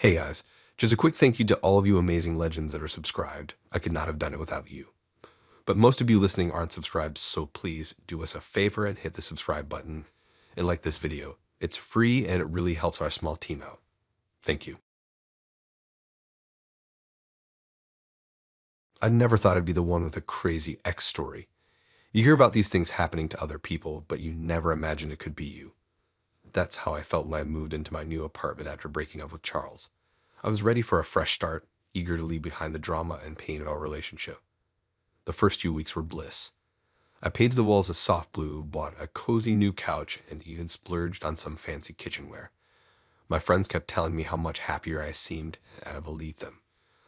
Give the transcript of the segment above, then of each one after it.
Hey guys, just a quick thank you to all of you amazing legends that are subscribed. I could not have done it without you. But most of you listening aren't subscribed, so please do us a favor and hit the subscribe button and like this video. It's free and it really helps our small team out. Thank you. I never thought I'd be the one with a crazy ex story. You hear about these things happening to other people, but you never imagined it could be you. That's how I felt when I moved into my new apartment after breaking up with Charles. I was ready for a fresh start, eager to leave behind the drama and pain of our relationship. The first few weeks were bliss. I painted the walls a soft blue, bought a cozy new couch, and even splurged on some fancy kitchenware. My friends kept telling me how much happier I seemed, and I believed them.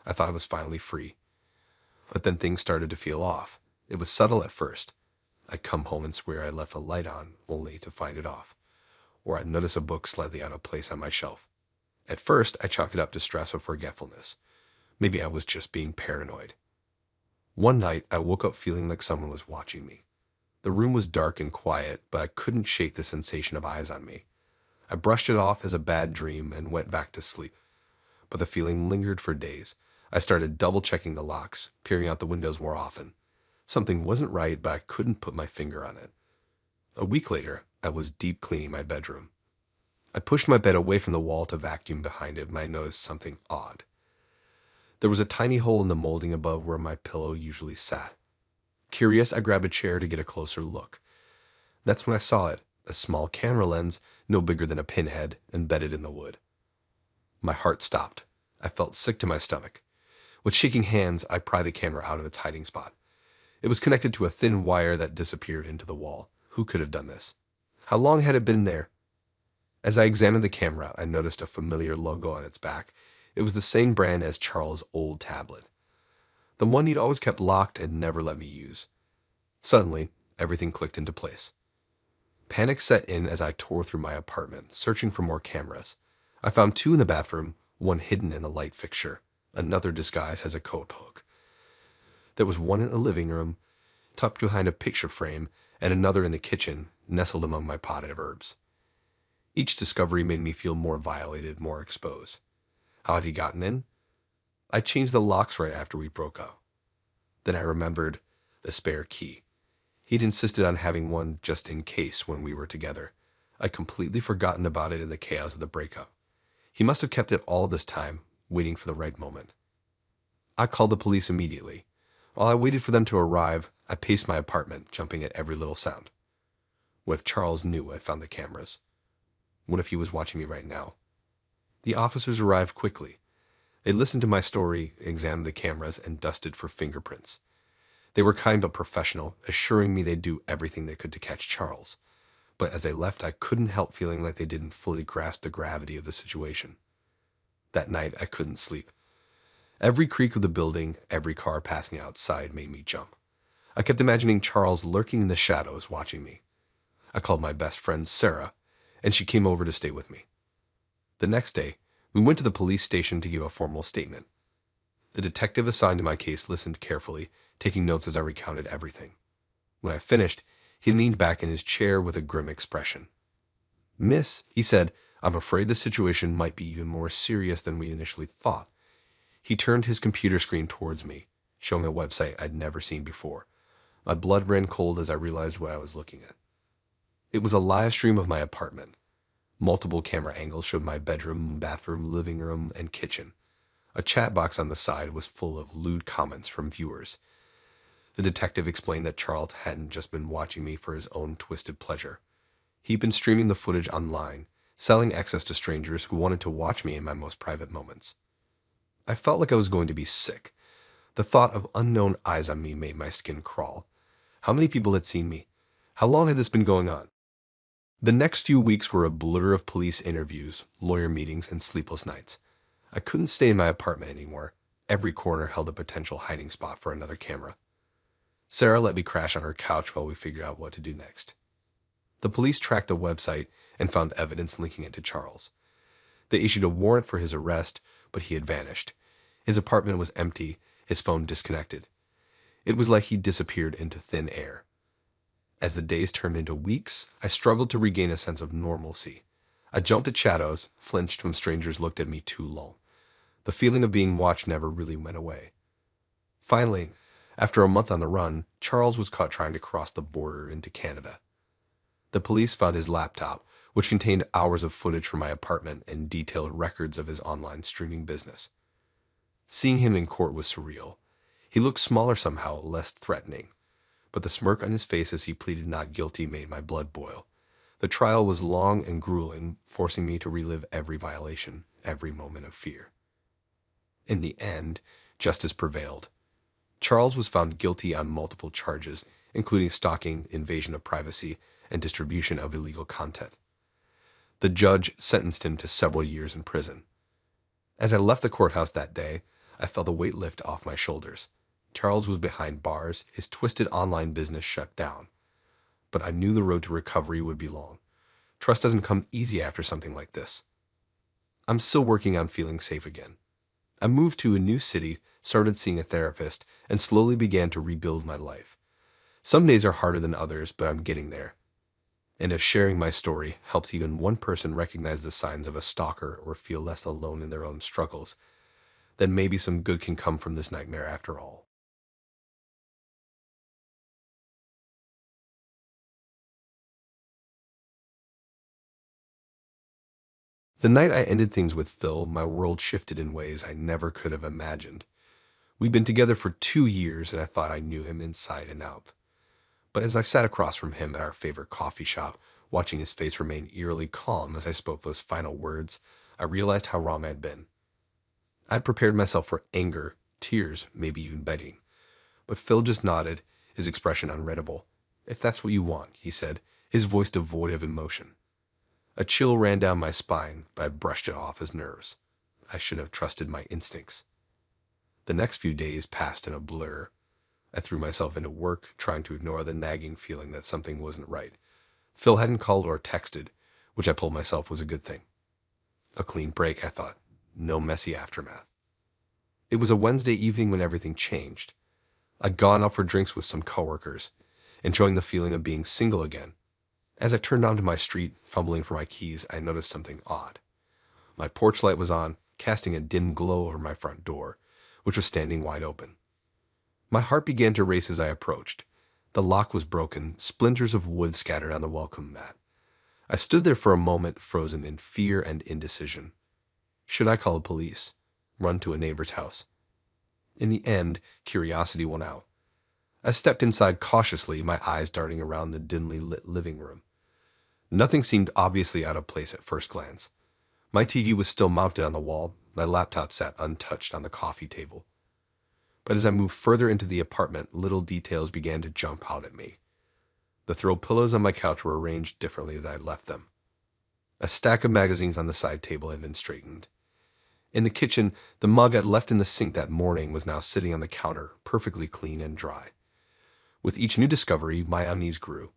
I thought I was finally free. But then things started to feel off. It was subtle at first. I'd come home and swear I left the light on, only to find it off. Or I'd notice a book slightly out of place on my shelf. At first, I chalked it up to stress or forgetfulness. Maybe I was just being paranoid. One night, I woke up feeling like someone was watching me. The room was dark and quiet, but I couldn't shake the sensation of eyes on me. I brushed it off as a bad dream and went back to sleep. But the feeling lingered for days. I started double-checking the locks, peering out the windows more often. Something wasn't right, but I couldn't put my finger on it. A week later, I was deep cleaning my bedroom. I pushed my bed away from the wall to vacuum behind it, and I noticed something odd. There was a tiny hole in the molding above where my pillow usually sat. Curious, I grabbed a chair to get a closer look. That's when I saw it, a small camera lens, no bigger than a pinhead, embedded in the wood. My heart stopped. I felt sick to my stomach. With shaking hands, I pried the camera out of its hiding spot. It was connected to a thin wire that disappeared into the wall. Who could have done this? How long had it been there? As I examined the camera, I noticed a familiar logo on its back. It was the same brand as Charles' old tablet. The one he'd always kept locked and never let me use. Suddenly, everything clicked into place. Panic set in as I tore through my apartment, searching for more cameras. I found two in the bathroom, one hidden in a light fixture, another disguised as a coat hook. There was one in the living room, tucked behind a picture frame, and another in the kitchen, nestled among my potted herbs. Each discovery made me feel more violated, more exposed. How had he gotten in? I changed the locks right after we broke up. Then I remembered the spare key. He'd insisted on having one just in case when we were together. I'd completely forgotten about it in the chaos of the breakup. He must have kept it all this time, waiting for the right moment. I called the police immediately. While I waited for them to arrive, I paced my apartment, jumping at every little sound. What if Charles knew I found the cameras? What if he was watching me right now? The officers arrived quickly. They listened to my story, examined the cameras, and dusted for fingerprints. They were kind but professional, assuring me they'd do everything they could to catch Charles. But as they left, I couldn't help feeling like they didn't fully grasp the gravity of the situation. That night, I couldn't sleep. Every creak of the building, every car passing outside made me jump. I kept imagining Charles lurking in the shadows, watching me. I called my best friend, Sarah, and she came over to stay with me. The next day, we went to the police station to give a formal statement. The detective assigned to my case listened carefully, taking notes as I recounted everything. When I finished, he leaned back in his chair with a grim expression. "Miss," he said, "I'm afraid the situation might be even more serious than we initially thought." He turned his computer screen towards me, showing a website I'd never seen before. My blood ran cold as I realized what I was looking at. It was a live stream of my apartment. Multiple camera angles showed my bedroom, bathroom, living room, and kitchen. A chat box on the side was full of lewd comments from viewers. The detective explained that Charles hadn't just been watching me for his own twisted pleasure. He'd been streaming the footage online, selling access to strangers who wanted to watch me in my most private moments. I felt like I was going to be sick. The thought of unknown eyes on me made my skin crawl. How many people had seen me? How long had this been going on? The next few weeks were a blur of police interviews, lawyer meetings, and sleepless nights. I couldn't stay in my apartment anymore. Every corner held a potential hiding spot for another camera. Sarah let me crash on her couch while we figured out what to do next. The police tracked the website and found evidence linking it to Charles. They issued a warrant for his arrest, but he had vanished. His apartment was empty, his phone disconnected. It was like he disappeared into thin air. As the days turned into weeks, I struggled to regain a sense of normalcy. I jumped at shadows, flinched when strangers looked at me too long. The feeling of being watched never really went away. Finally, after a month on the run, Charles was caught trying to cross the border into Canada. The police found his laptop, which contained hours of footage from my apartment and detailed records of his online streaming business. Seeing him in court was surreal. He looked smaller somehow, less threatening, but the smirk on his face as he pleaded not guilty made my blood boil. The trial was long and grueling, forcing me to relive every violation, every moment of fear. In the end, justice prevailed. Charles was found guilty on multiple charges, including stalking, invasion of privacy, and distribution of illegal content. The judge sentenced him to several years in prison. As I left the courthouse that day, I felt a weight lift off my shoulders. Charles was behind bars, his twisted online business shut down. But I knew the road to recovery would be long. Trust doesn't come easy after something like this. I'm still working on feeling safe again. I moved to a new city, started seeing a therapist, and slowly began to rebuild my life. Some days are harder than others, but I'm getting there. And if sharing my story helps even one person recognize the signs of a stalker or feel less alone in their own struggles, then maybe some good can come from this nightmare after all. The night I ended things with Phil, my world shifted in ways I never could have imagined. We'd been together for 2 years, and I thought I knew him inside and out. But as I sat across from him at our favorite coffee shop, watching his face remain eerily calm as I spoke those final words, I realized how wrong I'd been. I'd prepared myself for anger, tears, maybe even begging. But Phil just nodded, his expression unreadable. "If that's what you want," he said, his voice devoid of emotion. A chill ran down my spine, but I brushed it off as nerves. I should have trusted my instincts. The next few days passed in a blur. I threw myself into work, trying to ignore the nagging feeling that something wasn't right. Phil hadn't called or texted, which I told myself was a good thing. A clean break, I thought. No messy aftermath. It was a Wednesday evening when everything changed. I'd gone out for drinks with some coworkers, enjoying the feeling of being single again. As I turned onto my street, fumbling for my keys, I noticed something odd. My porch light was on, casting a dim glow over my front door, which was standing wide open. My heart began to race as I approached. The lock was broken, splinters of wood scattered on the welcome mat. I stood there for a moment, frozen in fear and indecision. Should I call the police? Run to a neighbor's house? In the end, curiosity won out. I stepped inside cautiously, my eyes darting around the dimly lit living room. Nothing seemed obviously out of place at first glance. My TV was still mounted on the wall, my laptop sat untouched on the coffee table. But as I moved further into the apartment, little details began to jump out at me. The throw pillows on my couch were arranged differently than I'd left them. A stack of magazines on the side table had been straightened. In the kitchen, the mug I'd left in the sink that morning was now sitting on the counter, perfectly clean and dry. With each new discovery, my unease grew.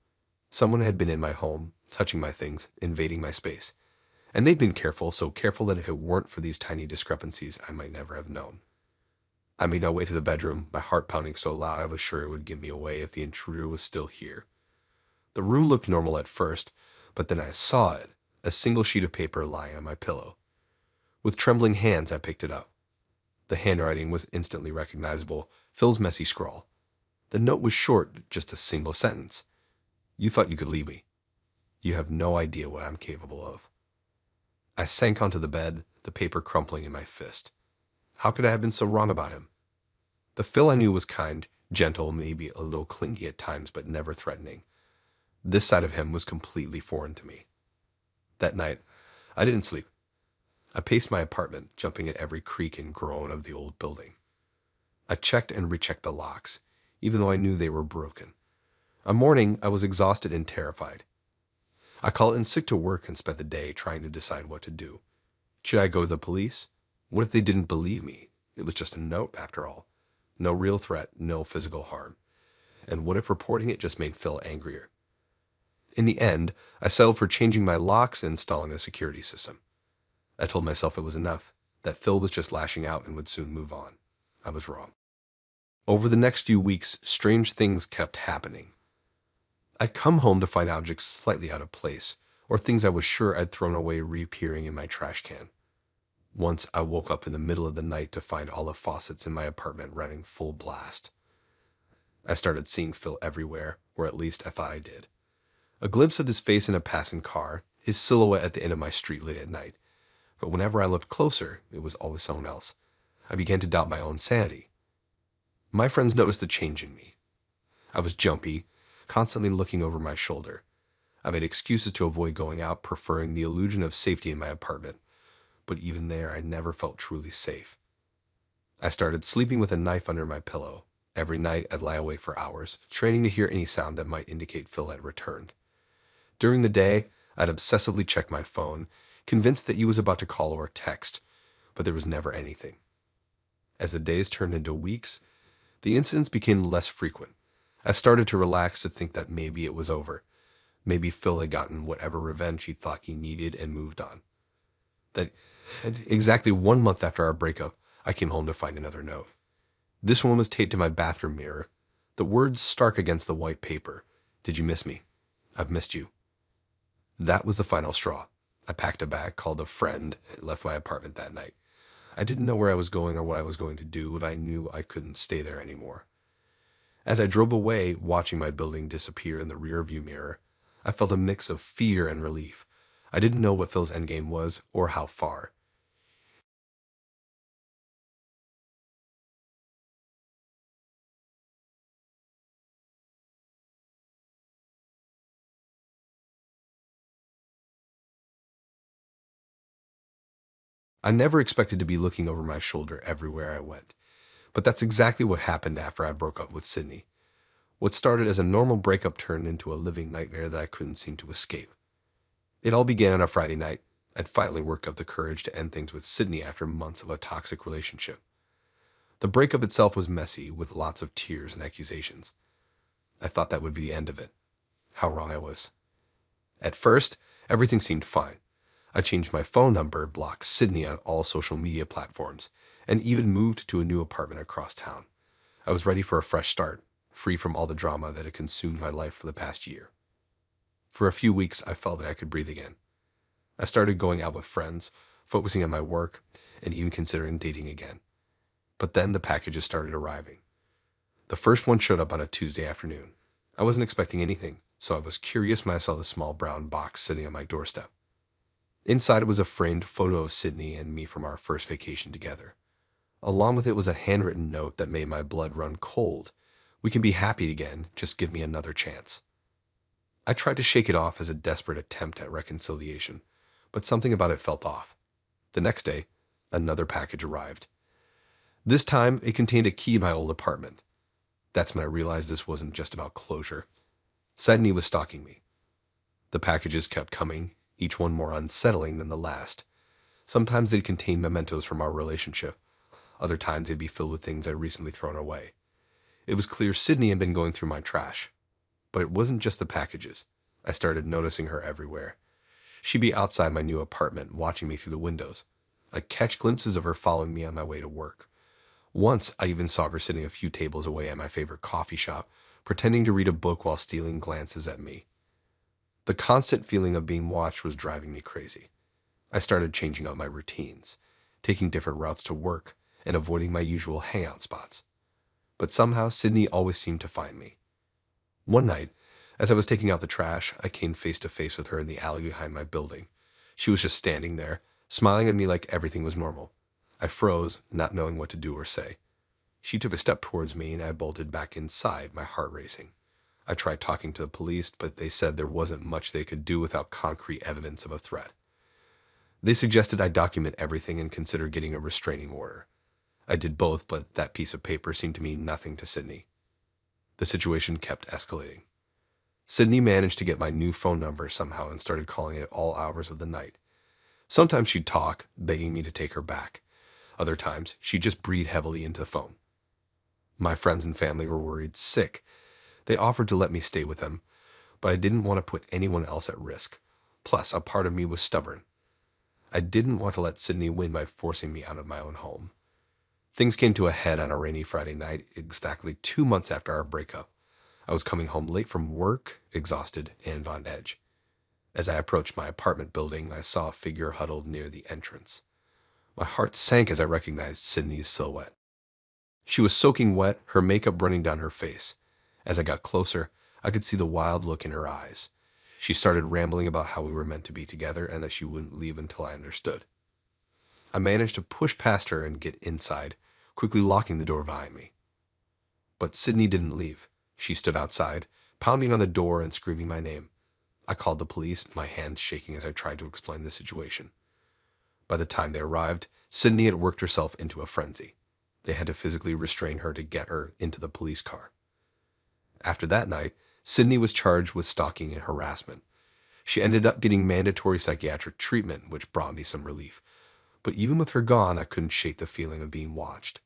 Someone had been in my home, touching my things, invading my space. And they'd been careful, so careful that if it weren't for these tiny discrepancies, I might never have known. I made my way to the bedroom, my heart pounding so loud I was sure it would give me away if the intruder was still here. The room looked normal at first, but then I saw it, a single sheet of paper lying on my pillow. With trembling hands, I picked it up. The handwriting was instantly recognizable, Phil's messy scrawl. The note was short, just a single sentence. "You thought you could leave me. You have no idea what I'm capable of." I sank onto the bed, the paper crumpling in my fist. How could I have been so wrong about him? The Phil I knew was kind, gentle, maybe a little clingy at times, but never threatening. This side of him was completely foreign to me. That night, I didn't sleep. I paced my apartment, jumping at every creak and groan of the old building. I checked and rechecked the locks, even though I knew they were broken. On morning, I was exhausted and terrified. I called in sick to work and spent the day trying to decide what to do. Should I go to the police? What if they didn't believe me? It was just a note, after all. No real threat, no physical harm. And what if reporting it just made Phil angrier? In the end, I settled for changing my locks and installing a security system. I told myself it was enough, that Phil was just lashing out and would soon move on. I was wrong. Over the next few weeks, strange things kept happening. I'd come home to find objects slightly out of place, or things I was sure I'd thrown away reappearing in my trash can. Once I woke up in the middle of the night to find all the faucets in my apartment running full blast. I started seeing Phil everywhere, or at least I thought I did. A glimpse of his face in a passing car, his silhouette at the end of my street late at night. But whenever I looked closer, it was always someone else. I began to doubt my own sanity. My friends noticed the change in me. I was jumpy, constantly looking over my shoulder. I made excuses to avoid going out, preferring the illusion of safety in my apartment. But even there, I never felt truly safe. I started sleeping with a knife under my pillow. Every night, I'd lie awake for hours, training to hear any sound that might indicate Phil had returned. During the day, I'd obsessively check my phone, convinced that he was about to call or text, but there was never anything. As the days turned into weeks, the incidents became less frequent. I started to relax to think that maybe it was over. Maybe Phil had gotten whatever revenge he thought he needed and moved on. That exactly 1 month after our breakup, I came home to find another note. This one was taped to my bathroom mirror. The words stark against the white paper. Did you miss me? I've missed you. That was the final straw. I packed a bag, called a friend, and left my apartment that night. I didn't know where I was going or what I was going to do, but I knew I couldn't stay there anymore. As I drove away, watching my building disappear in the rearview mirror, I felt a mix of fear and relief. I didn't know what Phil's endgame was or how far. I never expected to be looking over my shoulder everywhere I went. But that's exactly what happened after I broke up with Sydney. What started as a normal breakup turned into a living nightmare that I couldn't seem to escape. It all began on a Friday night. I'd finally worked up the courage to end things with Sydney after months of a toxic relationship. The breakup itself was messy, with lots of tears and accusations. I thought that would be the end of it. How wrong I was. At first, everything seemed fine. I changed my phone number, blocked Sydney on all social media platforms, and even moved to a new apartment across town. I was ready for a fresh start, free from all the drama that had consumed my life for the past year. For a few weeks, I felt that I could breathe again. I started going out with friends, focusing on my work, and even considering dating again. But then the packages started arriving. The first one showed up on a Tuesday afternoon. I wasn't expecting anything, so I was curious when I saw the small brown box sitting on my doorstep. Inside it was a framed photo of Sydney and me from our first vacation together. Along with it was a handwritten note that made my blood run cold. We can be happy again, just give me another chance. I tried to shake it off as a desperate attempt at reconciliation, but something about it felt off. The next day, another package arrived. This time, it contained a key to my old apartment. That's when I realized this wasn't just about closure. Sydney was stalking me. The packages kept coming, each one more unsettling than the last. Sometimes they'd contain mementos from our relationship. Other times they'd be filled with things I'd recently thrown away. It was clear Sydney had been going through my trash. But it wasn't just the packages. I started noticing her everywhere. She'd be outside my new apartment, watching me through the windows. I'd catch glimpses of her following me on my way to work. Once, I even saw her sitting a few tables away at my favorite coffee shop, pretending to read a book while stealing glances at me. The constant feeling of being watched was driving me crazy. I started changing up my routines, taking different routes to work, and avoiding my usual hangout spots. But somehow, Sydney always seemed to find me. One night, as I was taking out the trash, I came face to face with her in the alley behind my building. She was just standing there, smiling at me like everything was normal. I froze, not knowing what to do or say. She took a step towards me, and I bolted back inside, my heart racing. I tried talking to the police, but they said there wasn't much they could do without concrete evidence of a threat. They suggested I document everything and consider getting a restraining order. I did both, but that piece of paper seemed to mean nothing to Sydney. The situation kept escalating. Sydney managed to get my new phone number somehow and started calling it at all hours of the night. Sometimes she'd talk, begging me to take her back. Other times, she'd just breathe heavily into the phone. My friends and family were worried sick. They offered to let me stay with them, but I didn't want to put anyone else at risk. Plus, a part of me was stubborn. I didn't want to let Sydney win by forcing me out of my own home. Things came to a head on a rainy Friday night, exactly 2 months after our breakup. I was coming home late from work, exhausted and on edge. As I approached my apartment building, I saw a figure huddled near the entrance. My heart sank as I recognized Sydney's silhouette. She was soaking wet, her makeup running down her face. As I got closer, I could see the wild look in her eyes. She started rambling about how we were meant to be together and that she wouldn't leave until I understood. I managed to push past her and get inside, quickly locking the door behind me. But Sydney didn't leave. She stood outside, pounding on the door and screaming my name. I called the police, my hands shaking as I tried to explain the situation. By the time they arrived, Sydney had worked herself into a frenzy. They had to physically restrain her to get her into the police car. After that night, Sydney was charged with stalking and harassment. She ended up getting mandatory psychiatric treatment, which brought me some relief. But even with her gone, I couldn't shake the feeling of being watched.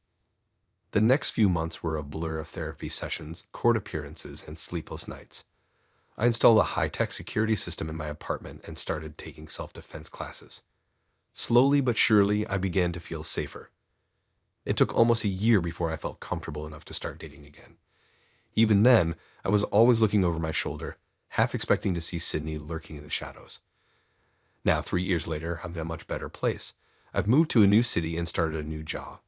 The next few months were a blur of therapy sessions, court appearances, and sleepless nights. I installed a high-tech security system in my apartment and started taking self-defense classes. Slowly but surely, I began to feel safer. It took almost a year before I felt comfortable enough to start dating again. Even then, I was always looking over my shoulder, half expecting to see Sydney lurking in the shadows. Now, 3 years later, I'm in a much better place. I've moved to a new city and started a new job.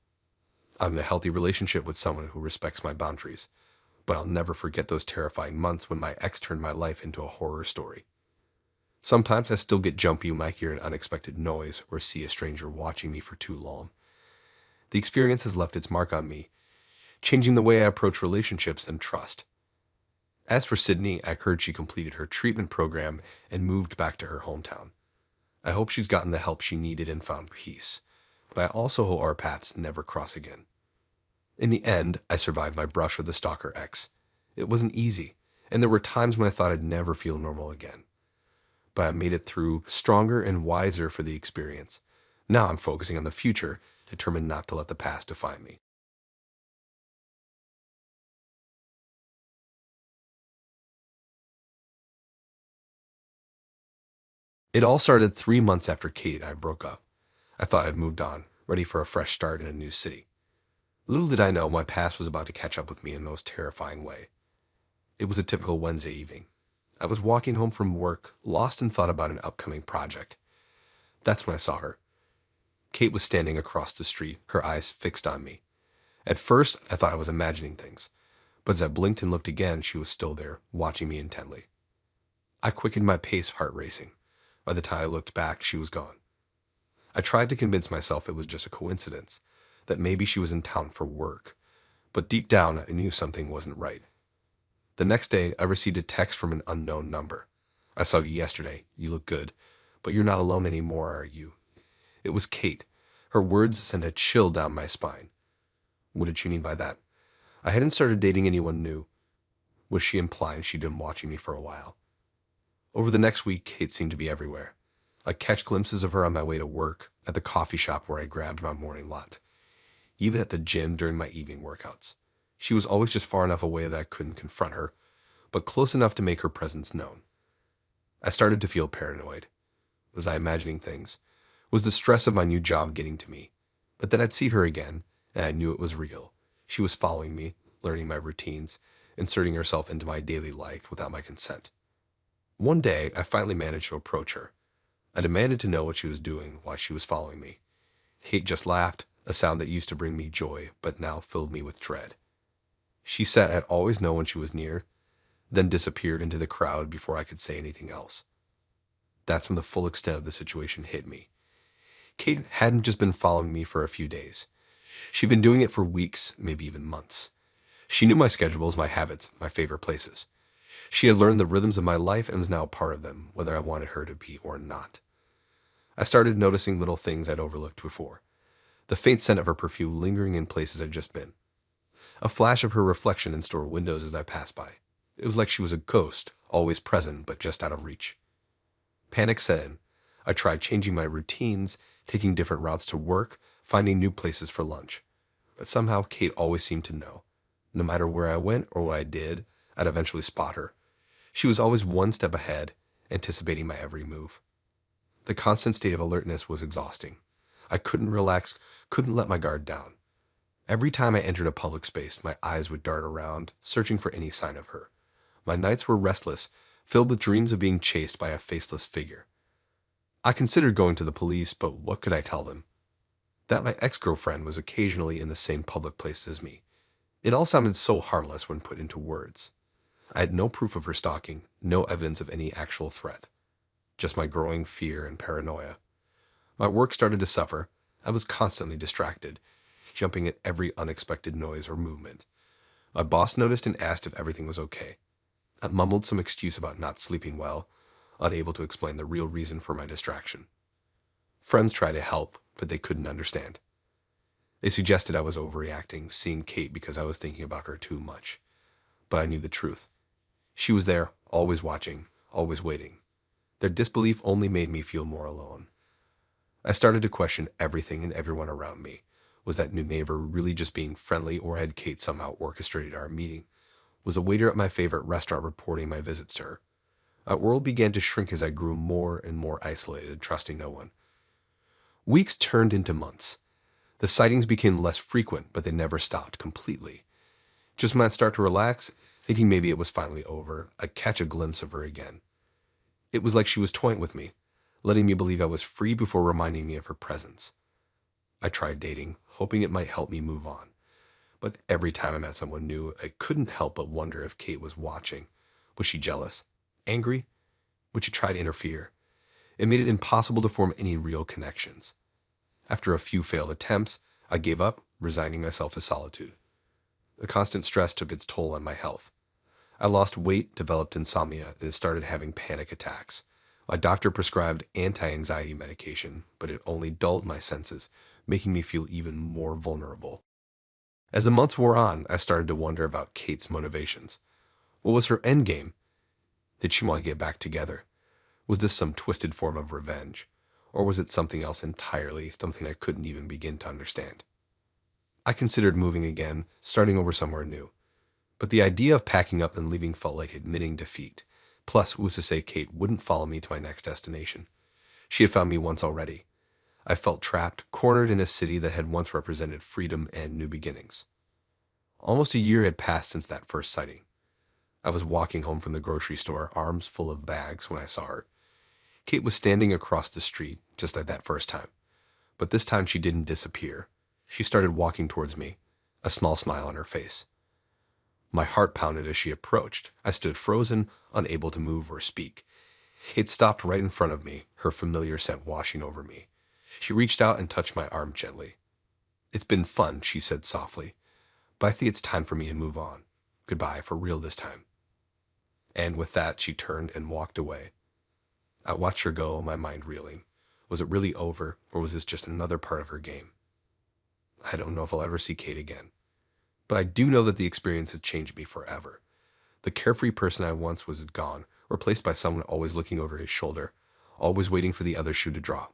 I'm in a healthy relationship with someone who respects my boundaries, but I'll never forget those terrifying months when my ex turned my life into a horror story. Sometimes I still get jumpy when I hear an unexpected noise or see a stranger watching me for too long. The experience has left its mark on me, changing the way I approach relationships and trust. As for Sydney, I heard she completed her treatment program and moved back to her hometown. I hope she's gotten the help she needed and found peace, but I also hope our paths never cross again. In the end, I survived my brush with the stalker ex. It wasn't easy, and there were times when I thought I'd never feel normal again. But I made it through stronger and wiser for the experience. Now I'm focusing on the future, determined not to let the past define me. It all started 3 months after Kate and I broke up. I thought I'd moved on, ready for a fresh start in a new city. Little did I know my past was about to catch up with me in the most terrifying way. It was a typical Wednesday evening. I was walking home from work, lost in thought about an upcoming project. That's when I saw her. Kate was standing across the street, her eyes fixed on me. At first, I thought I was imagining things, but as I blinked and looked again, she was still there, watching me intently. I quickened my pace, heart racing. By the time I looked back, she was gone. I tried to convince myself it was just a coincidence, that maybe she was in town for work, but deep down, I knew something wasn't right. The next day, I received a text from an unknown number. I saw you yesterday. You look good, but you're not alone anymore, are you? It was Kate. Her words sent a chill down my spine. What did she mean by that? I hadn't started dating anyone new. Was she implying she'd been watching me for a while? Over the next week, Kate seemed to be everywhere. I'd catch glimpses of her on my way to work, at the coffee shop where I grabbed my morning lot, even at the gym during my evening workouts. She was always just far enough away that I couldn't confront her, but close enough to make her presence known. I started to feel paranoid. Was I imagining things? Was the stress of my new job getting to me? But then I'd see her again, and I knew it was real. She was following me, learning my routines, inserting herself into my daily life without my consent. One day, I finally managed to approach her. I demanded to know what she was doing, why she was following me. Kate just laughed, a sound that used to bring me joy, but now filled me with dread. She said I'd always know when she was near, then disappeared into the crowd before I could say anything else. That's when the full extent of the situation hit me. Kate hadn't just been following me for a few days. She'd been doing it for weeks, maybe even months. She knew my schedules, my habits, my favorite places. She had learned the rhythms of my life and was now a part of them, whether I wanted her to be or not. I started noticing little things I'd overlooked before. The faint scent of her perfume lingering in places I'd just been. A flash of her reflection in store windows as I passed by. It was like she was a ghost, always present but just out of reach. Panic set in. I tried changing my routines, taking different routes to work, finding new places for lunch. But somehow Kate always seemed to know. No matter where I went or what I did, I'd eventually spot her. She was always one step ahead, anticipating my every move. The constant state of alertness was exhausting. I couldn't relax, couldn't let my guard down. Every time I entered a public space, my eyes would dart around, searching for any sign of her. My nights were restless, filled with dreams of being chased by a faceless figure. I considered going to the police, but what could I tell them? that my ex-girlfriend was occasionally in the same public place as me. It all sounded so harmless when put into words. I had no proof of her stalking, no evidence of any actual threat, just my growing fear and paranoia. My work started to suffer. I was constantly distracted, jumping at every unexpected noise or movement. My boss noticed and asked if everything was okay. I mumbled some excuse about not sleeping well, unable to explain the real reason for my distraction. Friends tried to help, but they couldn't understand. They suggested I was overreacting, seeing Kate because I was thinking about her too much. But I knew the truth. She was there, always watching, always waiting. Their disbelief only made me feel more alone. I started to question everything and everyone around me. Was that new neighbor really just being friendly, or had Kate somehow orchestrated our meeting? Was a waiter at my favorite restaurant reporting my visits to her? My world began to shrink as I grew more and more isolated, trusting no one. Weeks turned into months. The sightings became less frequent, but they never stopped completely. Just when I'd start to relax, thinking maybe it was finally over, I'd catch a glimpse of her again. It was like she was toying with me, letting me believe I was free before reminding me of her presence. I tried dating, hoping it might help me move on. But every time I met someone new, I couldn't help but wonder if Kate was watching. Was she jealous? Angry? Would she try to interfere? It made it impossible to form any real connections. After a few failed attempts, I gave up, resigning myself to solitude. The constant stress took its toll on my health. I lost weight, developed insomnia, and started having panic attacks. My doctor prescribed anti-anxiety medication, but it only dulled my senses, making me feel even more vulnerable. As the months wore on, I started to wonder about Kate's motivations. What was her endgame? Did she want to get back together? Was this some twisted form of revenge? Or was it something else entirely, something I couldn't even begin to understand? I considered moving again, starting over somewhere new. But the idea of packing up and leaving felt like admitting defeat. Plus, who's to say Kate wouldn't follow me to my next destination? She had found me once already. I felt trapped, cornered in a city that had once represented freedom and new beginnings. Almost a year had passed since that first sighting. I was walking home from the grocery store, arms full of bags, when I saw her. Kate was standing across the street, just like that first time. But this time she didn't disappear. She started walking towards me, a small smile on her face. My heart pounded as she approached. I stood frozen, unable to move or speak. Kate stopped right in front of me, her familiar scent washing over me. She reached out and touched my arm gently. "It's been fun," she said softly, "but I think it's time for me to move on. Goodbye, for real this time." And with that, she turned and walked away. I watched her go, my mind reeling. Was it really over, or was this just another part of her game? I don't know if I'll ever see Kate again. But I do know that the experience had changed me forever. The carefree person I once was gone, replaced by someone always looking over his shoulder, always waiting for the other shoe to drop.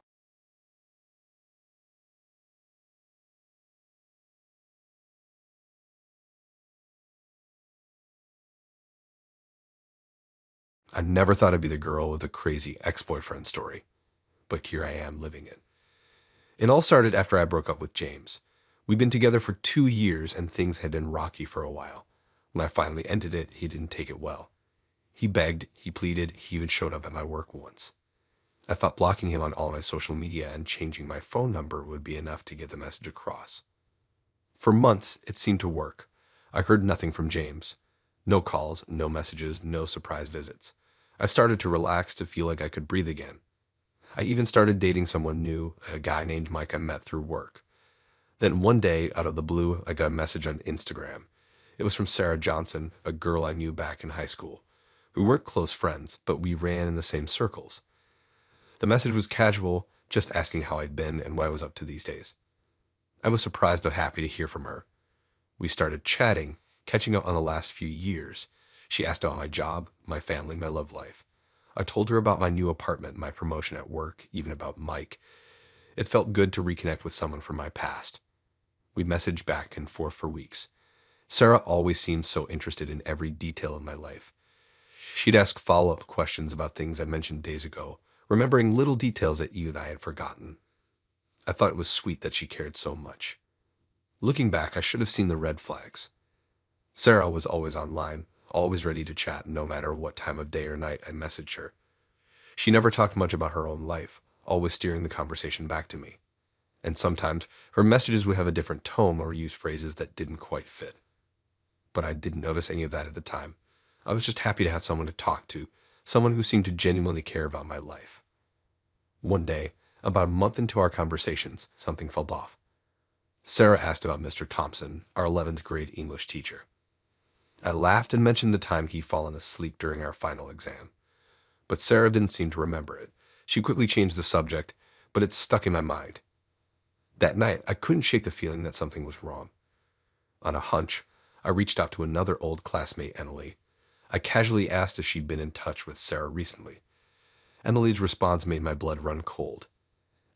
I never thought I'd be the girl with the crazy ex-boyfriend story, but here I am living it. It all started after I broke up with James. We'd been together for 2 years and things had been rocky for a while. When I finally ended it, he didn't take it well. He begged, he pleaded, he even showed up at my work once. I thought blocking him on all my social media and changing my phone number would be enough to get the message across. For months, it seemed to work. I heard nothing from James. No calls, no messages, no surprise visits. I started to relax, to feel like I could breathe again. I even started dating someone new, a guy named Mike I met through work. Then one day, out of the blue, I got a message on Instagram. It was from Sarah Johnson, a girl I knew back in high school. We weren't close friends, but we ran in the same circles. The message was casual, just asking how I'd been and what I was up to these days. I was surprised but happy to hear from her. We started chatting, catching up on the last few years. She asked about my job, my family, my love life. I told her about my new apartment, my promotion at work, even about Mike. It felt good to reconnect with someone from my past. We messaged back and forth for weeks. Sarah always seemed so interested in every detail of my life. She'd ask follow-up questions about things I mentioned days ago, remembering little details that you and I had forgotten. I thought it was sweet that she cared so much. Looking back, I should have seen the red flags. Sarah was always online, always ready to chat no matter what time of day or night I messaged her. She never talked much about her own life, always steering the conversation back to me. And sometimes her messages would have a different tone or use phrases that didn't quite fit. But I didn't notice any of that at the time. I was just happy to have someone to talk to, someone who seemed to genuinely care about my life. One day, about a month into our conversations, something felt off. Sarah asked about Mr. Thompson, our 11th grade English teacher. I laughed and mentioned the time he'd fallen asleep during our final exam. But Sarah didn't seem to remember it. She quickly changed the subject, but it stuck in my mind. That night, I couldn't shake the feeling that something was wrong. On a hunch, I reached out to another old classmate, Emily. I casually asked if she'd been in touch with Sarah recently. Emily's response made my blood run cold.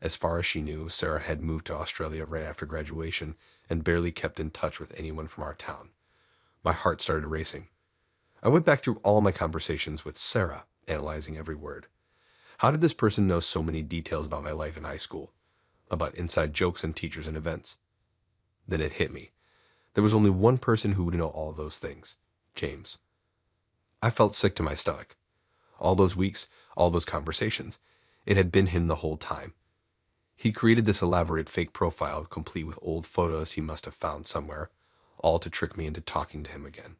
As far as she knew, Sarah had moved to Australia right after graduation and barely kept in touch with anyone from our town. My heart started racing. I went back through all my conversations with Sarah, analyzing every word. How did this person know so many details about my life in high school? About inside jokes and teachers and events? Then it hit me. There was only one person who would know all those things. James. I felt sick to my stomach. All those weeks, all those conversations. It had been him the whole time. He created this elaborate fake profile complete with old photos he must have found somewhere, all to trick me into talking to him again.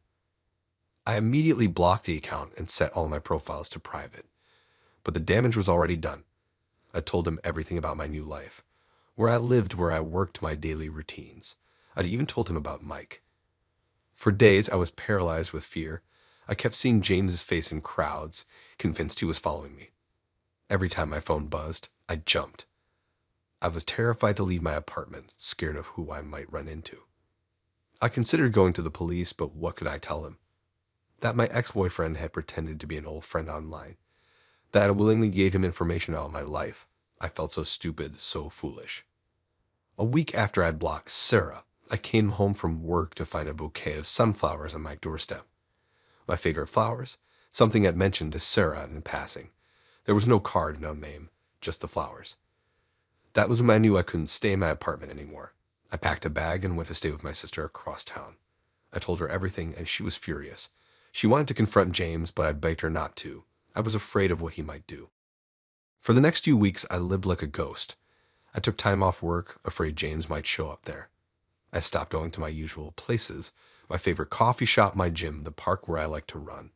I immediately blocked the account and set all my profiles to private. But the damage was already done. I told him everything about my new life, where I lived, where I worked, my daily routines. I'd even told him about Mike. For days, I was paralyzed with fear. I kept seeing James's face in crowds, convinced he was following me. Every time my phone buzzed, I jumped. I was terrified to leave my apartment, scared of who I might run into. I considered going to the police, but what could I tell them? That my ex-boyfriend had pretended to be an old friend online. That I willingly gave him information about my life. I felt so stupid, so foolish. A week after I'd blocked Sarah, I came home from work to find a bouquet of sunflowers on my doorstep. My favorite flowers, something I'd mentioned to Sarah in passing. There was no card, no name, just the flowers. That was when I knew I couldn't stay in my apartment anymore. I packed a bag and went to stay with my sister across town. I told her everything, and she was furious. She wanted to confront James, but I begged her not to. I was afraid of what he might do. For the next few weeks, I lived like a ghost. I took time off work, afraid James might show up there. I stopped going to my usual places, my favorite coffee shop, my gym, the park where I like to run.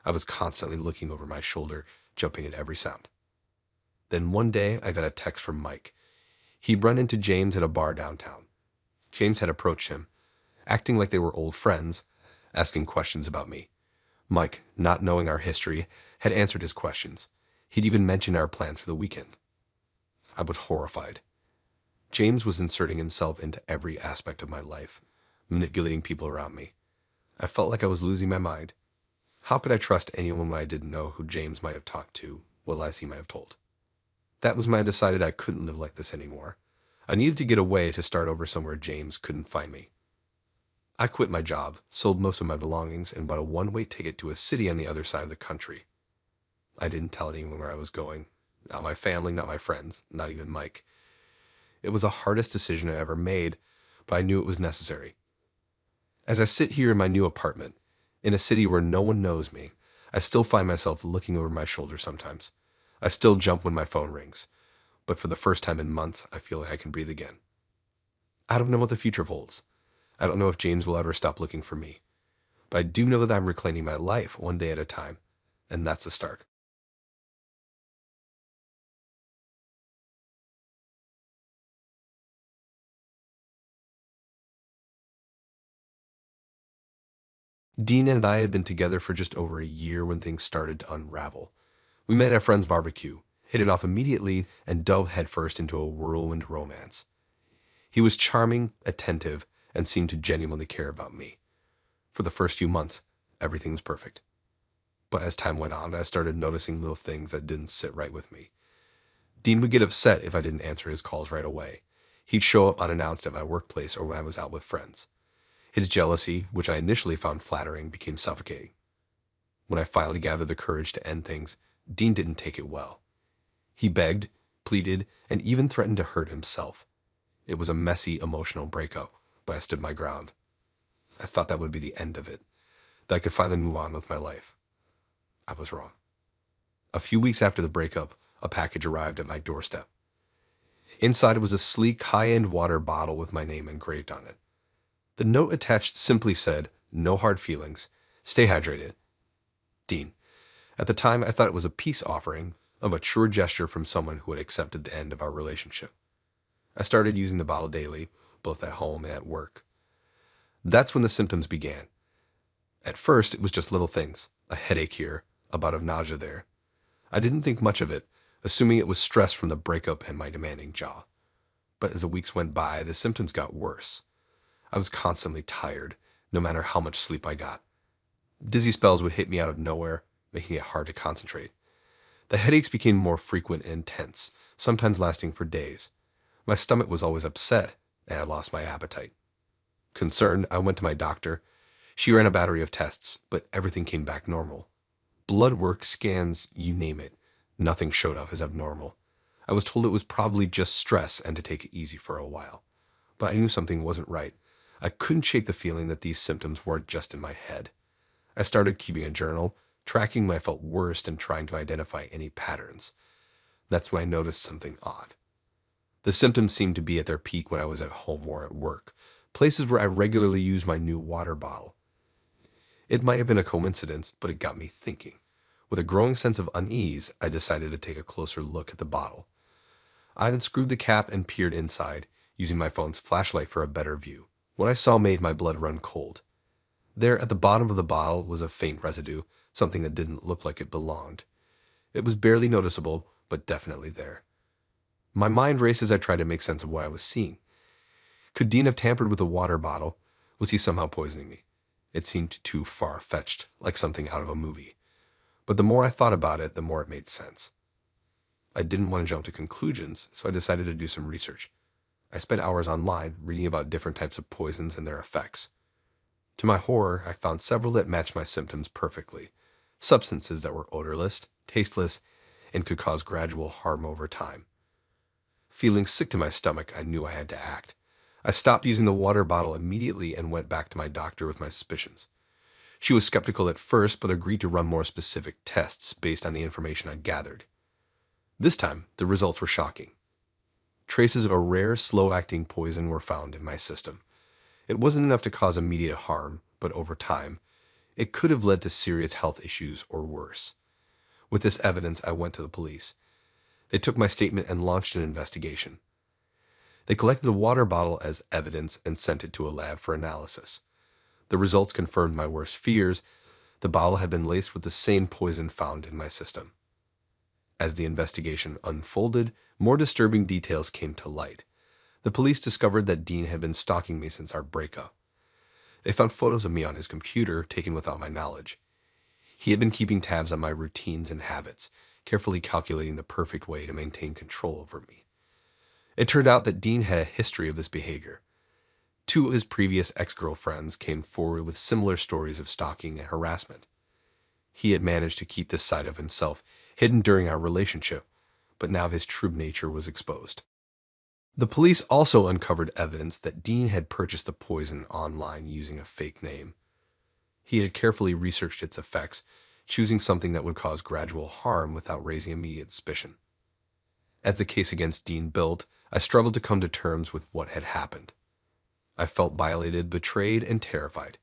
I was constantly looking over my shoulder, jumping at every sound. Then one day, I got a text from Mike. He'd run into James at a bar downtown. James had approached him, acting like they were old friends, asking questions about me. Mike, not knowing our history, had answered his questions. He'd even mentioned our plans for the weekend. I was horrified. James was inserting himself into every aspect of my life, manipulating people around me. I felt like I was losing my mind. How could I trust anyone when I didn't know who James might have talked to, what lies he might have told? That was when I decided I couldn't live like this anymore. I needed to get away to start over somewhere James couldn't find me. I quit my job, sold most of my belongings, and bought a one-way ticket to a city on the other side of the country. I didn't tell anyone where I was going. Not my family, not my friends, not even Mike. It was the hardest decision I ever made, but I knew it was necessary. As I sit here in my new apartment, in a city where no one knows me, I still find myself looking over my shoulder sometimes. I still jump when my phone rings, but for the first time in months, I feel like I can breathe again. I don't know what the future holds. I don't know if James will ever stop looking for me, but I do know that I'm reclaiming my life one day at a time, and that's the start. Dean and I had been together for just over a year when things started to unravel. We met at a friend's barbecue, hit it off immediately, and dove headfirst into a whirlwind romance. He was charming, attentive, and seemed to genuinely care about me. For the first few months, everything was perfect. But as time went on, I started noticing little things that didn't sit right with me. Dean would get upset if I didn't answer his calls right away. He'd show up unannounced at my workplace or when I was out with friends. His jealousy, which I initially found flattering, became suffocating. When I finally gathered the courage to end things, Dean didn't take it well. He begged, pleaded, and even threatened to hurt himself. It was a messy, emotional breakup, but I stood my ground. I thought that would be the end of it, that I could finally move on with my life. I was wrong. A few weeks after the breakup, a package arrived at my doorstep. Inside was a sleek, high-end water bottle with my name engraved on it. The note attached simply said, "No hard feelings. Stay hydrated. Dean." At the time, I thought it was a peace offering, a mature gesture from someone who had accepted the end of our relationship. I started using the bottle daily, both at home and at work. That's when the symptoms began. At first, it was just little things, a headache here, a bout of nausea there. I didn't think much of it, assuming it was stress from the breakup and my demanding jaw. But as the weeks went by, the symptoms got worse. I was constantly tired, no matter how much sleep I got. Dizzy spells would hit me out of nowhere, making it hard to concentrate. The headaches became more frequent and intense, sometimes lasting for days. My stomach was always upset, and I lost my appetite. Concerned, I went to my doctor. She ran a battery of tests, but everything came back normal. Blood work, scans, you name it. Nothing showed up as abnormal. I was told it was probably just stress and to take it easy for a while. But I knew something wasn't right. I couldn't shake the feeling that these symptoms weren't just in my head. I started keeping a journal, tracking when I felt worst and trying to identify any patterns. That's when I noticed something odd. The symptoms seemed to be at their peak when I was at home or at work, places where I regularly use my new water bottle. It might have been a coincidence, but it got me thinking. With a growing sense of unease, I decided to take a closer look at the bottle. I unscrewed the cap and peered inside, using my phone's flashlight for a better view. What I saw made my blood run cold. There at the bottom of the bottle was a faint residue, something that didn't look like it belonged. It was barely noticeable, but definitely there. My mind raced as I tried to make sense of what I was seeing. Could Dean have tampered with the water bottle? Was he somehow poisoning me? It seemed too far-fetched, like something out of a movie. But the more I thought about it, the more it made sense. I didn't want to jump to conclusions, so I decided to do some research. I spent hours online reading about different types of poisons and their effects. To my horror, I found several that matched my symptoms perfectly. Substances that were odorless, tasteless, and could cause gradual harm over time. Feeling sick to my stomach, I knew I had to act. I stopped using the water bottle immediately and went back to my doctor with my suspicions. She was skeptical at first, but agreed to run more specific tests based on the information I'd gathered. This time, the results were shocking. Traces of a rare, slow-acting poison were found in my system. It wasn't enough to cause immediate harm, but over time, it could have led to serious health issues or worse. With this evidence, I went to the police. They took my statement and launched an investigation. They collected the water bottle as evidence and sent it to a lab for analysis. The results confirmed my worst fears. The bottle had been laced with the same poison found in my system. As the investigation unfolded, more disturbing details came to light. The police discovered that Dean had been stalking me since our breakup. They found photos of me on his computer taken without my knowledge. He had been keeping tabs on my routines and habits, carefully calculating the perfect way to maintain control over me. It turned out that Dean had a history of this behavior. Two of his previous ex-girlfriends came forward with similar stories of stalking and harassment. He had managed to keep this side of himself hidden during our relationship, but now his true nature was exposed. The police also uncovered evidence that Dean had purchased the poison online using a fake name. He had carefully researched its effects, choosing something that would cause gradual harm without raising immediate suspicion. As the case against Dean built, I struggled to come to terms with what had happened. I felt violated, betrayed, and terrified.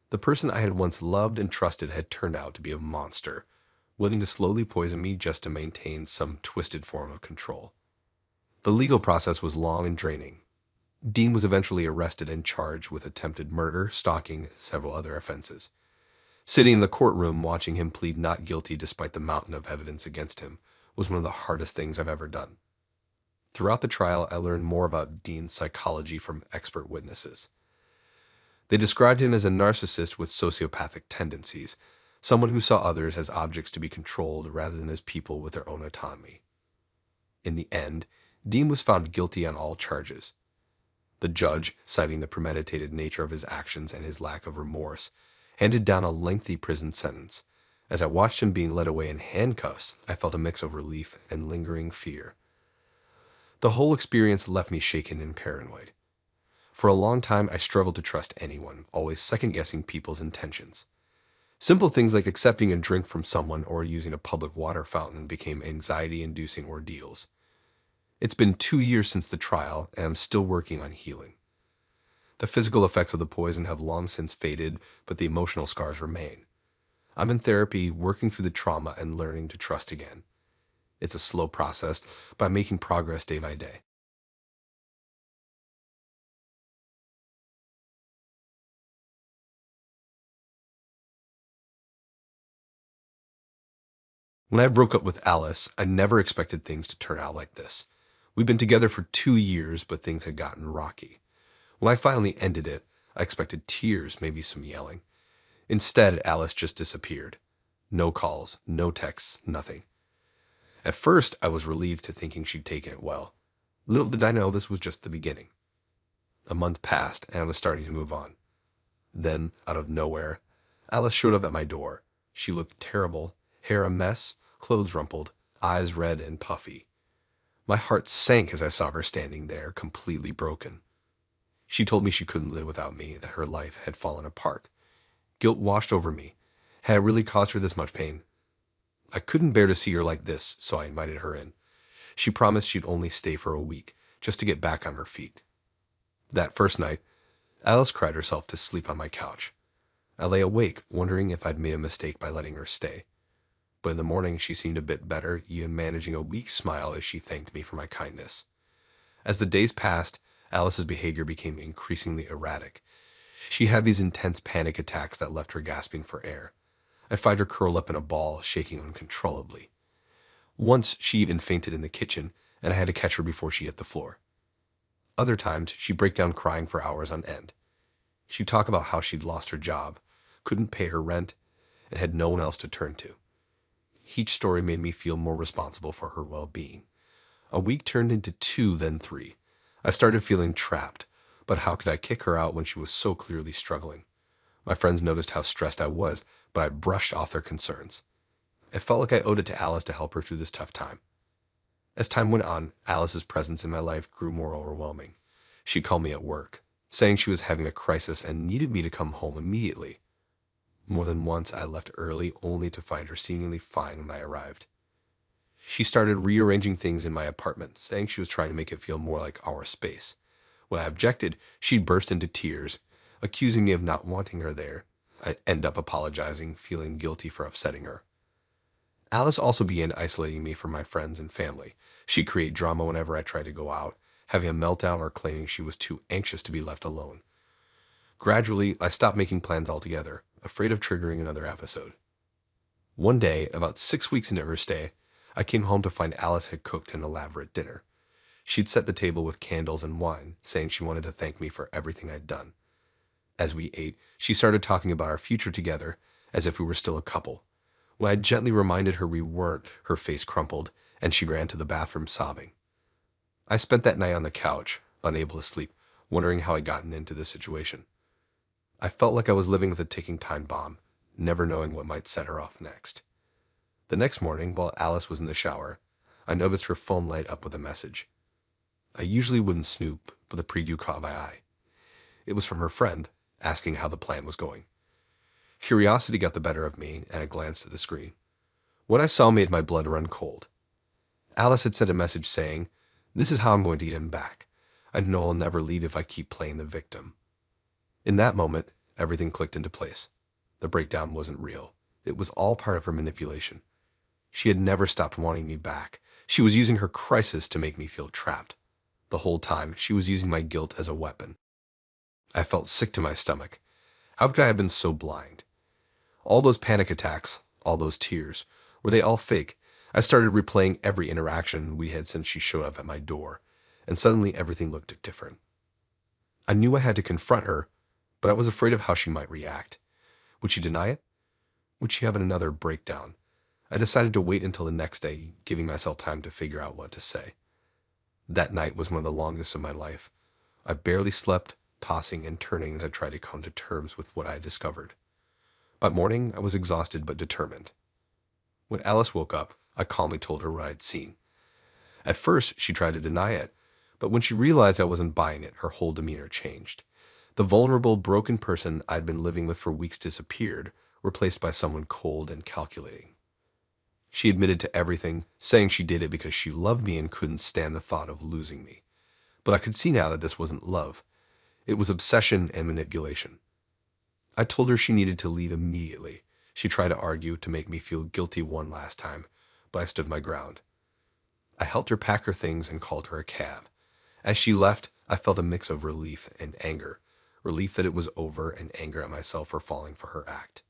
The person I had once loved and trusted had turned out to be a monster, willing to slowly poison me just to maintain some twisted form of control. The legal process was long and draining. Dean was eventually arrested and charged with attempted murder, stalking, and several other offenses. Sitting in the courtroom watching him plead not guilty despite the mountain of evidence against him was one of the hardest things I've ever done. Throughout the trial, I learned more about Dean's psychology from expert witnesses. They described him as a narcissist with sociopathic tendencies, someone who saw others as objects to be controlled rather than as people with their own autonomy. In the end, Dean was found guilty on all charges. The judge, citing the premeditated nature of his actions and his lack of remorse, handed down a lengthy prison sentence. As I watched him being led away in handcuffs, I felt a mix of relief and lingering fear. The whole experience left me shaken and paranoid. For a long time, I struggled to trust anyone, always second-guessing people's intentions. Simple things like accepting a drink from someone or using a public water fountain became anxiety-inducing ordeals. It's been 2 years since the trial, and I'm still working on healing. The physical effects of the poison have long since faded, but the emotional scars remain. I'm in therapy, working through the trauma and learning to trust again. It's a slow process, but I'm making progress day by day. When I broke up with Alice, I never expected things to turn out like this. We'd been together for 2 years, but things had gotten rocky. When I finally ended it, I expected tears, maybe some yelling. Instead, Alice just disappeared. No calls, no texts, nothing. At first, I was relieved to thinking she'd taken it well. Little did I know this was just the beginning. A month passed, and I was starting to move on. Then, out of nowhere, Alice showed up at my door. She looked terrible, hair a mess, clothes rumpled, eyes red and puffy. My heart sank as I saw her standing there, completely broken. She told me she couldn't live without me, that her life had fallen apart. Guilt washed over me. Had I really caused her this much pain? I couldn't bear to see her like this, so I invited her in. She promised she'd only stay for a week, just to get back on her feet. That first night, Alice cried herself to sleep on my couch. I lay awake, wondering if I'd made a mistake by letting her stay. But in the morning, she seemed a bit better, even managing a weak smile as she thanked me for my kindness. As the days passed, Alice's behavior became increasingly erratic. She had these intense panic attacks that left her gasping for air. I'd find her curled up in a ball, shaking uncontrollably. Once, she even fainted in the kitchen, and I had to catch her before she hit the floor. Other times, she'd break down crying for hours on end. She'd talk about how she'd lost her job, couldn't pay her rent, and had no one else to turn to. Each story made me feel more responsible for her well-being. A week turned into 2, then 3. I started feeling trapped, but how could I kick her out when she was so clearly struggling? My friends noticed how stressed I was, but I brushed off their concerns. It felt like I owed it to Alice to help her through this tough time. As time went on, Alice's presence in my life grew more overwhelming. She'd call me at work, saying she was having a crisis and needed me to come home immediately. More than once, I left early only to find her seemingly fine when I arrived. She started rearranging things in my apartment, saying she was trying to make it feel more like our space. When I objected, she'd burst into tears, accusing me of not wanting her there. I'd end up apologizing, feeling guilty for upsetting her. Alice also began isolating me from my friends and family. She'd create drama whenever I tried to go out, having a meltdown or claiming she was too anxious to be left alone. Gradually, I stopped making plans altogether, afraid of triggering another episode. One day, about 6 weeks into her stay, I came home to find Alice had cooked an elaborate dinner. She'd set the table with candles and wine, saying she wanted to thank me for everything I'd done. As we ate, she started talking about our future together, as if we were still a couple. When I gently reminded her we weren't, her face crumpled, and she ran to the bathroom sobbing. I spent that night on the couch, unable to sleep, wondering how I'd gotten into this situation. I felt like I was living with a ticking time bomb, never knowing what might set her off next. The next morning, while Alice was in the shower, I noticed her phone light up with a message. I usually wouldn't snoop, but the preview caught my eye. It was from her friend, asking how the plan was going. Curiosity got the better of me, and I glanced at the screen. What I saw made my blood run cold. Alice had sent a message saying, "This is how I'm going to get him back. I know I'll never leave if I keep playing the victim." In that moment, everything clicked into place. The breakdown wasn't real. It was all part of her manipulation. She had never stopped wanting me back. She was using her crisis to make me feel trapped. The whole time, she was using my guilt as a weapon. I felt sick to my stomach. How could I have been so blind? All those panic attacks, all those tears, were they all fake? I started replaying every interaction we had since she showed up at my door, and suddenly everything looked different. I knew I had to confront her, but I was afraid of how she might react. Would she deny it? Would she have another breakdown? I decided to wait until the next day, giving myself time to figure out what to say. That night was one of the longest of my life. I barely slept, tossing and turning as I tried to come to terms with what I had discovered. By morning, I was exhausted but determined. When Alice woke up, I calmly told her what I'd seen. At first, she tried to deny it, but when she realized I wasn't buying it, her whole demeanor changed. The vulnerable, broken person I'd been living with for weeks disappeared, replaced by someone cold and calculating. She admitted to everything, saying she did it because she loved me and couldn't stand the thought of losing me. But I could see now that this wasn't love. It was obsession and manipulation. I told her she needed to leave immediately. She tried to argue to make me feel guilty one last time, but I stood my ground. I helped her pack her things and called her a cab. As she left, I felt a mix of relief and anger. Relief that it was over and anger at myself for falling for her act.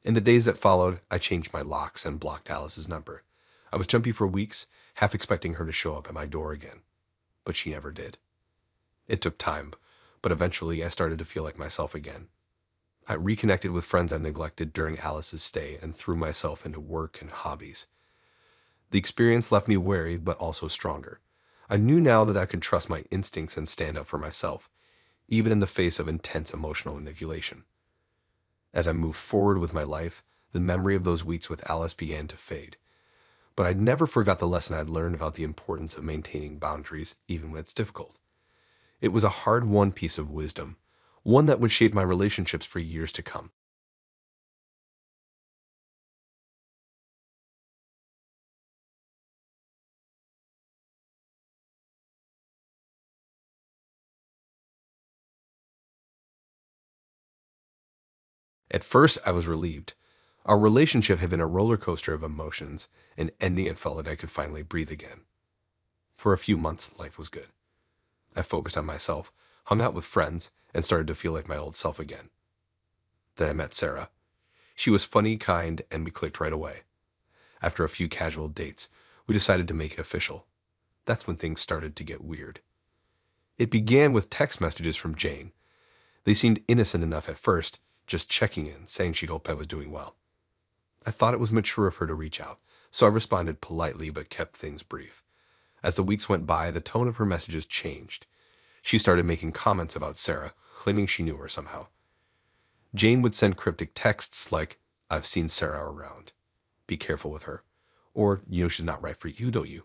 In the days that followed, I changed my locks and blocked Alice's number. I was jumpy for weeks, half expecting her to show up at my door again. But she never did. It took time, but eventually I started to feel like myself again. I reconnected with friends I neglected during Alice's stay and threw myself into work and hobbies. The experience left me wary, but also stronger. I knew now that I could trust my instincts and stand up for myself, even in the face of intense emotional manipulation. As I moved forward with my life, the memory of those weeks with Alice began to fade. But I never forgot the lesson I'd learned about the importance of maintaining boundaries, even when it's difficult. It was a hard-won piece of wisdom, one that would shape my relationships for years to come. At first, I was relieved. Our relationship had been a roller coaster of emotions, and ending it felt like I could finally breathe again. For a few months, life was good. I focused on myself, hung out with friends, and started to feel like my old self again. Then I met Sarah. She was funny, kind, and we clicked right away. After a few casual dates, we decided to make it official. That's when things started to get weird. It began with text messages from Jane. They seemed innocent enough at first, just checking in, saying she'd hoped I was doing well. I thought it was mature of her to reach out, so I responded politely but kept things brief. As the weeks went by, the tone of her messages changed. She started making comments about Sarah, claiming she knew her somehow. Jane would send cryptic texts like, "I've seen Sarah around. Be careful with her." Or, "You know she's not right for you, don't you?"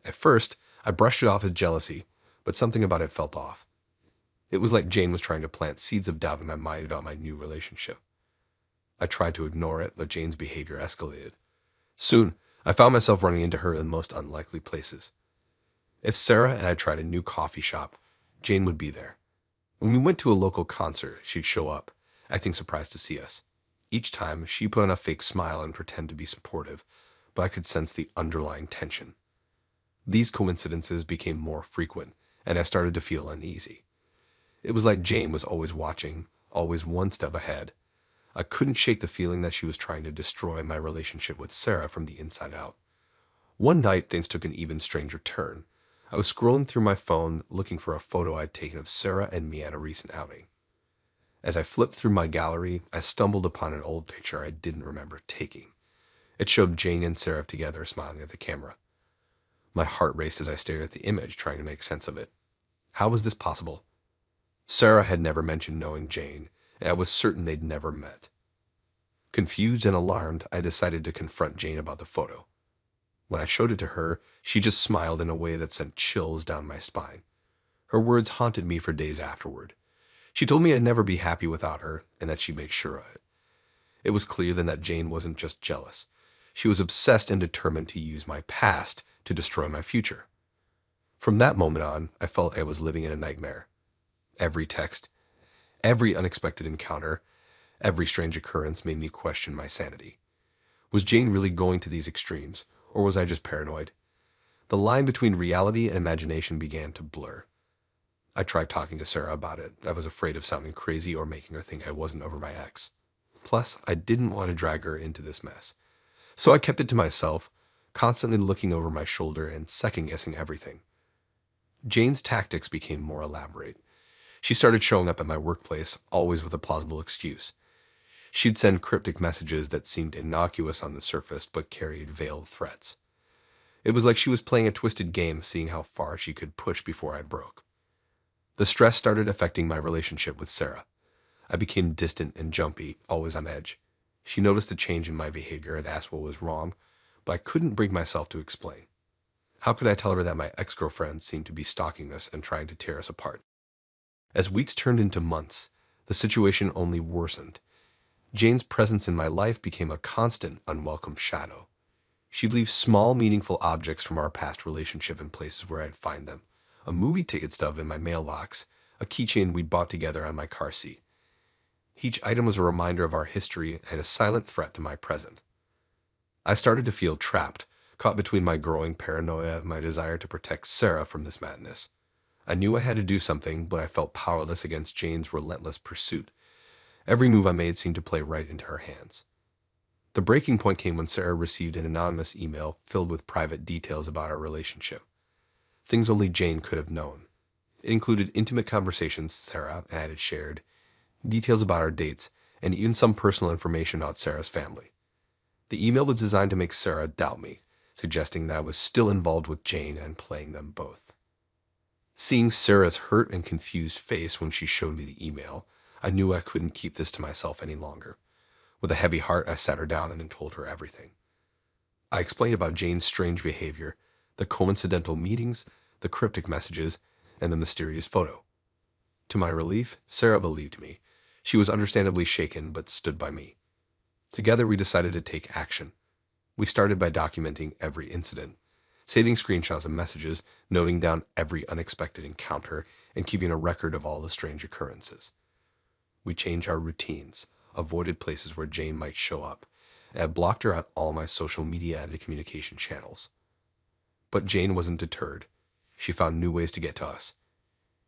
At first, I brushed it off as jealousy, but something about it felt off. It was like Jane was trying to plant seeds of doubt in my mind about my new relationship. I tried to ignore it, but Jane's behavior escalated. Soon, I found myself running into her in the most unlikely places. If Sarah and I tried a new coffee shop, Jane would be there. When we went to a local concert, she'd show up, acting surprised to see us. Each time, she put on a fake smile and pretend to be supportive, but I could sense the underlying tension. These coincidences became more frequent, and I started to feel uneasy. It was like Jane was always watching, always one step ahead. I couldn't shake the feeling that she was trying to destroy my relationship with Sarah from the inside out. One night, things took an even stranger turn. I was scrolling through my phone looking for a photo I'd taken of Sarah and me at a recent outing. As I flipped through my gallery, I stumbled upon an old picture I didn't remember taking. It showed Jane and Sarah together smiling at the camera. My heart raced as I stared at the image, trying to make sense of it. How was this possible? Sarah had never mentioned knowing Jane, and I was certain they'd never met. Confused and alarmed, I decided to confront Jane about the photo. When I showed it to her, she just smiled in a way that sent chills down my spine. Her words haunted me for days afterward. She told me I'd never be happy without her, and that she'd make sure of it. It was clear then that Jane wasn't just jealous. She was obsessed and determined to use my past to destroy my future. From that moment on, I felt I was living in a nightmare. Every text, every unexpected encounter, every strange occurrence made me question my sanity. Was Jane really going to these extremes, or was I just paranoid? The line between reality and imagination began to blur. I tried talking to Sarah about it. I was afraid of sounding crazy or making her think I wasn't over my ex. Plus, I didn't want to drag her into this mess. So I kept it to myself, constantly looking over my shoulder and second-guessing everything. Jane's tactics became more elaborate. She started showing up at my workplace, always with a plausible excuse. She'd send cryptic messages that seemed innocuous on the surface but carried veiled threats. It was like she was playing a twisted game, seeing how far she could push before I broke. The stress started affecting my relationship with Sarah. I became distant and jumpy, always on edge. She noticed the change in my behavior and asked what was wrong, but I couldn't bring myself to explain. How could I tell her that my ex-girlfriend seemed to be stalking us and trying to tear us apart? As weeks turned into months, the situation only worsened. Jane's presence in my life became a constant, unwelcome shadow. She'd leave small, meaningful objects from our past relationship in places where I'd find them. A movie ticket stub in my mailbox, a keychain we'd bought together on my car seat. Each item was a reminder of our history and a silent threat to my present. I started to feel trapped, caught between my growing paranoia and my desire to protect Sarah from this madness. I knew I had to do something, but I felt powerless against Jane's relentless pursuit. Every move I made seemed to play right into her hands. The breaking point came when Sarah received an anonymous email filled with private details about our relationship. Things only Jane could have known. It included intimate conversations Sarah and I had shared, details about our dates, and even some personal information about Sarah's family. The email was designed to make Sarah doubt me, suggesting that I was still involved with Jane and playing them both. Seeing Sarah's hurt and confused face when she showed me the email, I knew I couldn't keep this to myself any longer. With a heavy heart, I sat her down and told her everything. I explained about Jane's strange behavior, the coincidental meetings, the cryptic messages, and the mysterious photo. To my relief, Sarah believed me. She was understandably shaken, but stood by me. Together, we decided to take action. We started by documenting every incident, saving screenshots of messages, noting down every unexpected encounter, and keeping a record of all the strange occurrences. We changed our routines, avoided places where Jane might show up, and I blocked her on all my social media and communication channels. But Jane wasn't deterred. She found new ways to get to us.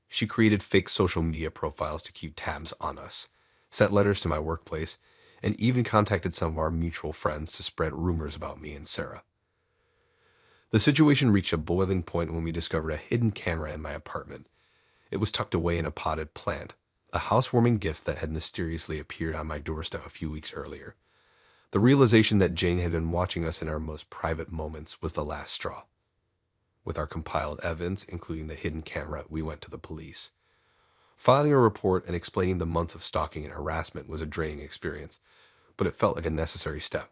She created fake social media profiles to keep tabs on us, sent letters to my workplace, and even contacted some of our mutual friends to spread rumors about me and Sarah. The situation reached a boiling point when we discovered a hidden camera in my apartment. It was tucked away in a potted plant, a housewarming gift that had mysteriously appeared on my doorstep a few weeks earlier. The realization that Jane had been watching us in our most private moments was the last straw. With our compiled evidence, including the hidden camera, we went to the police. Filing a report and explaining the months of stalking and harassment was a draining experience, but it felt like a necessary step.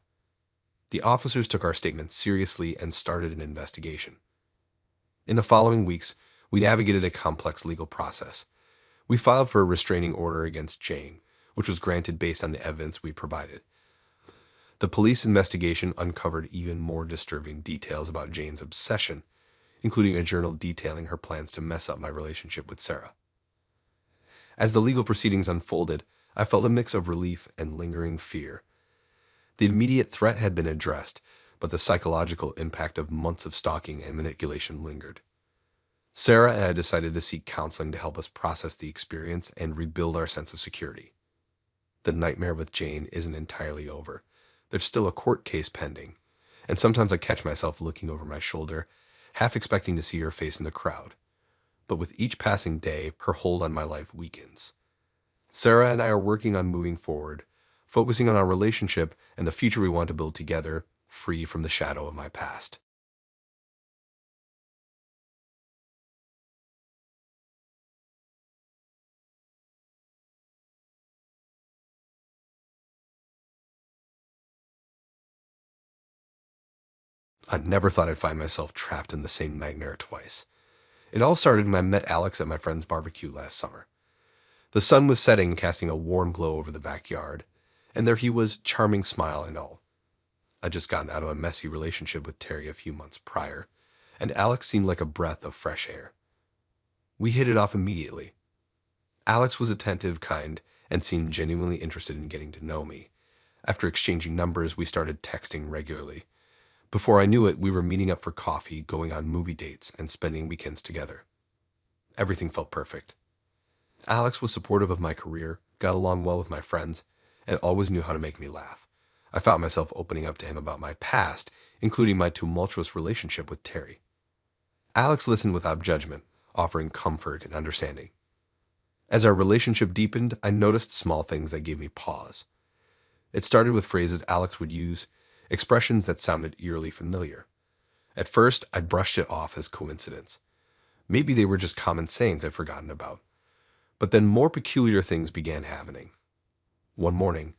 The officers took our statements seriously and started an investigation. In the following weeks, we navigated a complex legal process. We filed for a restraining order against Jane, which was granted based on the evidence we provided. The police investigation uncovered even more disturbing details about Jane's obsession, including a journal detailing her plans to mess up my relationship with Sarah. As the legal proceedings unfolded, I felt a mix of relief and lingering fear. The immediate threat had been addressed, but the psychological impact of months of stalking and manipulation lingered. Sarah and I decided to seek counseling to help us process the experience and rebuild our sense of security. The nightmare with Jane isn't entirely over. There's still a court case pending, and sometimes I catch myself looking over my shoulder, half expecting to see her face in the crowd. But with each passing day, her hold on my life weakens. Sarah and I are working on moving forward, focusing on our relationship and the future we want to build together, free from the shadow of my past. I never thought I'd find myself trapped in the same nightmare twice. It all started when I met Alex at my friend's barbecue last summer. The sun was setting, casting a warm glow over the backyard, and there he was, charming smile and all. I'd just gotten out of a messy relationship with Terry a few months prior, and Alex seemed like a breath of fresh air. We hit it off immediately. Alex was attentive, kind, and seemed genuinely interested in getting to know me. After exchanging numbers, we started texting regularly. Before I knew it, we were meeting up for coffee, going on movie dates, and spending weekends together. Everything felt perfect. Alex was supportive of my career, got along well with my friends, and always knew how to make me laugh. I found myself opening up to him about my past, including my tumultuous relationship with Terry. Alex listened without judgment, offering comfort and understanding. As our relationship deepened, I noticed small things that gave me pause. It started with phrases Alex would use, expressions that sounded eerily familiar. At first, I brushed it off as coincidence. Maybe they were just common sayings I'd forgotten about. But then more peculiar things began happening. One morning,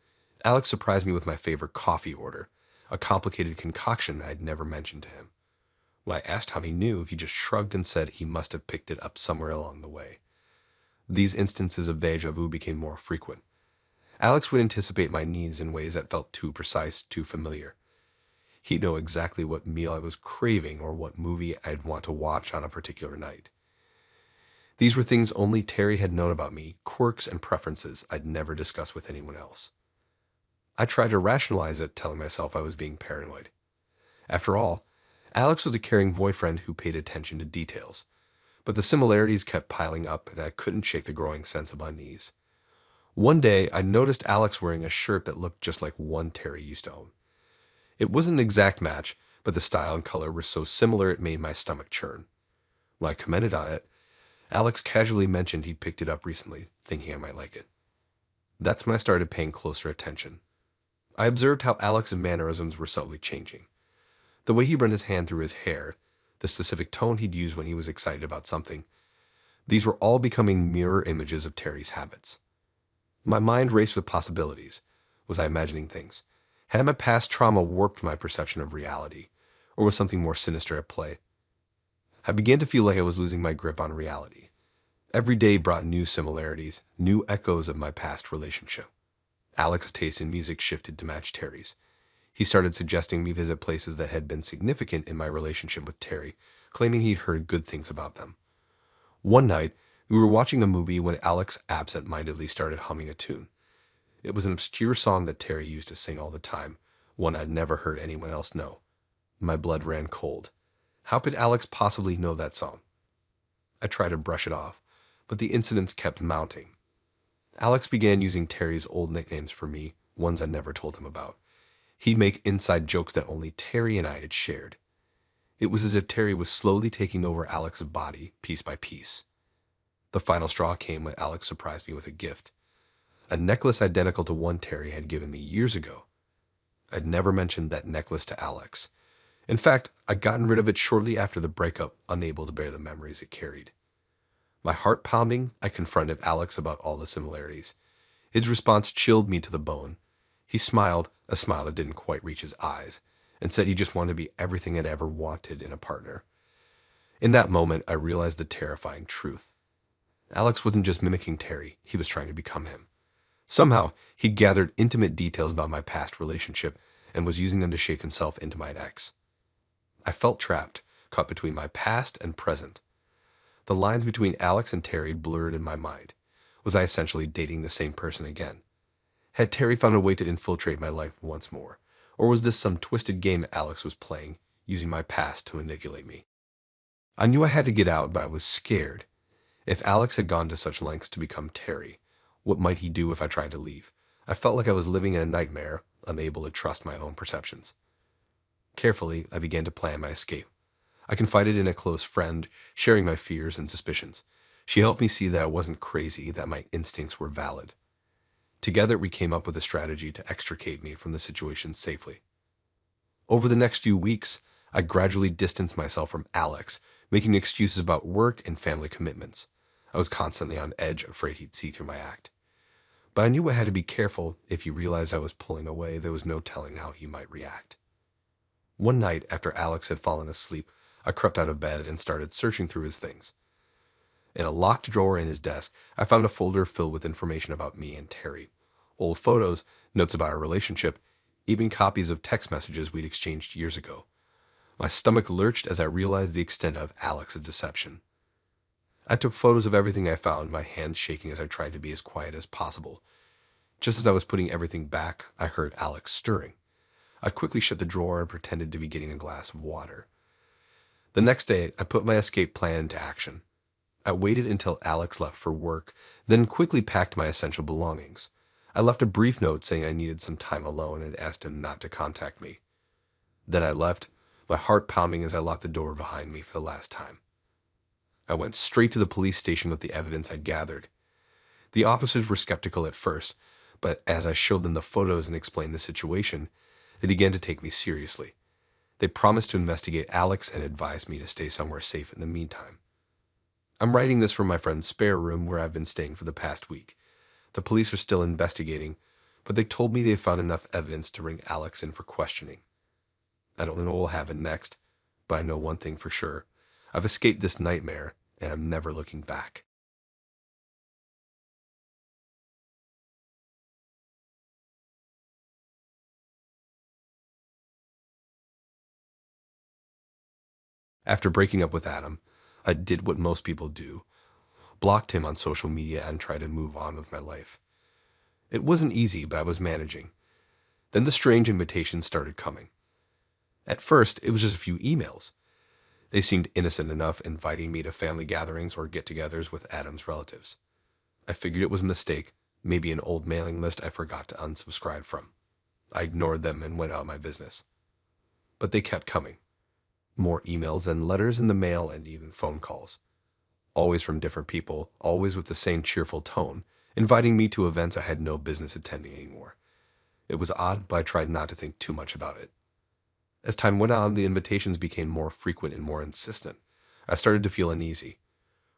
Alex surprised me with my favorite coffee order, a complicated concoction I'd never mentioned to him. When I asked how he knew, he just shrugged and said he must have picked it up somewhere along the way. These instances of deja vu became more frequent. Alex would anticipate my needs in ways that felt too precise, too familiar. He'd know exactly what meal I was craving or what movie I'd want to watch on a particular night. These were things only Terry had known about me, quirks and preferences I'd never discussed with anyone else. I tried to rationalize it, telling myself I was being paranoid. After all, Alex was a caring boyfriend who paid attention to details, but the similarities kept piling up and I couldn't shake the growing sense of unease. One day, I noticed Alex wearing a shirt that looked just like one Terry used to own. It wasn't an exact match, but the style and color were so similar it made my stomach churn. When I commented on it, Alex casually mentioned he'd picked it up recently, thinking I might like it. That's when I started paying closer attention. I observed how Alex's mannerisms were subtly changing. The way he ran his hand through his hair, the specific tone he'd use when he was excited about something, these were all becoming mirror images of Terry's habits. My mind raced with possibilities. Was I imagining things? Had my past trauma warped my perception of reality? Or was something more sinister at play? I began to feel like I was losing my grip on reality. Every day brought new similarities, new echoes of my past relationship. Alex's taste in music shifted to match Terry's. He started suggesting me visit places that had been significant in my relationship with Terry, claiming he'd heard good things about them. One night, we were watching a movie when Alex absent-mindedly started humming a tune. It was an obscure song that Terry used to sing all the time, one I'd never heard anyone else know. My blood ran cold. How could Alex possibly know that song? I tried to brush it off, but the incidents kept mounting. Alex began using Terry's old nicknames for me, ones I never told him about. He'd make inside jokes that only Terry and I had shared. It was as if Terry was slowly taking over Alex's body, piece by piece. The final straw came when Alex surprised me with a gift. A necklace identical to one Terry had given me years ago. I'd never mentioned that necklace to Alex. In fact, I'd gotten rid of it shortly after the breakup, unable to bear the memories it carried. My heart pounding, I confronted Alex about all the similarities. His response chilled me to the bone. He smiled, a smile that didn't quite reach his eyes, and said he just wanted to be everything I'd ever wanted in a partner. In that moment, I realized the terrifying truth. Alex wasn't just mimicking Terry, he was trying to become him. Somehow, he'd gathered intimate details about my past relationship and was using them to shape himself into my ex. I felt trapped, caught between my past and present. The lines between Alex and Terry blurred in my mind. Was I essentially dating the same person again? Had Terry found a way to infiltrate my life once more? Or was this some twisted game Alex was playing, using my past to manipulate me? I knew I had to get out, but I was scared. If Alex had gone to such lengths to become Terry, what might he do if I tried to leave? I felt like I was living in a nightmare, unable to trust my own perceptions. Carefully, I began to plan my escape. I confided in a close friend, sharing my fears and suspicions. She helped me see that I wasn't crazy, that my instincts were valid. Together, we came up with a strategy to extricate me from the situation safely. Over the next few weeks, I gradually distanced myself from Alex, making excuses about work and family commitments. I was constantly on edge, afraid he'd see through my act. But I knew I had to be careful. If he realized I was pulling away, there was no telling how he might react. One night, after Alex had fallen asleep, I crept out of bed and started searching through his things. In a locked drawer in his desk, I found a folder filled with information about me and Terry. Old photos, notes about our relationship, even copies of text messages we'd exchanged years ago. My stomach lurched as I realized the extent of Alex's deception. I took photos of everything I found, my hands shaking as I tried to be as quiet as possible. Just as I was putting everything back, I heard Alex stirring. I quickly shut the drawer and pretended to be getting a glass of water. The next day, I put my escape plan into action. I waited until Alex left for work, then quickly packed my essential belongings. I left a brief note saying I needed some time alone and asked him not to contact me. Then I left, my heart pounding as I locked the door behind me for the last time. I went straight to the police station with the evidence I'd gathered. The officers were skeptical at first, but as I showed them the photos and explained the situation, they began to take me seriously. They promised to investigate Alex and advised me to stay somewhere safe in the meantime. I'm writing this from my friend's spare room where I've been staying for the past week. The police are still investigating, but they told me they found enough evidence to bring Alex in for questioning. I don't know what will happen next, but I know one thing for sure. I've escaped this nightmare, and I'm never looking back. After breaking up with Adam, I did what most people do, blocked him on social media and tried to move on with my life. It wasn't easy, but I was managing. Then the strange invitations started coming. At first, it was just a few emails. They seemed innocent enough, inviting me to family gatherings or get-togethers with Adam's relatives. I figured it was a mistake, maybe an old mailing list I forgot to unsubscribe from. I ignored them and went out my business. But they kept coming. More emails and letters in the mail and even phone calls. Always from different people, always with the same cheerful tone, inviting me to events I had no business attending anymore. It was odd, but I tried not to think too much about it. As time went on, the invitations became more frequent and more insistent. I started to feel uneasy.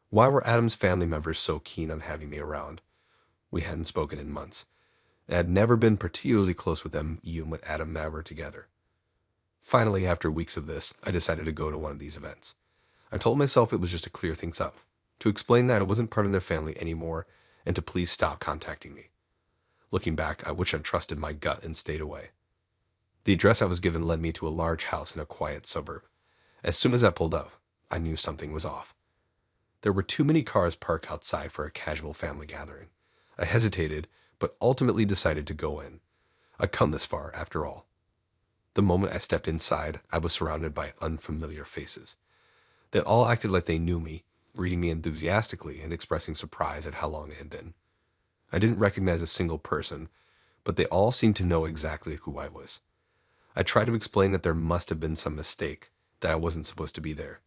Why were Adam's family members so keen on having me around? We hadn't spoken in months. I had never been particularly close with them, even when Adam and I were together. Finally, after weeks of this, I decided to go to one of these events. I told myself it was just to clear things up, to explain that I wasn't part of their family anymore, and to please stop contacting me. Looking back, I wish I'd trusted my gut and stayed away. The address I was given led me to a large house in a quiet suburb. As soon as I pulled up, I knew something was off. There were too many cars parked outside for a casual family gathering. I hesitated, but ultimately decided to go in. I'd come this far, after all. The moment I stepped inside, I was surrounded by unfamiliar faces. They all acted like they knew me, greeting me enthusiastically and expressing surprise at how long it had been. I didn't recognize a single person, but they all seemed to know exactly who I was. I tried to explain that there must have been some mistake, that I wasn't supposed to be there.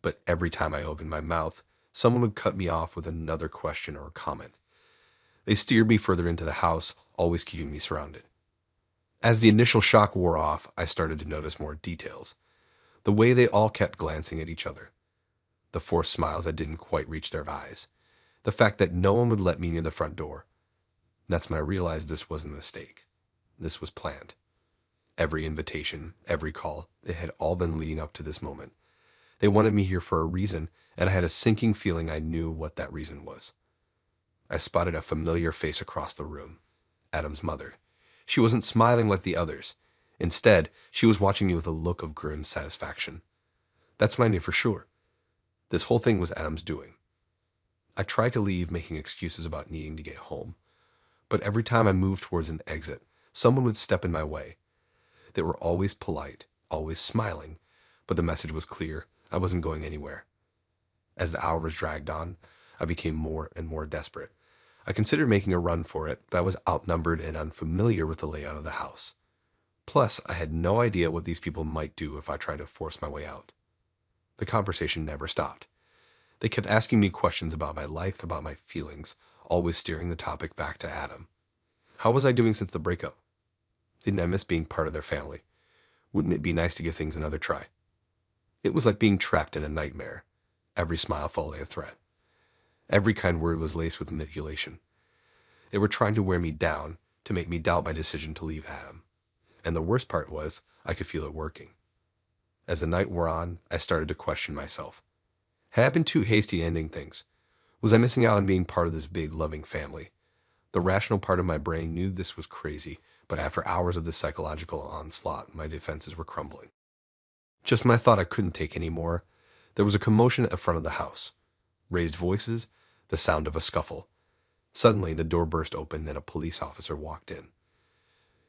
But every time I opened my mouth, someone would cut me off with another question or comment. They steered me further into the house, always keeping me surrounded. As the initial shock wore off, I started to notice more details. The way they all kept glancing at each other. The forced smiles that didn't quite reach their eyes. The fact that no one would let me near the front door. That's when I realized this wasn't a mistake. This was planned. Every invitation, every call, it had all been leading up to this moment. They wanted me here for a reason, and I had a sinking feeling I knew what that reason was. I spotted a familiar face across the room. Adam's mother. She wasn't smiling like the others. Instead, she was watching me with a look of grim satisfaction. That's when I knew for sure. This whole thing was Adam's doing. I tried to leave, making excuses about needing to get home. But every time I moved towards an exit, someone would step in my way. They were always polite, always smiling, but the message was clear. I wasn't going anywhere. As the hours dragged on, I became more and more desperate. I considered making a run for it, but I was outnumbered and unfamiliar with the layout of the house. Plus, I had no idea what these people might do if I tried to force my way out. The conversation never stopped. They kept asking me questions about my life, about my feelings, always steering the topic back to Adam. How was I doing since the breakup? Didn't I miss being part of their family? Wouldn't it be nice to give things another try? It was like being trapped in a nightmare. Every smile followed a threat. Every kind word was laced with manipulation. They were trying to wear me down, to make me doubt my decision to leave Adam. And the worst part was, I could feel it working. As the night wore on, I started to question myself. Had I been too hasty ending things? Was I missing out on being part of this big, loving family? The rational part of my brain knew this was crazy, but after hours of this psychological onslaught, my defenses were crumbling. Just when I thought I couldn't take any more, there was a commotion at the front of the house. Raised voices, the sound of a scuffle. Suddenly, the door burst open and a police officer walked in.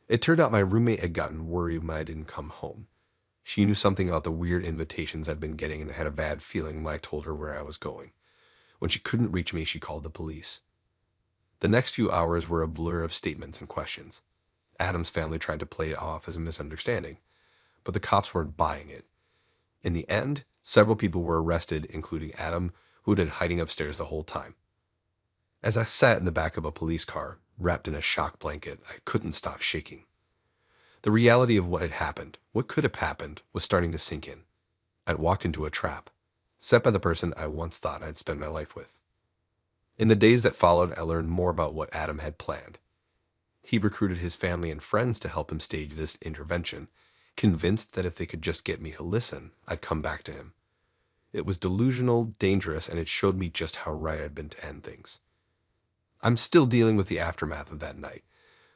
It turned out my roommate had gotten worried when I didn't come home. She knew something about the weird invitations I'd been getting and had a bad feeling when I told her where I was going. When she couldn't reach me, she called the police. The next few hours were a blur of statements and questions. Adam's family tried to play it off as a misunderstanding, but the cops weren't buying it. In the end, several people were arrested, including Adam, who had been hiding upstairs the whole time. As I sat in the back of a police car, wrapped in a shock blanket, I couldn't stop shaking. The reality of what had happened, what could have happened, was starting to sink in. I'd walked into a trap, set by the person I once thought I'd spend my life with. In the days that followed, I learned more about what Adam had planned. He recruited his family and friends to help him stage this intervention, convinced that if they could just get me to listen, I'd come back to him. It was delusional, dangerous, and it showed me just how right I'd been to end things. I'm still dealing with the aftermath of that night.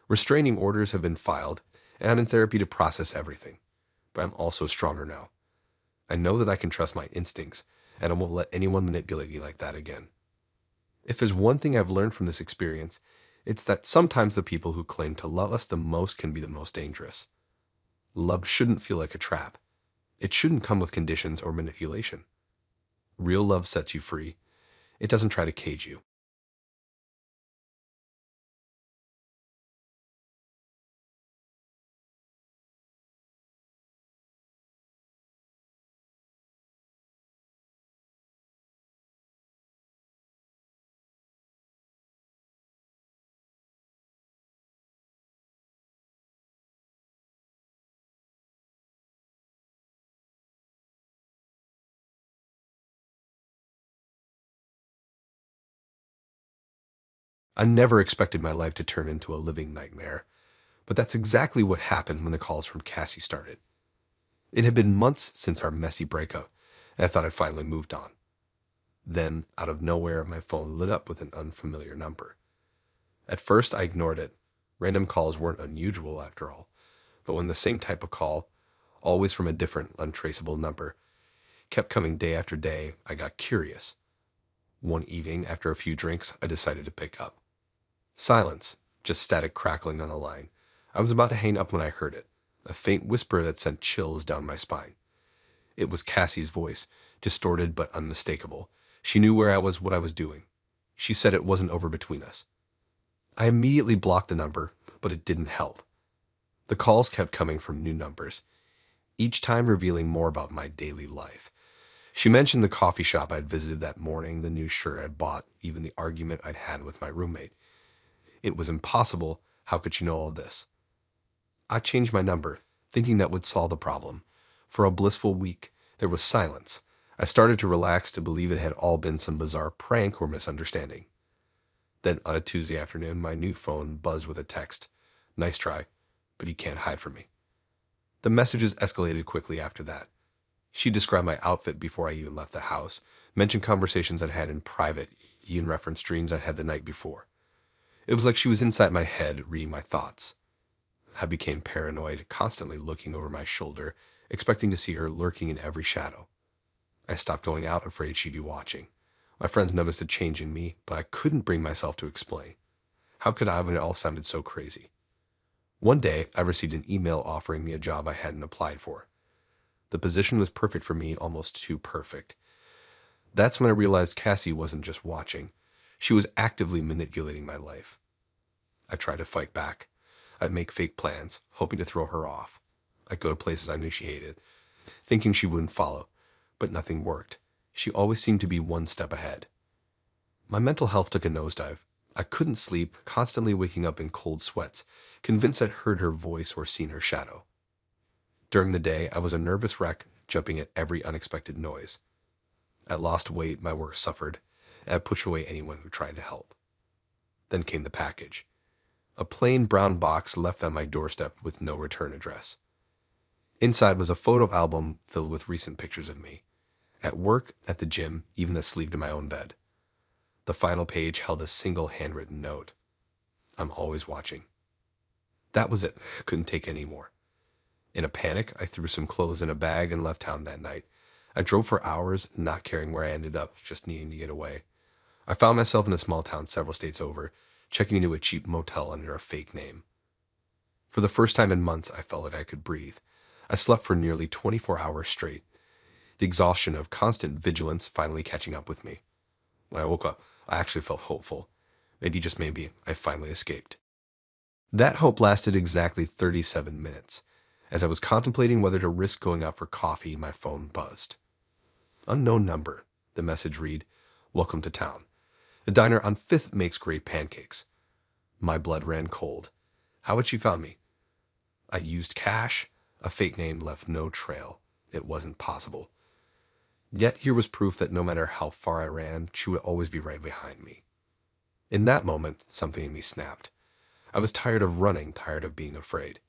Restraining orders have been filed, and I'm in therapy to process everything. But I'm also stronger now. I know that I can trust my instincts, and I won't let anyone manipulate me like that again. If there's one thing I've learned from this experience, it's that sometimes the people who claim to love us the most can be the most dangerous. Love shouldn't feel like a trap. It shouldn't come with conditions or manipulation. Real love sets you free. It doesn't try to cage you. I never expected my life to turn into a living nightmare, but that's exactly what happened when the calls from Cassie started. It had been months since our messy breakup, and I thought I'd finally moved on. Then, out of nowhere, my phone lit up with an unfamiliar number. At first, I ignored it. Random calls weren't unusual after all, but when the same type of call, always from a different, untraceable number, kept coming day after day, I got curious. One evening, after a few drinks, I decided to pick up. Silence, just static crackling on the line. I was about to hang up when I heard it, a faint whisper that sent chills down my spine. It was Cassie's voice, distorted but unmistakable. She knew where I was, what I was doing. She said it wasn't over between us. I immediately blocked the number, but it didn't help. The calls kept coming from new numbers, each time revealing more about my daily life. She mentioned the coffee shop I'd visited that morning, the new shirt I'd bought, even the argument I'd had with my roommate. It was impossible. How could she know all this? I changed my number, thinking that would solve the problem. For a blissful week, there was silence. I started to relax, to believe it had all been some bizarre prank or misunderstanding. Then, on a Tuesday afternoon, my new phone buzzed with a text. Nice try, but you can't hide from me. The messages escalated quickly after that. She described my outfit before I even left the house, mentioned conversations I'd had in private, even referenced dreams I'd had the night before. It was like she was inside my head, reading my thoughts. I became paranoid, constantly looking over my shoulder, expecting to see her lurking in every shadow. I stopped going out, afraid she'd be watching. My friends noticed a change in me, but I couldn't bring myself to explain. How could I when it all sounded so crazy? One day, I received an email offering me a job I hadn't applied for. The position was perfect for me, almost too perfect. That's when I realized Cassie wasn't just watching. She was actively manipulating my life. I tried to fight back. I'd make fake plans, hoping to throw her off. I'd go to places I knew she hated, thinking she wouldn't follow, but nothing worked. She always seemed to be one step ahead. My mental health took a nosedive. I couldn't sleep, constantly waking up in cold sweats, convinced I'd heard her voice or seen her shadow. During the day, I was a nervous wreck, jumping at every unexpected noise. I lost weight, my work suffered, and I pushed away anyone who tried to help. Then came the package. A plain brown box left on my doorstep with no return address. Inside was a photo album filled with recent pictures of me. At work, at the gym, even asleep in my own bed. The final page held a single handwritten note. I'm always watching. That was it. Couldn't take any more. In a panic, I threw some clothes in a bag and left town that night. I drove for hours, not caring where I ended up, just needing to get away. I found myself in a small town several states over, checking into a cheap motel under a fake name. For the first time in months, I felt like I could breathe. I slept for nearly 24 hours straight, the exhaustion of constant vigilance finally catching up with me. When I woke up, I actually felt hopeful. Maybe, just maybe, I finally escaped. That hope lasted exactly 37 minutes. As I was contemplating whether to risk going out for coffee, my phone buzzed. Unknown number. The message read, Welcome to town. The diner on 5th makes great pancakes. My blood ran cold. How had she found me? I used cash. A fake name left no trail. It wasn't possible. Yet here was proof that no matter how far I ran, she would always be right behind me. In that moment, something in me snapped. I was tired of running, tired of being afraid.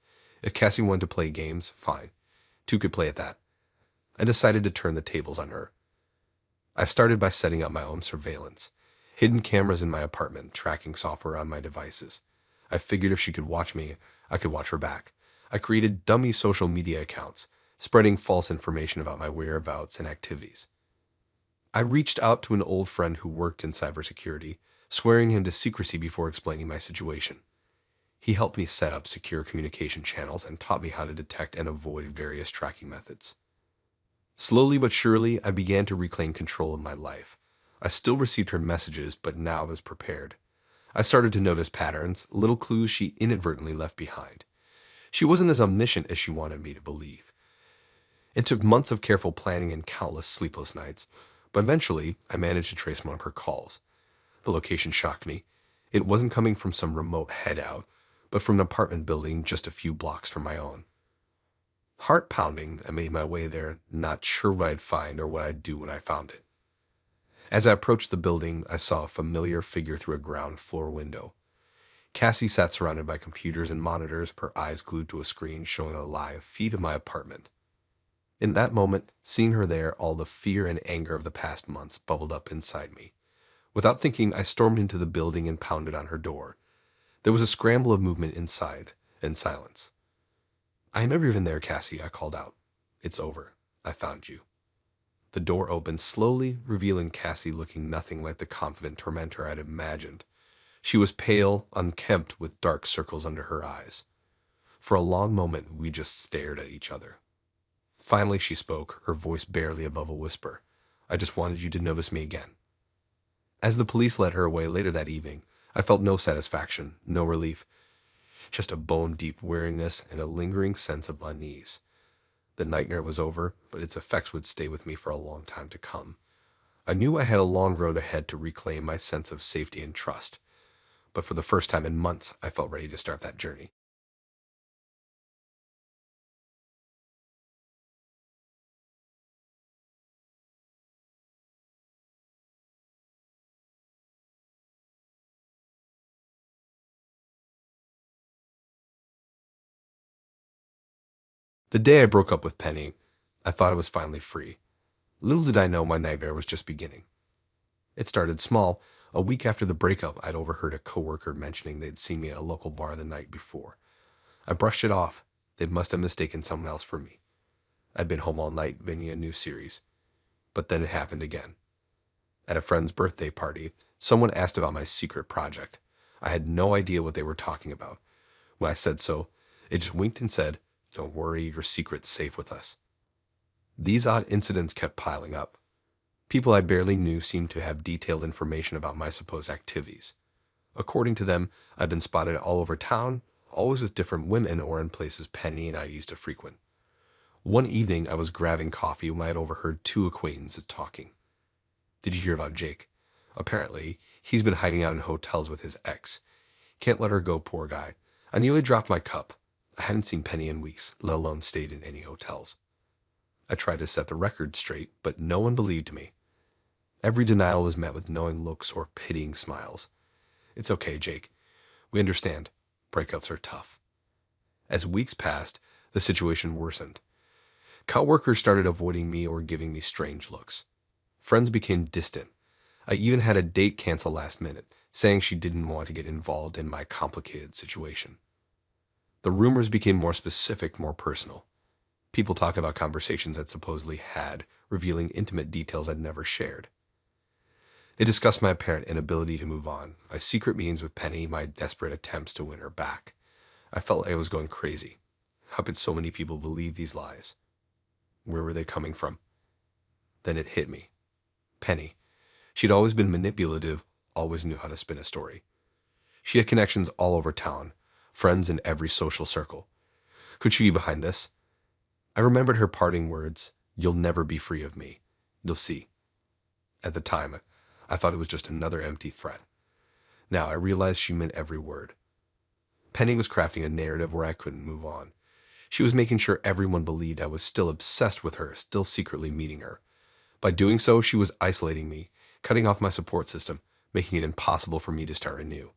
If Cassie wanted to play games, fine. Two could play at that. I decided to turn the tables on her. I started by setting up my own surveillance. Hidden cameras in my apartment, tracking software on my devices. I figured if she could watch me, I could watch her back. I created dummy social media accounts, spreading false information about my whereabouts and activities. I reached out to an old friend who worked in cybersecurity, swearing him to secrecy before explaining my situation. He helped me set up secure communication channels and taught me how to detect and avoid various tracking methods. Slowly but surely, I began to reclaim control of my life. I still received her messages, but now I was prepared. I started to notice patterns, little clues she inadvertently left behind. She wasn't as omniscient as she wanted me to believe. It took months of careful planning and countless sleepless nights, but eventually I managed to trace one of her calls. The location shocked me. It wasn't coming from some remote hideout, but from an apartment building just a few blocks from my own. Heart pounding, I made my way there, not sure what I'd find or what I'd do when I found it. As I approached the building, I saw a familiar figure through a ground floor window. Cassie sat surrounded by computers and monitors, her eyes glued to a screen showing a live feed of my apartment. In that moment, seeing her there, all the fear and anger of the past months bubbled up inside me. Without thinking, I stormed into the building and pounded on her door. There was a scramble of movement inside, and silence. "I am never even there, Cassie," I called out. "It's over. I found you." The door opened slowly, revealing Cassie looking nothing like the confident tormentor I'd imagined. She was pale, unkempt, with dark circles under her eyes. For a long moment, we just stared at each other. Finally, she spoke, her voice barely above a whisper. "I just wanted you to notice me again." As the police led her away later that evening, I felt no satisfaction, no relief, just a bone-deep weariness and a lingering sense of unease. The nightmare was over, but its effects would stay with me for a long time to come. I knew I had a long road ahead to reclaim my sense of safety and trust, but for the first time in months, I felt ready to start that journey. The day I broke up with Penny, I thought I was finally free. Little did I know my nightmare was just beginning. It started small. A week after the breakup, I'd overheard a coworker mentioning they'd seen me at a local bar the night before. I brushed it off. They must have mistaken someone else for me. I'd been home all night binging a new series. But then it happened again. At a friend's birthday party, someone asked about my secret project. I had no idea what they were talking about. When I said so, it just winked and said, "Don't worry, your secret's safe with us." These odd incidents kept piling up. People I barely knew seemed to have detailed information about my supposed activities. According to them, I'd been spotted all over town, always with different women or in places Penny and I used to frequent. One evening, I was grabbing coffee when I had overheard two acquaintances talking. "Did you hear about Jake? Apparently, he's been hiding out in hotels with his ex. Can't let her go, poor guy. I nearly dropped my cup. I hadn't seen Penny in weeks, let alone stayed in any hotels." I tried to set the record straight, but no one believed me. Every denial was met with knowing looks or pitying smiles. "It's okay, Jake. We understand. Breakups are tough." As weeks passed, the situation worsened. Coworkers started avoiding me or giving me strange looks. Friends became distant. I even had a date cancel last minute, saying she didn't want to get involved in my complicated situation. The rumors became more specific, more personal. People talked about conversations I'd supposedly had, revealing intimate details I'd never shared. They discussed my apparent inability to move on, my secret meetings with Penny, my desperate attempts to win her back. I felt like I was going crazy. How could so many people believe these lies? Where were they coming from? Then it hit me. Penny. She'd always been manipulative, always knew how to spin a story. She had connections all over town, friends in every social circle. Could she be behind this? I remembered her parting words, "You'll never be free of me. You'll see." At the time, I thought it was just another empty threat. Now I realized she meant every word. Penny was crafting a narrative where I couldn't move on. She was making sure everyone believed I was still obsessed with her, still secretly meeting her. By doing so, she was isolating me, cutting off my support system, making it impossible for me to start anew.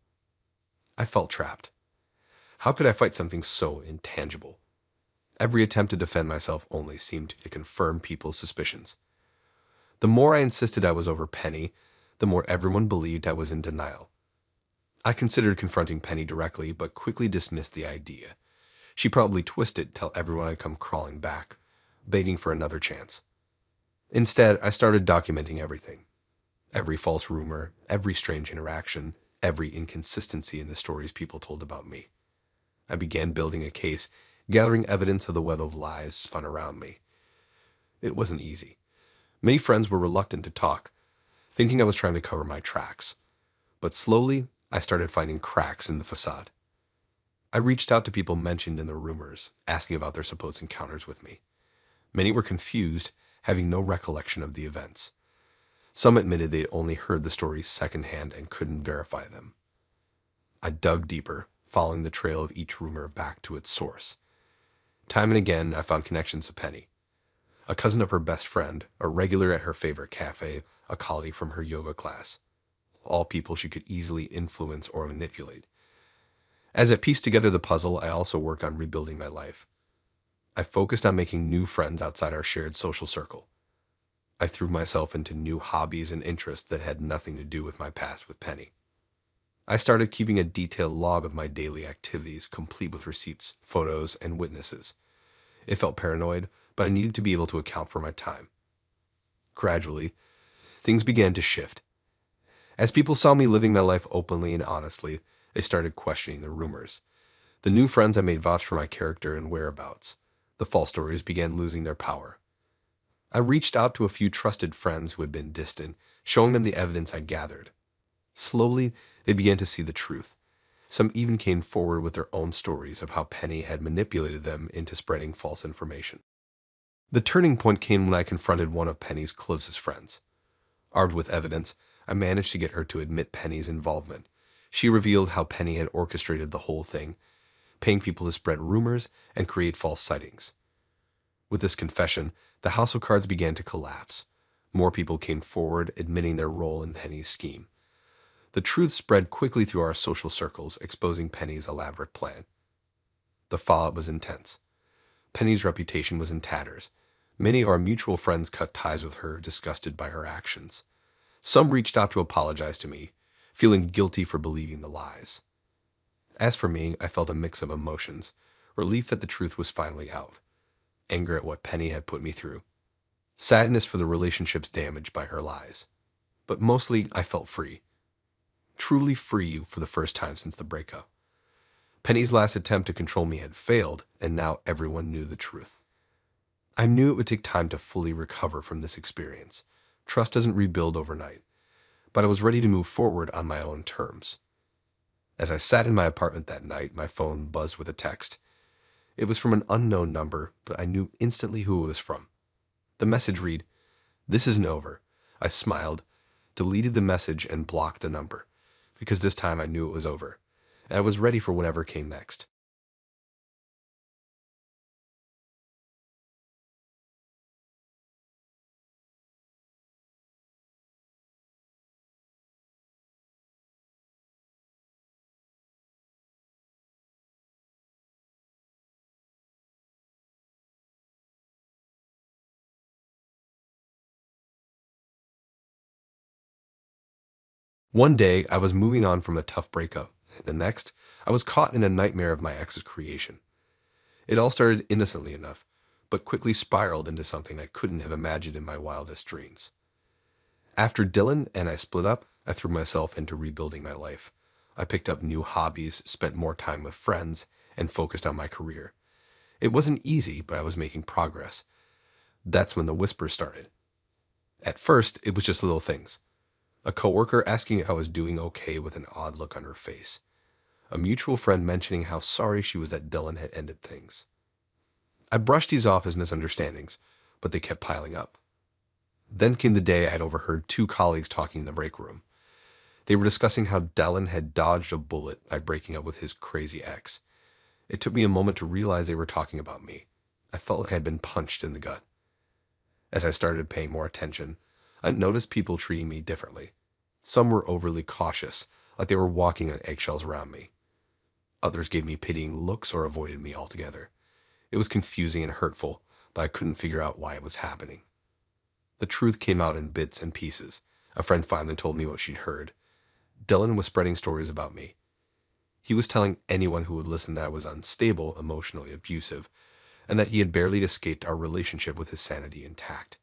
I felt trapped. How could I fight something so intangible? Every attempt to defend myself only seemed to confirm people's suspicions. The more I insisted I was over Penny, the more everyone believed I was in denial. I considered confronting Penny directly, but quickly dismissed the idea. She'd probably twist it, tell everyone I'd come crawling back. begging for another chance. Instead, I started documenting everything. Every false rumor, every strange interaction, every inconsistency in the stories people told about me. I began building a case, gathering evidence of the web of lies spun around me. It wasn't easy. Many friends were reluctant to talk, thinking I was trying to cover my tracks. But slowly, I started finding cracks in the facade. I reached out to people mentioned in the rumors, asking about their supposed encounters with me. Many were confused, having no recollection of the events. Some admitted they'd only heard the stories secondhand and couldn't verify them. I dug deeper, following the trail of each rumor back to its source. Time and again, I found connections to Penny, a cousin of her best friend, a regular at her favorite cafe, a colleague from her yoga class. All people she could easily influence or manipulate. As I pieced together the puzzle, I also worked on rebuilding my life. I focused on making new friends outside our shared social circle. I threw myself into new hobbies and interests that had nothing to do with my past with Penny. I started keeping a detailed log of my daily activities, complete with receipts, photos, and witnesses. It felt paranoid, but I needed to be able to account for my time. Gradually, things began to shift. As people saw me living my life openly and honestly, they started questioning the rumors. The new friends I made vouch for my character and whereabouts. The false stories began losing their power. I reached out to a few trusted friends who had been distant, showing them the evidence I gathered. Slowly, they began to see the truth. Some even came forward with their own stories of how Penny had manipulated them into spreading false information. The turning point came when I confronted one of Penny's closest friends. Armed with evidence, I managed to get her to admit Penny's involvement. She revealed how Penny had orchestrated the whole thing, paying people to spread rumors and create false sightings. With this confession, the house of cards began to collapse. More people came forward, admitting their role in Penny's scheme. The truth spread quickly through our social circles, exposing Penny's elaborate plan. The fallout was intense. Penny's reputation was in tatters. Many of our mutual friends cut ties with her, disgusted by her actions. Some reached out to apologize to me, feeling guilty for believing the lies. As for me, I felt a mix of emotions, relief that the truth was finally out, anger at what Penny had put me through, sadness for the relationships damaged by her lies. But mostly, I felt free. Truly free for the first time since the breakup. Penny's last attempt to control me had failed, and now everyone knew the truth. I knew it would take time to fully recover from this experience. Trust doesn't rebuild overnight, but I was ready to move forward on my own terms. As I sat in my apartment that night, my phone buzzed with a text. It was from an unknown number, but I knew instantly who it was from. The message read, "This isn't over." I smiled, deleted the message, and blocked the number, because this time I knew it was over, and I was ready for whatever came next. One day, I was moving on from a tough breakup. The next, I was caught in a nightmare of my ex's creation. It all started innocently enough, but quickly spiraled into something I couldn't have imagined in my wildest dreams. After Dylan and I split up, I threw myself into rebuilding my life. I picked up new hobbies, spent more time with friends, and focused on my career. It wasn't easy, but I was making progress. That's when the whispers started. At first, it was just little things. A coworker asking if I was doing okay with an odd look on her face. A mutual friend mentioning how sorry she was that Dylan had ended things. I brushed these off as misunderstandings, but they kept piling up. Then came the day I had overheard two colleagues talking in the break room. They were discussing how Dylan had dodged a bullet by breaking up with his crazy ex. It took me a moment to realize they were talking about me. I felt like I had been punched in the gut. As I started paying more attention, I noticed people treating me differently. Some were overly cautious, like they were walking on eggshells around me. Others gave me pitying looks or avoided me altogether. It was confusing and hurtful, but I couldn't figure out why it was happening. The truth came out in bits and pieces. A friend finally told me what she'd heard. Dylan was spreading stories about me. He was telling anyone who would listen that I was unstable, emotionally abusive, and that he had barely escaped our relationship with his sanity intact.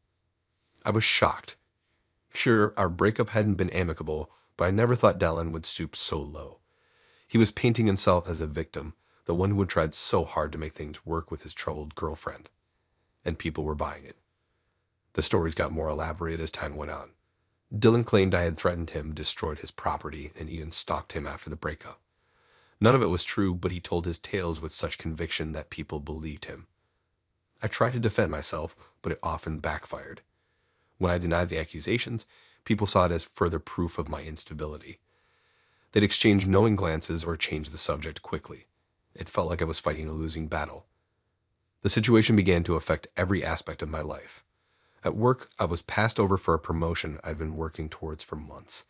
I was shocked. Sure, our breakup hadn't been amicable, but I never thought Dylan would stoop so low. He was painting himself as a victim, the one who had tried so hard to make things work with his troubled girlfriend. And people were buying it. The stories got more elaborate as time went on. Dylan claimed I had threatened him, destroyed his property, and even stalked him after the breakup. None of it was true, but he told his tales with such conviction that people believed him. I tried to defend myself, but it often backfired. When I denied the accusations, people saw it as further proof of my instability. They'd exchange knowing glances or change the subject quickly. It felt like I was fighting a losing battle. The situation began to affect every aspect of my life. At work, I was passed over for a promotion I'd been working towards for months.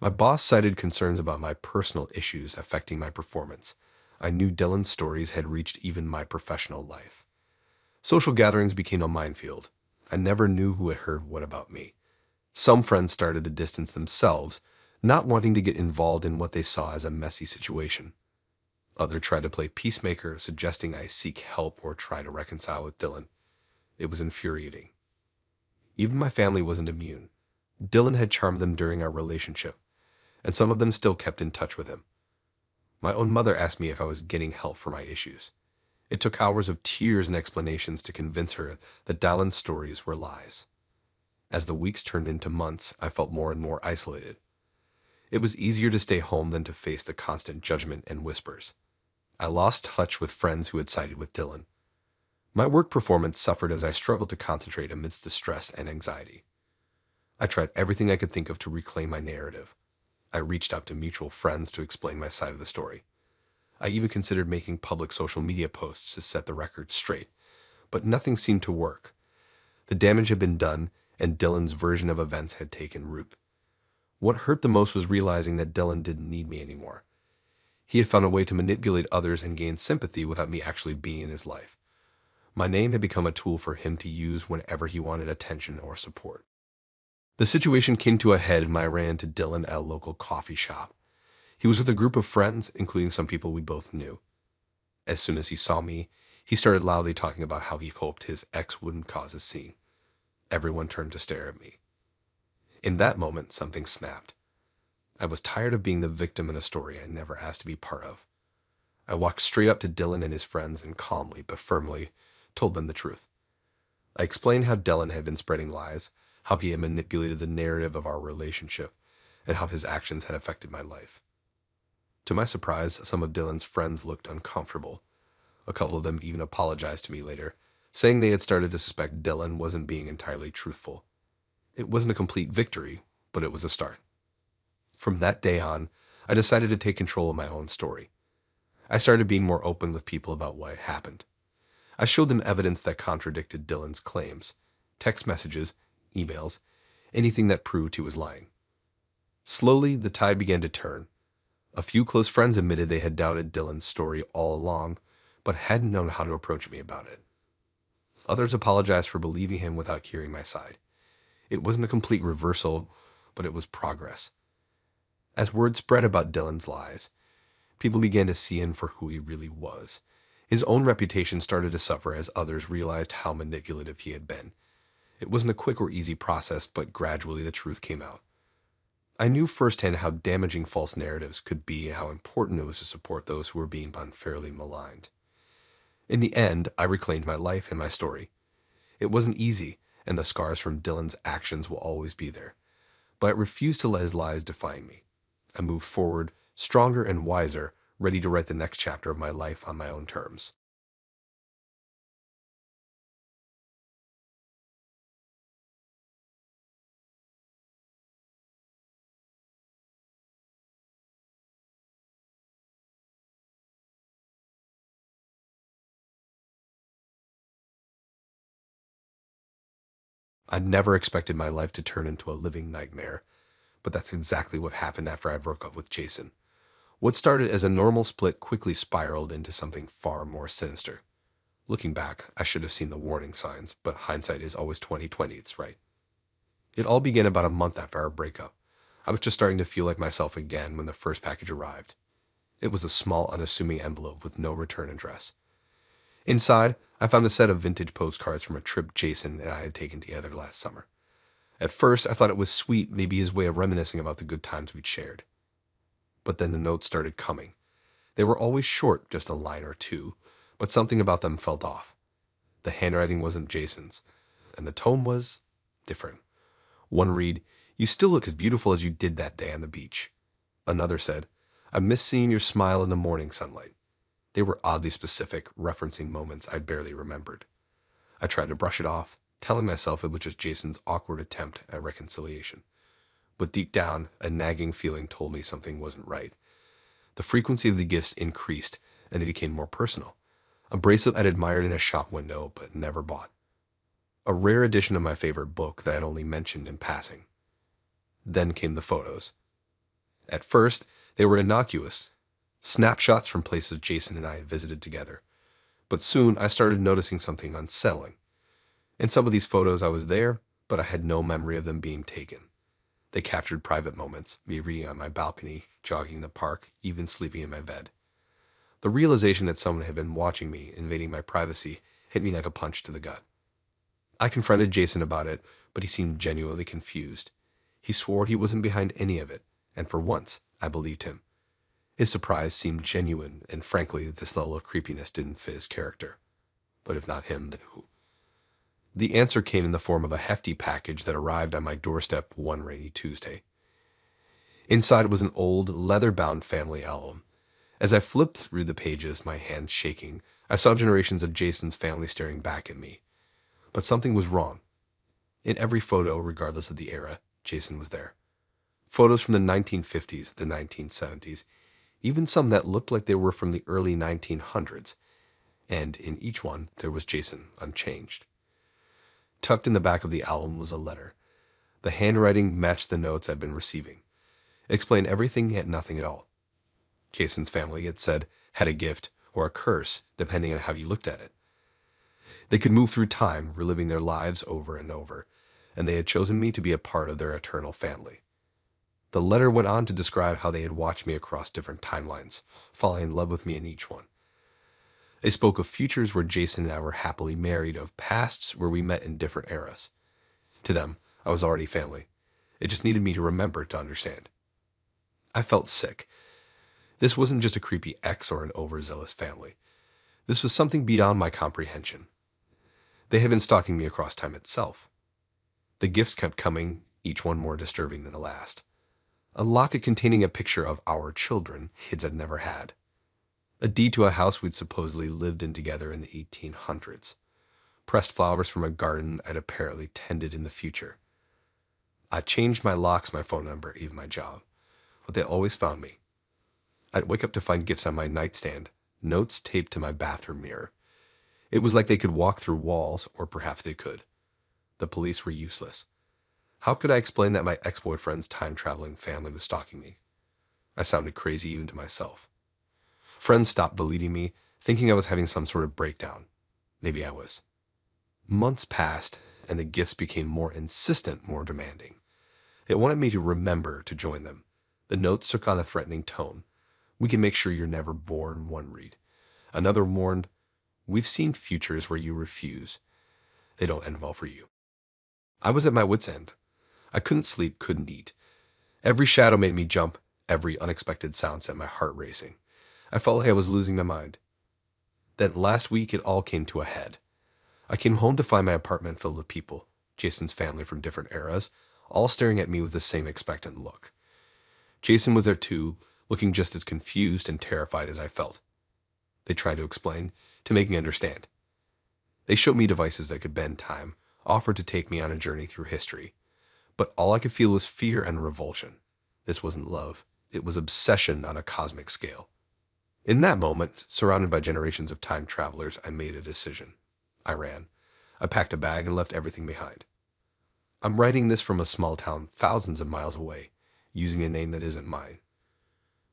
My boss cited concerns about my personal issues affecting my performance. I knew Dylan's stories had reached even my professional life. Social gatherings became a minefield. I never knew who had heard what about me. Some friends started to distance themselves, not wanting to get involved in what they saw as a messy situation. Others tried to play peacemaker, suggesting I seek help or try to reconcile with Dylan. It was infuriating. Even my family wasn't immune. Dylan had charmed them during our relationship, and some of them still kept in touch with him. My own mother asked me if I was getting help for my issues. It took hours of tears and explanations to convince her that Dylan's stories were lies. As the weeks turned into months, I felt more and more isolated. It was easier to stay home than to face the constant judgment and whispers. I lost touch with friends who had sided with Dylan. My work performance suffered as I struggled to concentrate amidst the stress and anxiety. I tried everything I could think of to reclaim my narrative. I reached out to mutual friends to explain my side of the story. I even considered making public social media posts to set the record straight, but nothing seemed to work. The damage had been done, and Dylan's version of events had taken root. What hurt the most was realizing that Dylan didn't need me anymore. He had found a way to manipulate others and gain sympathy without me actually being in his life. My name had become a tool for him to use whenever he wanted attention or support. The situation came to a head when I ran into Dylan at a local coffee shop. He was with a group of friends, including some people we both knew. As soon as he saw me, he started loudly talking about how he hoped his ex wouldn't cause a scene. Everyone turned to stare at me. In that moment, something snapped. I was tired of being the victim in a story I never asked to be part of. I walked straight up to Dylan and his friends and calmly but firmly told them the truth. I explained how Dylan had been spreading lies, how he had manipulated the narrative of our relationship, and how his actions had affected my life. To my surprise, some of Dylan's friends looked uncomfortable. A couple of them even apologized to me later, saying they had started to suspect Dylan wasn't being entirely truthful. It wasn't a complete victory, but it was a start. From that day on, I decided to take control of my own story. I started being more open with people about what had happened. I showed them evidence that contradicted Dylan's claims, text messages, emails, anything that proved he was lying. Slowly, the tide began to turn. A few close friends admitted they had doubted Dylan's story all along, but hadn't known how to approach me about it. Others apologized for believing him without hearing my side. It wasn't a complete reversal, but it was progress. As word spread about Dylan's lies, people began to see him for who he really was. His own reputation started to suffer as others realized how manipulative he had been. It wasn't a quick or easy process, but gradually the truth came out. I knew firsthand how damaging false narratives could be and how important it was to support those who were being unfairly maligned. In the end, I reclaimed my life and my story. It wasn't easy, and the scars from Dylan's actions will always be there. But I refused to let his lies define me. I moved forward, stronger and wiser, ready to write the next chapter of my life on my own terms. I never expected my life to turn into a living nightmare, but that's exactly what happened after I broke up with Jason. What started as a normal split quickly spiraled into something far more sinister. Looking back, I should have seen the warning signs, but hindsight is always 20/20, it's right. It all began about a month after our breakup. I was just starting to feel like myself again when the first package arrived. It was a small, unassuming envelope with no return address. Inside, I found a set of vintage postcards from a trip Jason and I had taken together last summer. At first, I thought it was sweet, maybe his way of reminiscing about the good times we'd shared. But then the notes started coming. They were always short, just a line or two, but something about them felt off. The handwriting wasn't Jason's, and the tone was different. One read, "You still look as beautiful as you did that day on the beach." Another said, "I miss seeing your smile in the morning sunlight." They were oddly specific, referencing moments I barely remembered. I tried to brush it off, telling myself it was just Jason's awkward attempt at reconciliation. But deep down, a nagging feeling told me something wasn't right. The frequency of the gifts increased, and they became more personal. A bracelet I'd admired in a shop window, but never bought. A rare edition of my favorite book that I'd only mentioned in passing. Then came the photos. At first, they were innocuous, snapshots from places Jason and I had visited together. But soon, I started noticing something unsettling. In some of these photos, I was there, but I had no memory of them being taken. They captured private moments, me reading on my balcony, jogging in the park, even sleeping in my bed. The realization that someone had been watching me, invading my privacy, hit me like a punch to the gut. I confronted Jason about it, but he seemed genuinely confused. He swore he wasn't behind any of it, and for once, I believed him. His surprise seemed genuine, and frankly, this level of creepiness didn't fit his character. But if not him, then who? The answer came in the form of a hefty package that arrived on my doorstep one rainy Tuesday. Inside was an old, leather-bound family album. As I flipped through the pages, my hands shaking, I saw generations of Jason's family staring back at me. But something was wrong. In every photo, regardless of the era, Jason was there. Photos from the 1950s, the 1970s, even some that looked like they were from the early 1900s. And in each one, there was Jason, unchanged. Tucked in the back of the album was a letter. The handwriting matched the notes I'd been receiving. It explained everything yet nothing at all. Jason's family, it said, had a gift or a curse, depending on how you looked at it. They could move through time, reliving their lives over and over, and they had chosen me to be a part of their eternal family. The letter went on to describe how they had watched me across different timelines, falling in love with me in each one. They spoke of futures where Jason and I were happily married, of pasts where we met in different eras. To them, I was already family. It just needed me to remember to understand. I felt sick. This wasn't just a creepy ex or an overzealous family. This was something beyond my comprehension. They had been stalking me across time itself. The gifts kept coming, each one more disturbing than the last. A locket containing a picture of our children, kids I'd never had. A deed to a house we'd supposedly lived in together in the 1800s. Pressed flowers from a garden I'd apparently tended in the future. I changed my locks, my phone number, even my job, but they always found me. I'd wake up to find gifts on my nightstand, notes taped to my bathroom mirror. It was like they could walk through walls, or perhaps they could. The police were useless. How could I explain that my ex-boyfriend's time-traveling family was stalking me? I sounded crazy even to myself. Friends stopped believing me, thinking I was having some sort of breakdown. Maybe I was. Months passed, and the gifts became more insistent, more demanding. They wanted me to remember to join them. The notes took on a threatening tone. "We can make sure you're never born," one read. Another warned, "We've seen futures where you refuse. They don't end well for you." I was at my wit's end. I couldn't sleep, couldn't eat. Every shadow made me jump. Every unexpected sound set my heart racing. I felt like I was losing my mind. Then last week, it all came to a head. I came home to find my apartment filled with people, Jason's family from different eras, all staring at me with the same expectant look. Jason was there too, looking just as confused and terrified as I felt. They tried to explain, to make me understand. They showed me devices that could bend time, offered to take me on a journey through history. But all I could feel was fear and revulsion. This wasn't love. It was obsession on a cosmic scale. In that moment, surrounded by generations of time travelers, I made a decision. I ran. I packed a bag and left everything behind. I'm writing this from a small town thousands of miles away, using a name that isn't mine.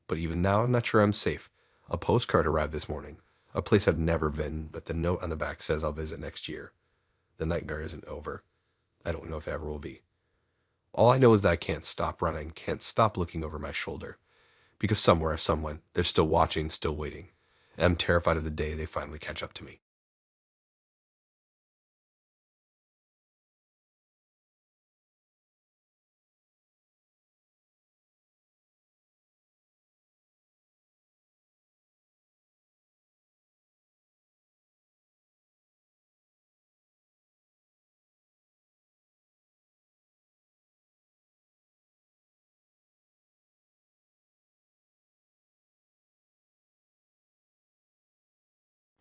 But even now, I'm not sure I'm safe. A postcard arrived this morning, a place I've never been, but the note on the back says I'll visit next year. The nightmare isn't over. I don't know if it ever will be. All I know is that I can't stop running, can't stop looking over my shoulder. Because somewhere, someone, they're still watching, still waiting. And I'm terrified of the day they finally catch up to me.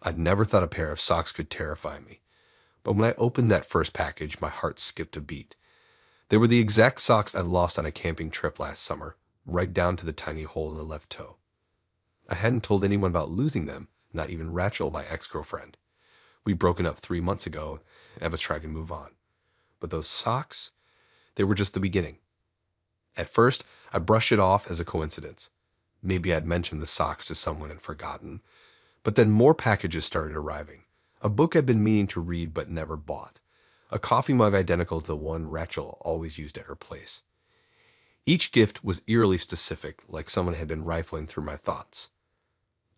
I'd never thought a pair of socks could terrify me, but when I opened that first package, my heart skipped a beat. They were the exact socks I'd lost on a camping trip last summer, right down to the tiny hole in the left toe. I hadn't told anyone about losing them, not even Rachel, my ex-girlfriend. We'd broken up 3 months ago, and I was trying to move on. But those socks, they were just the beginning. At first, I brushed it off as a coincidence. Maybe I'd mentioned the socks to someone and forgotten. But then more packages started arriving. A book I'd been meaning to read but never bought. A coffee mug identical to the one Rachel always used at her place. Each gift was eerily specific, like someone had been rifling through my thoughts.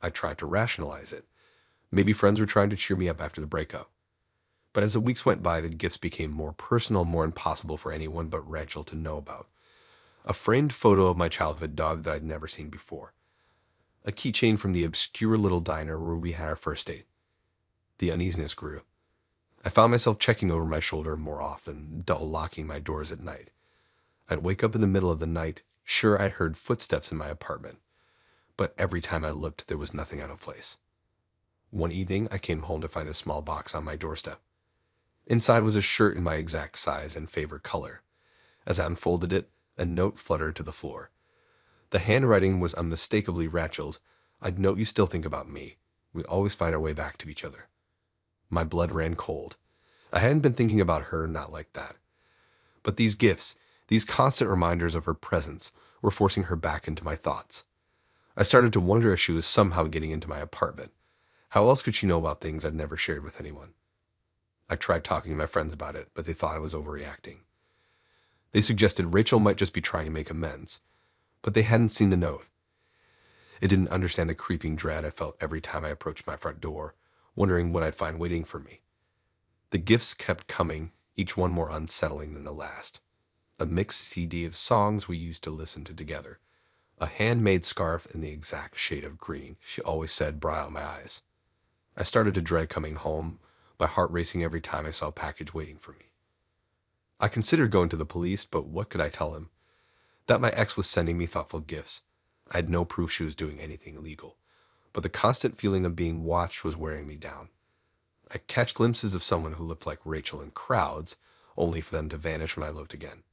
I tried to rationalize it. Maybe friends were trying to cheer me up after the breakup. But as the weeks went by, the gifts became more personal, more impossible for anyone but Rachel to know about. A framed photo of my childhood dog that I'd never seen before. A keychain from the obscure little diner where we had our first date. The uneasiness grew. I found myself checking over my shoulder more often, double locking my doors at night. I'd wake up in the middle of the night, sure I'd heard footsteps in my apartment, but every time I looked, there was nothing out of place. One evening, I came home to find a small box on my doorstep. Inside was a shirt in my exact size and favorite color. As I unfolded it, a note fluttered to the floor. The handwriting was unmistakably Rachel's. "I'd note you still think about me. We always find our way back to each other." My blood ran cold. I hadn't been thinking about her not like that. But these gifts, these constant reminders of her presence, were forcing her back into my thoughts. I started to wonder if she was somehow getting into my apartment. How else could she know about things I'd never shared with anyone? I tried talking to my friends about it, but they thought I was overreacting. They suggested Rachel might just be trying to make amends, but they hadn't seen the note. It didn't understand the creeping dread I felt every time I approached my front door, wondering what I'd find waiting for me. The gifts kept coming, each one more unsettling than the last. A mixed CD of songs we used to listen to together. A handmade scarf in the exact shade of green she always said brought out my eyes. I started to dread coming home, my heart racing every time I saw a package waiting for me. I considered going to the police, but what could I tell him? That my ex was sending me thoughtful gifts. I had no proof she was doing anything illegal, but the constant feeling of being watched was wearing me down. I'd catch glimpses of someone who looked like Rachel in crowds, only for them to vanish when I looked again.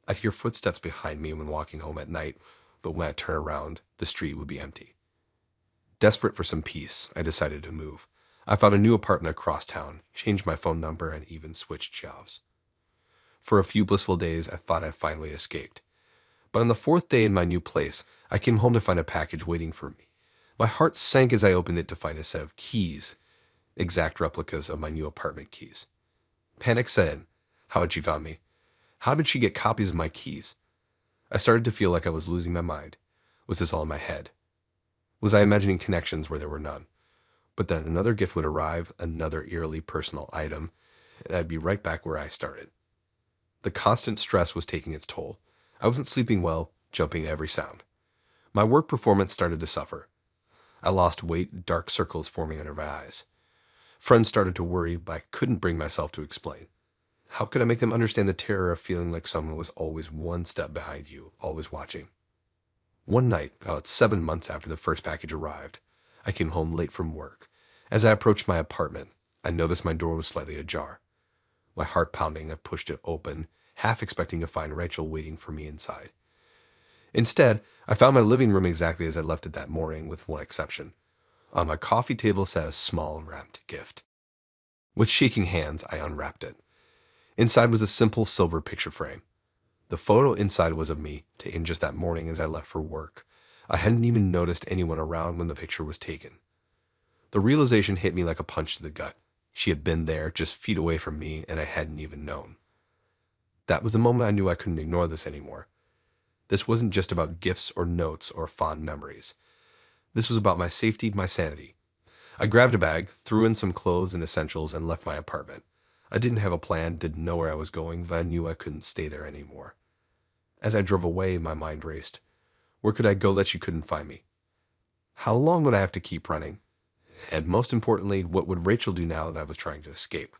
I'd hear footsteps behind me when walking home at night, but when I turned around, the street would be empty. Desperate for some peace, I decided to move. I found a new apartment across town, changed my phone number, and even switched jobs. For a few blissful days, I thought I'd finally escaped. But on the fourth day in my new place, I came home to find a package waiting for me. My heart sank as I opened it to find a set of keys, exact replicas of my new apartment keys. Panic set in. How had she found me? How did she get copies of my keys? I started to feel like I was losing my mind. Was this all in my head? Was I imagining connections where there were none? But then another gift would arrive, another eerily personal item, and I'd be right back where I started. The constant stress was taking its toll. I wasn't sleeping well, jumping at every sound. My work performance started to suffer. I lost weight, dark circles forming under my eyes. Friends started to worry, but I couldn't bring myself to explain. How could I make them understand the terror of feeling like someone was always one step behind you, always watching? One night, about 7 months after the first package arrived, I came home late from work. As I approached my apartment, I noticed my door was slightly ajar. My heart pounding, I pushed it open, half expecting to find Rachel waiting for me inside. Instead, I found my living room exactly as I left it that morning, with one exception. On my coffee table sat a small wrapped gift. With shaking hands, I unwrapped it. Inside was a simple silver picture frame. The photo inside was of me, taken just that morning as I left for work. I hadn't even noticed anyone around when the picture was taken. The realization hit me like a punch to the gut. She had been there, just feet away from me, and I hadn't even known. That was the moment I knew I couldn't ignore this anymore. This wasn't just about gifts or notes or fond memories. This was about my safety, my sanity. I grabbed a bag, threw in some clothes and essentials, and left my apartment. I didn't have a plan, didn't know where I was going, but I knew I couldn't stay there anymore. As I drove away, my mind raced. Where could I go that she couldn't find me? How long would I have to keep running? And most importantly, what would Rachel do now that I was trying to escape?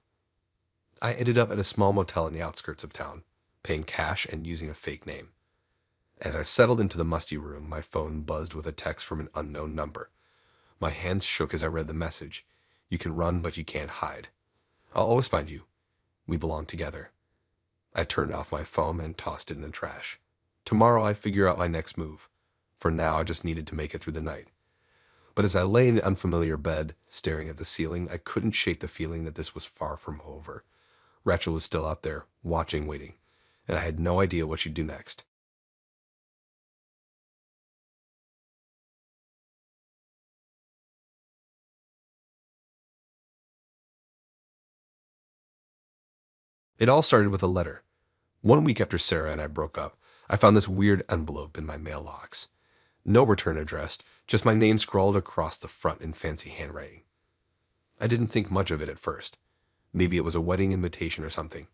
I ended up at a small motel in the outskirts of town, paying cash and using a fake name. As I settled into the musty room, my phone buzzed with a text from an unknown number. My hands shook as I read the message. You can run, but you can't hide. I'll always find you. We belong together. I turned off my phone and tossed it in the trash. Tomorrow I'd figure out my next move. For now, I just needed to make it through the night. But as I lay in the unfamiliar bed, staring at the ceiling, I couldn't shake the feeling that this was far from over. Rachel was still out there, watching, waiting, and I had no idea what she'd do next. It all started with a letter. 1 week after Sarah and I broke up, I found this weird envelope in my mailbox. No return address, just my name scrawled across the front in fancy handwriting. I didn't think much of it at first. Maybe it was a wedding invitation or something.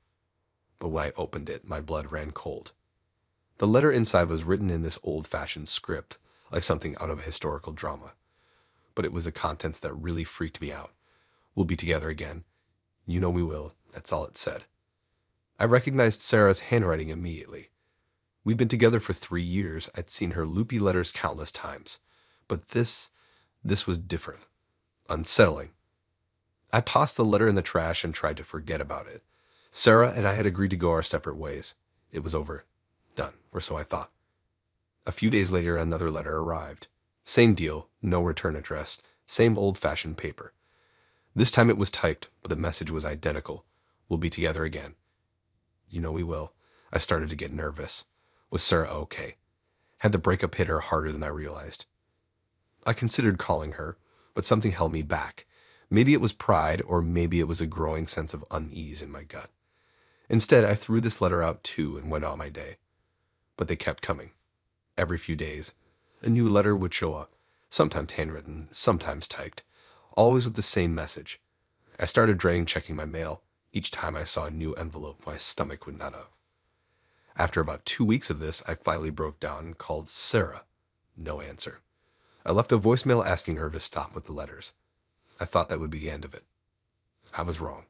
But when I opened it, my blood ran cold. The letter inside was written in this old-fashioned script, like something out of a historical drama. But it was the contents that really freaked me out. We'll be together again. You know we will. That's all it said. I recognized Sarah's handwriting immediately. We'd been together for 3 years. I'd seen her loopy letters countless times. But this was different. Unsettling. I tossed the letter in the trash and tried to forget about it. Sarah and I had agreed to go our separate ways. It was over. Done, or so I thought. A few days later, another letter arrived. Same deal, no return address, same old-fashioned paper. This time it was typed, but the message was identical. We'll be together again. You know we will. I started to get nervous. Was Sarah okay? Had the breakup hit her harder than I realized? I considered calling her, but something held me back. Maybe it was pride, or maybe it was a growing sense of unease in my gut. Instead, I threw this letter out too and went on my day. But they kept coming. Every few days, a new letter would show up, sometimes handwritten, sometimes typed, always with the same message. I started dreading checking my mail. Each time I saw a new envelope, my stomach would nut up. After about 2 weeks of this, I finally broke down and called Sarah. No answer. I left a voicemail asking her to stop with the letters. I thought that would be the end of it. I was wrong.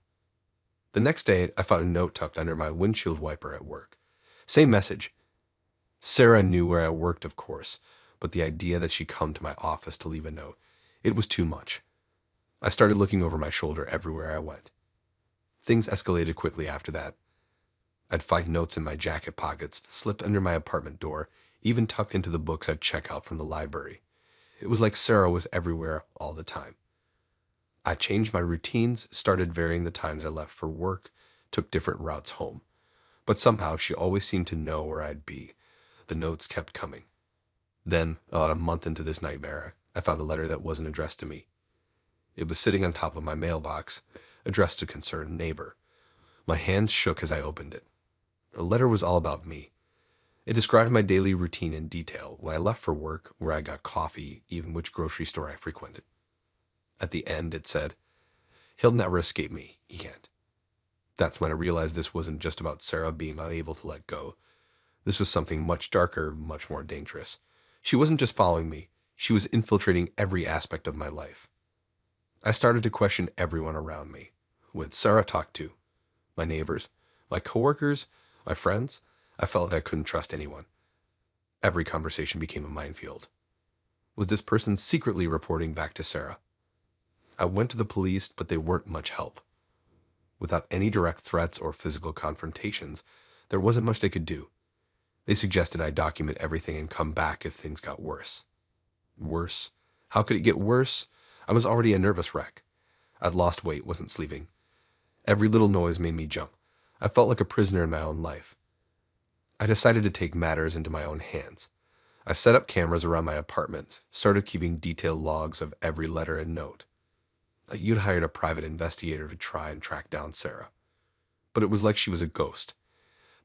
The next day, I found a note tucked under my windshield wiper at work. Same message. Sarah knew where I worked, of course, but the idea that she'd come to my office to leave a note, it was too much. I started looking over my shoulder everywhere I went. Things escalated quickly after that. I'd find notes in my jacket pockets, slipped under my apartment door, even tucked into the books I'd check out from the library. It was like Sarah was everywhere all the time. I changed my routines, started varying the times I left for work, took different routes home. But somehow she always seemed to know where I'd be. The notes kept coming. Then, about a month into this nightmare, I found a letter that wasn't addressed to me. It was sitting on top of my mailbox, addressed to a concerned neighbor. My hands shook as I opened it. The letter was all about me. It described my daily routine in detail, when I left for work, where I got coffee, even which grocery store I frequented. At the end, it said, "He'll never escape me. He can't." That's when I realized this wasn't just about Sarah being unable to let go. This was something much darker, much more dangerous. She wasn't just following me. She was infiltrating every aspect of my life. I started to question everyone around me. Who had Sarah talked to? My neighbors? My coworkers? My friends? I felt like I couldn't trust anyone. Every conversation became a minefield. Was this person secretly reporting back to Sarah? I went to the police, but they weren't much help. Without any direct threats or physical confrontations, there wasn't much they could do. They suggested I document everything and come back if things got worse. Worse? How could it get worse? I was already a nervous wreck. I'd lost weight, wasn't sleeping. Every little noise made me jump. I felt like a prisoner in my own life. I decided to take matters into my own hands. I set up cameras around my apartment, started keeping detailed logs of every letter and note. You'd hired a private investigator to try and track down Sarah. But it was like she was a ghost.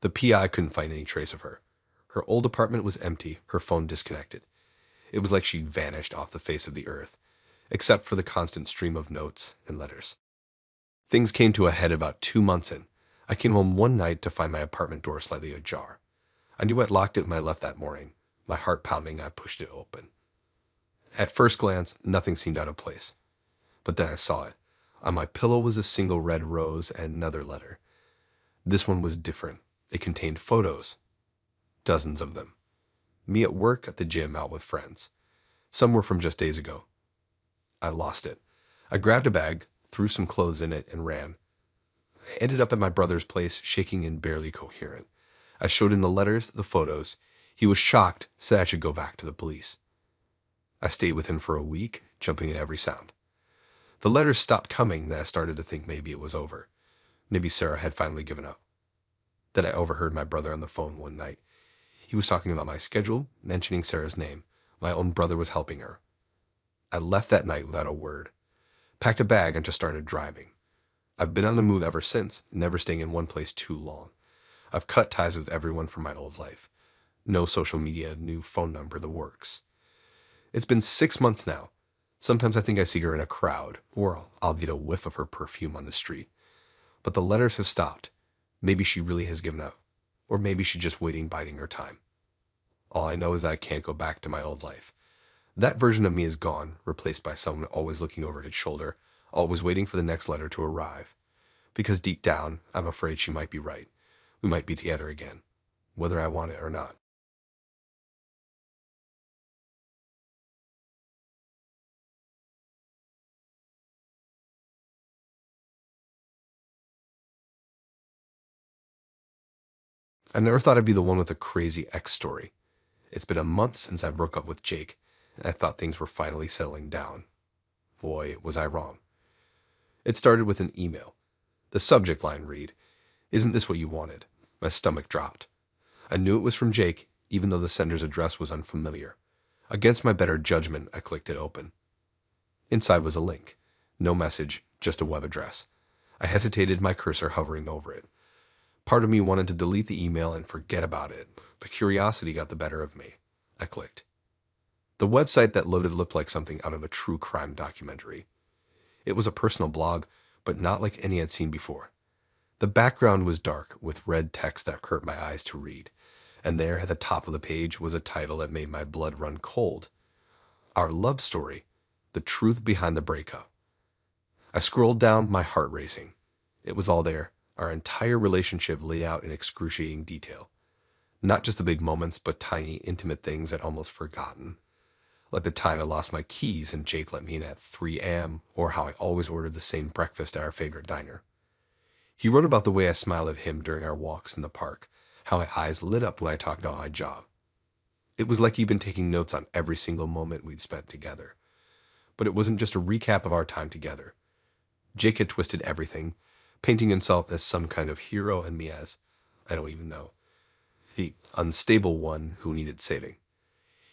The PI couldn't find any trace of her. Her old apartment was empty, her phone disconnected. It was like she vanished off the face of the earth, except for the constant stream of notes and letters. Things came to a head about 2 months in. I came home one night to find my apartment door slightly ajar. I knew I'd locked it when I left that morning. My heart pounding, I pushed it open. At first glance, nothing seemed out of place. But then I saw it. On my pillow was a single red rose and another letter. This one was different. It contained photos. Dozens of them. Me at work, at the gym, out with friends. Some were from just days ago. I lost it. I grabbed a bag, threw some clothes in it, and ran. I ended up at my brother's place, shaking and barely coherent. I showed him the letters, the photos. He was shocked, said I should go back to the police. I stayed with him for a week, jumping at every sound. The letters stopped coming, then I started to think maybe it was over. Maybe Sarah had finally given up. Then I overheard my brother on the phone one night. He was talking about my schedule, mentioning Sarah's name. My own brother was helping her. I left that night without a word, packed a bag, and just started driving. I've been on the move ever since, never staying in one place too long. I've cut ties with everyone from my old life. No social media, new phone number, the works. It's been 6 months now. Sometimes I think I see her in a crowd, or I'll get a whiff of her perfume on the street. But the letters have stopped. Maybe she really has given up. Or maybe she's just waiting, biding her time. All I know is that I can't go back to my old life. That version of me is gone, replaced by someone always looking over his shoulder, always waiting for the next letter to arrive. Because deep down, I'm afraid she might be right. We might be together again, whether I want it or not. I never thought I'd be the one with a crazy ex story. It's been a month since I broke up with Jake, and I thought things were finally settling down. Boy, was I wrong. It started with an email. The subject line read, "Isn't this what you wanted?" My stomach dropped. I knew it was from Jake, even though the sender's address was unfamiliar. Against my better judgment, I clicked it open. Inside was a link. No message, just a web address. I hesitated, my cursor hovering over it. Part of me wanted to delete the email and forget about it, but curiosity got the better of me. I clicked. The website that loaded looked like something out of a true crime documentary. It was a personal blog, but not like any I'd seen before. The background was dark, with red text that hurt my eyes to read, and there at the top of the page was a title that made my blood run cold. Our love story, the truth behind the breakup. I scrolled down, my heart racing. It was all there, our entire relationship laid out in excruciating detail. Not just the big moments, but tiny, intimate things I'd almost forgotten. Like the time I lost my keys and Jake let me in at 3 a.m., or how I always ordered the same breakfast at our favorite diner. He wrote about the way I smiled at him during our walks in the park, how my eyes lit up when I talked about my job. It was like he'd been taking notes on every single moment we'd spent together. But it wasn't just a recap of our time together. Jake had twisted everything, painting himself as some kind of hero and me as, I don't even know, the unstable one who needed saving.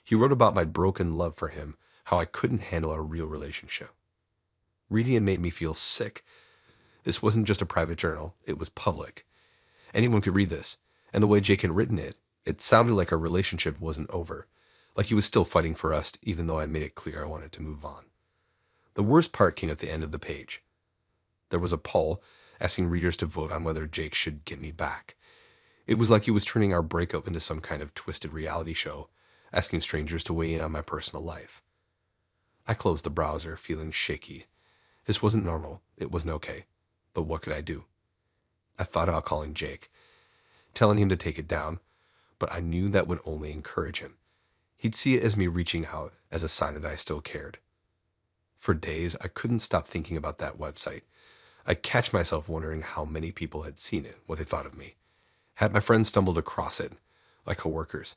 He wrote about my broken love for him, how I couldn't handle a real relationship. Reading it made me feel sick. This wasn't just a private journal, it was public. Anyone could read this, and the way Jake had written it, it sounded like our relationship wasn't over, like he was still fighting for us, even though I made it clear I wanted to move on. The worst part came at the end of the page. There was a poll asking readers to vote on whether Jake should get me back. It was like he was turning our breakup into some kind of twisted reality show, asking strangers to weigh in on my personal life. I closed the browser, feeling shaky. This wasn't normal. It wasn't okay. But what could I do? I thought about calling Jake, telling him to take it down, but I knew that would only encourage him. He'd see it as me reaching out, as a sign that I still cared. For days, I couldn't stop thinking about that website. I'd catch myself wondering how many people had seen it, what they thought of me. Had my friends stumbled across it, like coworkers?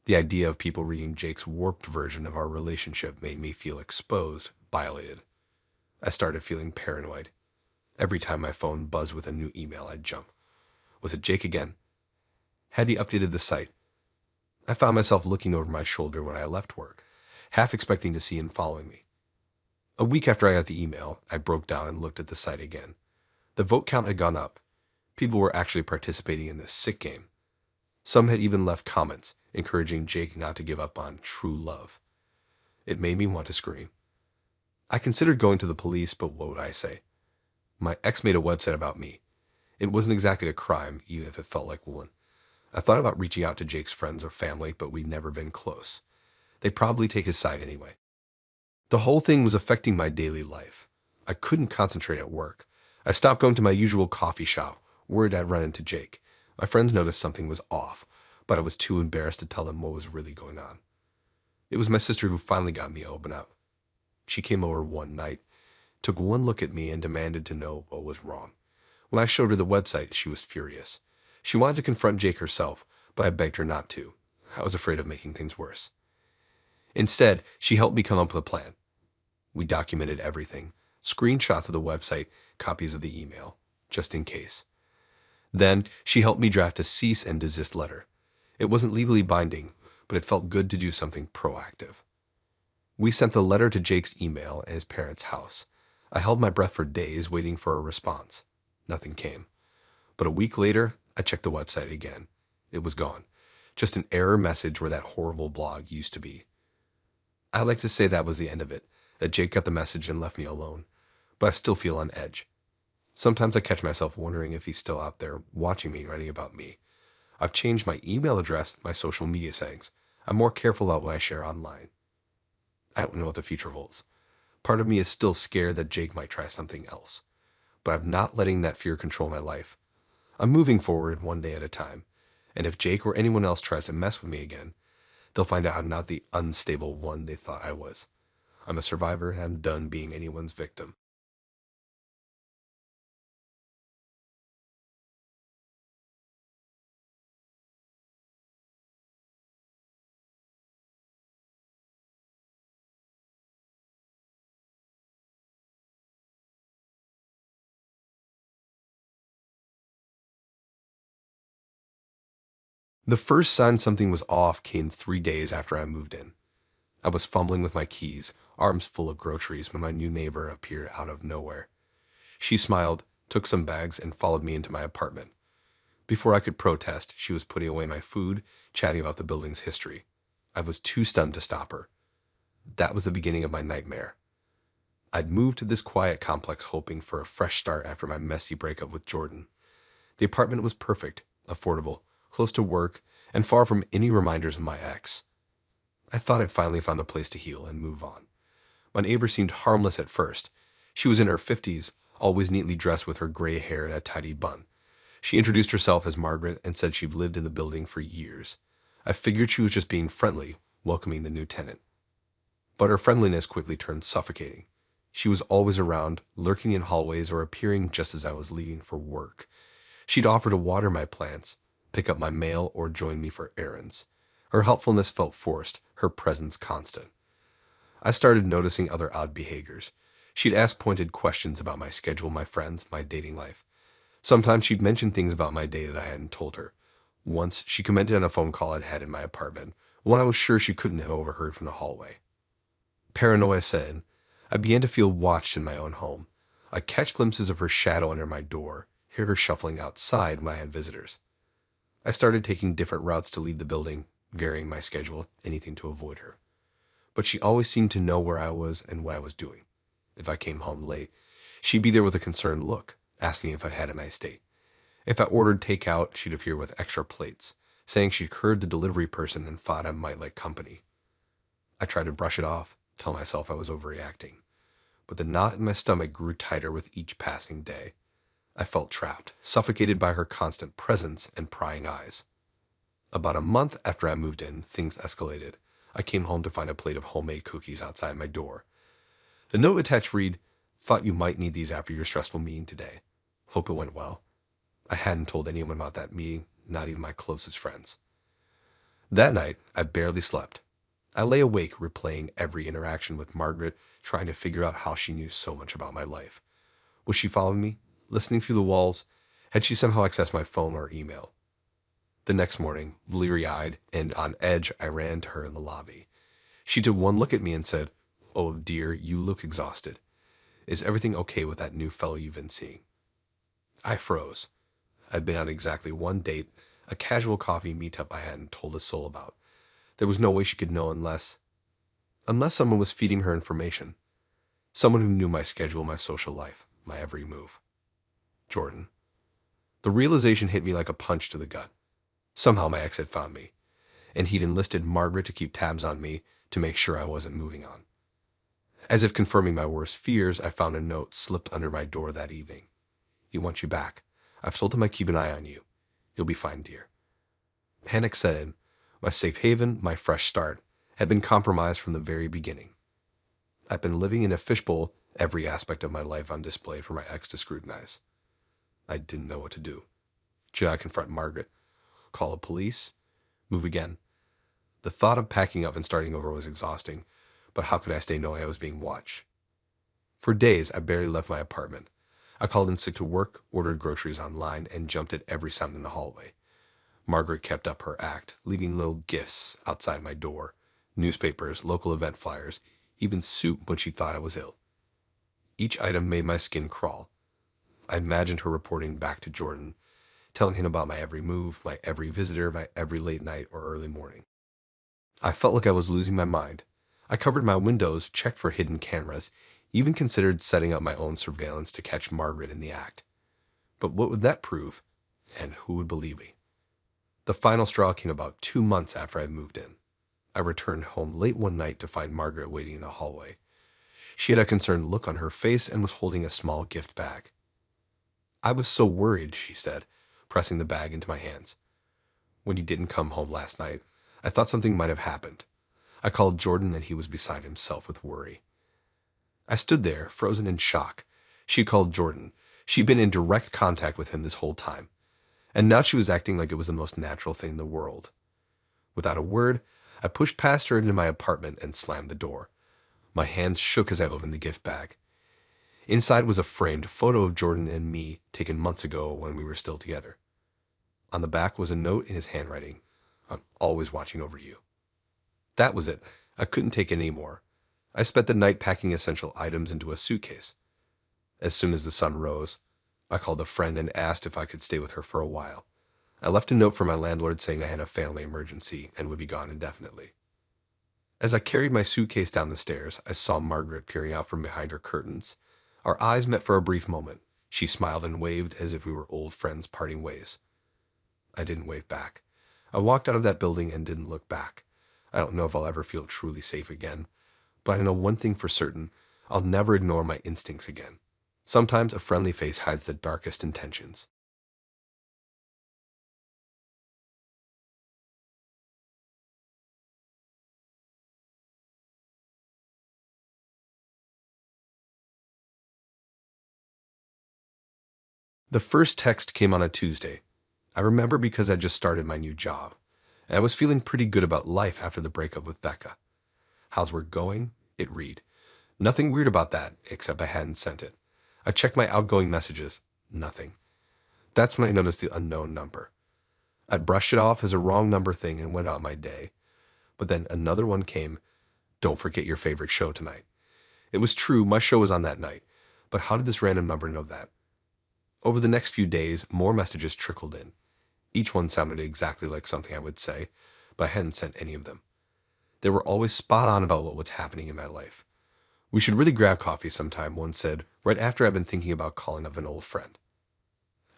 The idea of people reading Jake's warped version of our relationship made me feel exposed, violated. I started feeling paranoid. Every time my phone buzzed with a new email, I'd jump. Was it Jake again? Had he updated the site? I found myself looking over my shoulder when I left work, half expecting to see him following me. A week after I got the email, I broke down and looked at the site again. The vote count had gone up. People were actually participating in this sick game. Some had even left comments, encouraging Jake not to give up on true love. It made me want to scream. I considered going to the police, but what would I say? My ex made a website about me. It wasn't exactly a crime, even if it felt like one. I thought about reaching out to Jake's friends or family, but we'd never been close. They'd probably take his side anyway. The whole thing was affecting my daily life. I couldn't concentrate at work. I stopped going to my usual coffee shop, worried I'd run into Jake. My friends noticed something was off, but I was too embarrassed to tell them what was really going on. It was my sister who finally got me to open up. She came over one night, took one look at me and demanded to know what was wrong. When I showed her the website, she was furious. She wanted to confront Jake herself, but I begged her not to. I was afraid of making things worse. Instead, she helped me come up with a plan. We documented everything, screenshots of the website, copies of the email, just in case. Then, she helped me draft a cease and desist letter. It wasn't legally binding, but it felt good to do something proactive. We sent the letter to Jake's email at his parents' house. I held my breath for days waiting for a response. Nothing came. But a week later, I checked the website again. It was gone. Just an error message where that horrible blog used to be. I like to say that was the end of it, that Jake got the message and left me alone. But I still feel on edge. Sometimes I catch myself wondering if he's still out there watching me, writing about me. I've changed my email address, my social media settings. I'm more careful about what I share online. I don't know what the future holds. Part of me is still scared that Jake might try something else. But I'm not letting that fear control my life. I'm moving forward one day at a time. And if Jake or anyone else tries to mess with me again, they'll find out I'm not the unstable one they thought I was. I'm a survivor and I'm done being anyone's victim. The first sign something was off came 3 days after I moved in. I was fumbling with my keys, arms full of groceries, when my new neighbor appeared out of nowhere. She smiled, took some bags, and followed me into my apartment. Before I could protest, she was putting away my food, chatting about the building's history. I was too stunned to stop her. That was the beginning of my nightmare. I'd moved to this quiet complex hoping for a fresh start after my messy breakup with Jordan. The apartment was perfect, affordable, close to work, and far from any reminders of my ex. I thought I'd finally found a place to heal and move on. My neighbor seemed harmless at first. She was in her 50s, always neatly dressed with her gray hair in a tidy bun. She introduced herself as Margaret and said she'd lived in the building for years. I figured she was just being friendly, welcoming the new tenant. But her friendliness quickly turned suffocating. She was always around, lurking in hallways or appearing just as I was leaving for work. She'd offer to water my plants, pick up my mail, or join me for errands. Her helpfulness felt forced, her presence constant. I started noticing other odd behaviors. She'd ask pointed questions about my schedule, my friends, my dating life. Sometimes she'd mention things about my day that I hadn't told her. Once, she commented on a phone call I'd had in my apartment, one I was sure she couldn't have overheard from the hallway. Paranoia set in. I began to feel watched in my own home. I'd catch glimpses of her shadow under my door, hear her shuffling outside when I had visitors. I started taking different routes to leave the building, varying my schedule, anything to avoid her. But she always seemed to know where I was and what I was doing. If I came home late, she'd be there with a concerned look, asking if I'd had a nice day. If I ordered takeout, she'd appear with extra plates, saying she'd heard the delivery person and thought I might like company. I tried to brush it off, tell myself I was overreacting. But the knot in my stomach grew tighter with each passing day. I felt trapped, suffocated by her constant presence and prying eyes. About a month after I moved in, things escalated. I came home to find a plate of homemade cookies outside my door. The note attached read, "Thought you might need these after your stressful meeting today. Hope it went well." I hadn't told anyone about that meeting, not even my closest friends. That night, I barely slept. I lay awake replaying every interaction with Margaret, trying to figure out how she knew so much about my life. Was she following me, listening through the walls? Had she somehow accessed my phone or email? The next morning, bleary-eyed and on edge, I ran to her in the lobby. She took one look at me and said, "Oh dear, you look exhausted. Is everything okay with that new fellow you've been seeing?" I froze. I'd been on exactly one date, a casual coffee meetup I hadn't told a soul about. There was no way she could know unless someone was feeding her information. Someone who knew my schedule, my social life, my every move. Jordan. The realization hit me like a punch to the gut. Somehow my ex had found me, and he'd enlisted Margaret to keep tabs on me to make sure I wasn't moving on. As if confirming my worst fears, I found a note slipped under my door that evening. "He wants you back. I've told him I keep an eye on you. You'll be fine, dear." Panic set in. My safe haven, my fresh start, had been compromised from the very beginning. I've been living in a fishbowl, every aspect of my life on display for my ex to scrutinize. I didn't know what to do. Should I confront Margaret? Call the police? Move again? The thought of packing up and starting over was exhausting, but how could I stay knowing I was being watched? For days, I barely left my apartment. I called in sick to work, ordered groceries online, and jumped at every sound in the hallway. Margaret kept up her act, leaving little gifts outside my door, newspapers, local event flyers, even soup when she thought I was ill. Each item made my skin crawl. I imagined her reporting back to Jordan, telling him about my every move, my every visitor, my every late night or early morning. I felt like I was losing my mind. I covered my windows, checked for hidden cameras, even considered setting up my own surveillance to catch Margaret in the act. But what would that prove? And who would believe me? The final straw came about 2 months after I moved in. I returned home late one night to find Margaret waiting in the hallway. She had a concerned look on her face and was holding a small gift bag. I was so worried, she said, pressing the bag into my hands. When you didn't come home last night, I thought something might have happened. I called Jordan and he was beside himself with worry. I stood there, frozen in shock. She called Jordan. She'd been in direct contact with him this whole time. And now she was acting like it was the most natural thing in the world. Without a word, I pushed past her into my apartment and slammed the door. My hands shook as I opened the gift bag. Inside was a framed photo of Jordan and me taken months ago when we were still together. On the back was a note in his handwriting. I'm always watching over you. That was it. I couldn't take it anymore. I spent the night packing essential items into a suitcase. As soon as the sun rose, I called a friend and asked if I could stay with her for a while. I left a note for my landlord saying I had a family emergency and would be gone indefinitely. As I carried my suitcase down the stairs, I saw Margaret peering out from behind her curtains. Our eyes met for a brief moment. She smiled and waved as if we were old friends parting ways. I didn't wave back. I walked out of that building and didn't look back. I don't know if I'll ever feel truly safe again, but I know one thing for certain: I'll never ignore my instincts again. Sometimes a friendly face hides the darkest intentions. The first text came on a Tuesday. I remember because I just started my new job, and I was feeling pretty good about life after the breakup with Becca. How's work going? It read. Nothing weird about that, except I hadn't sent it. I checked my outgoing messages. Nothing. That's when I noticed the unknown number. I brushed it off as a wrong number thing and went on my day. But then another one came. Don't forget your favorite show tonight. It was true, my show was on that night. But how did this random number know that? Over the next few days, more messages trickled in. Each one sounded exactly like something I would say, but I hadn't sent any of them. They were always spot on about what was happening in my life. We should really grab coffee sometime, one said, right after I'd been thinking about calling up an old friend.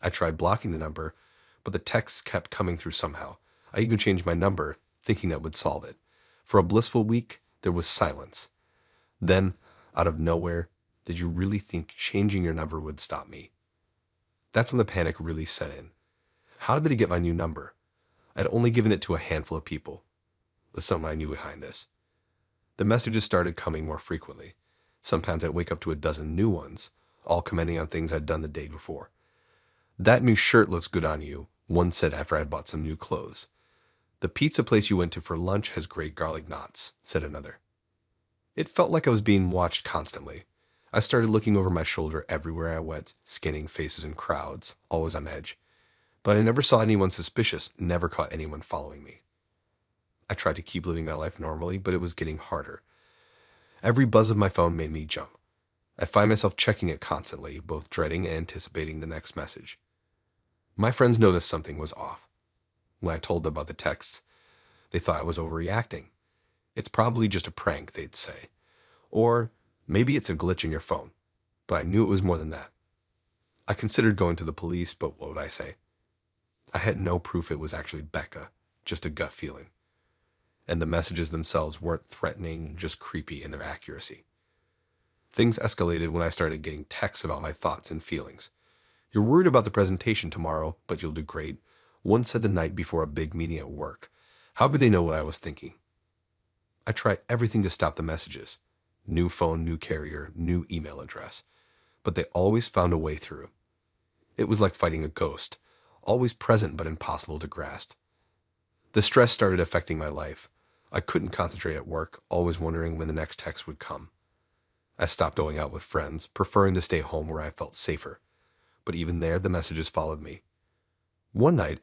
I tried blocking the number, but the texts kept coming through somehow. I even changed my number, thinking that would solve it. For a blissful week, there was silence. Then, out of nowhere, did you really think changing your number would stop me? That's when the panic really set in. How did he get my new number? I'd only given it to a handful of people. Was someone I knew behind this? The messages started coming more frequently. Sometimes I'd wake up to a dozen new ones, all commenting on things I'd done the day before. That new shirt looks good on you, one said after I'd bought some new clothes. The pizza place you went to for lunch has great garlic knots, said another. It felt like I was being watched constantly. I started looking over my shoulder everywhere I went, scanning faces in crowds, always on edge. But I never saw anyone suspicious, never caught anyone following me. I tried to keep living my life normally, but it was getting harder. Every buzz of my phone made me jump. I find myself checking it constantly, both dreading and anticipating the next message. My friends noticed something was off. When I told them about the texts, they thought I was overreacting. It's probably just a prank, they'd say. Or maybe it's a glitch in your phone. But I knew it was more than that. I considered going to the police, but what would I say? I had no proof it was actually Becca, just a gut feeling. And the messages themselves weren't threatening, just creepy in their accuracy. Things escalated when I started getting texts about my thoughts and feelings. You're worried about the presentation tomorrow, but you'll do great. One said the night before a big meeting at work. How could they know what I was thinking? I tried everything to stop the messages. New phone, new carrier, new email address. But they always found a way through. It was like fighting a ghost, always present but impossible to grasp. The stress started affecting my life. I couldn't concentrate at work, always wondering when the next text would come. I stopped going out with friends, preferring to stay home where I felt safer. But even there, the messages followed me. One night,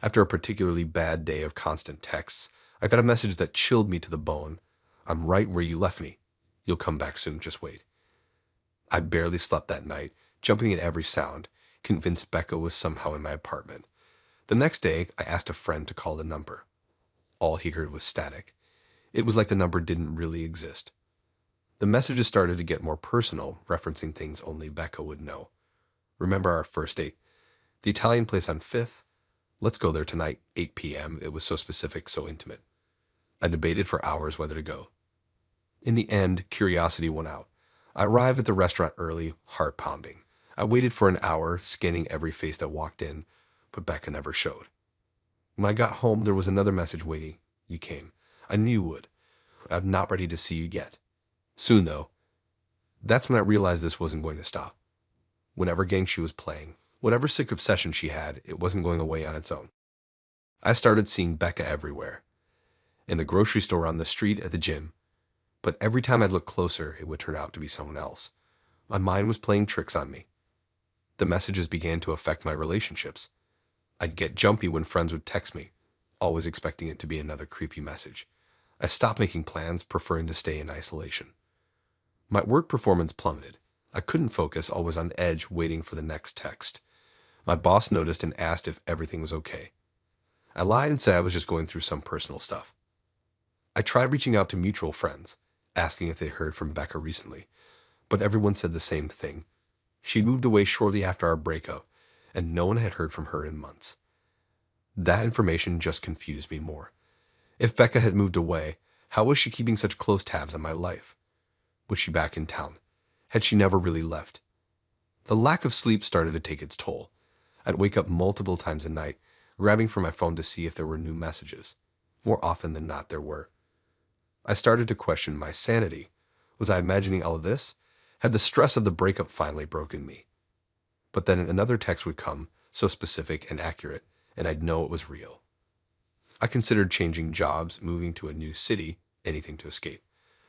after a particularly bad day of constant texts, I got a message that chilled me to the bone. I'm right where you left me. You'll come back soon, just wait. I barely slept that night, jumping at every sound, convinced Becca was somehow in my apartment. The next day, I asked a friend to call the number. All he heard was static. It was like the number didn't really exist. The messages started to get more personal, referencing things only Becca would know. Remember our first date? The Italian place on 5th? Let's go there tonight, 8 p.m. It was so specific, so intimate. I debated for hours whether to go. In the end, curiosity won out. I arrived at the restaurant early, heart pounding. I waited for an hour, scanning every face that walked in, but Becca never showed. When I got home, there was another message waiting. You came. I knew you would. I'm not ready to see you yet. Soon, though. That's when I realized this wasn't going to stop. Whatever gang she was playing, whatever sick obsession she had, it wasn't going away on its own. I started seeing Becca everywhere. In the grocery store, on the street, at the gym. But every time I'd look closer, it would turn out to be someone else. My mind was playing tricks on me. The messages began to affect my relationships. I'd get jumpy when friends would text me, always expecting it to be another creepy message. I stopped making plans, preferring to stay in isolation. My work performance plummeted. I couldn't focus, always on edge, waiting for the next text. My boss noticed and asked if everything was okay. I lied and said I was just going through some personal stuff. I tried reaching out to mutual friends, asking if they heard from Becca recently, but everyone said the same thing. She'd moved away shortly after our breakup, and no one had heard from her in months. That information just confused me more. If Becca had moved away, how was she keeping such close tabs on my life? Was she back in town? Had she never really left? The lack of sleep started to take its toll. I'd wake up multiple times a night, grabbing for my phone to see if there were new messages. More often than not, there were. I started to question my sanity. Was I imagining all of this? Had the stress of the breakup finally broken me? But then another text would come, so specific and accurate, and I'd know it was real. I considered changing jobs, moving to a new city, anything to escape.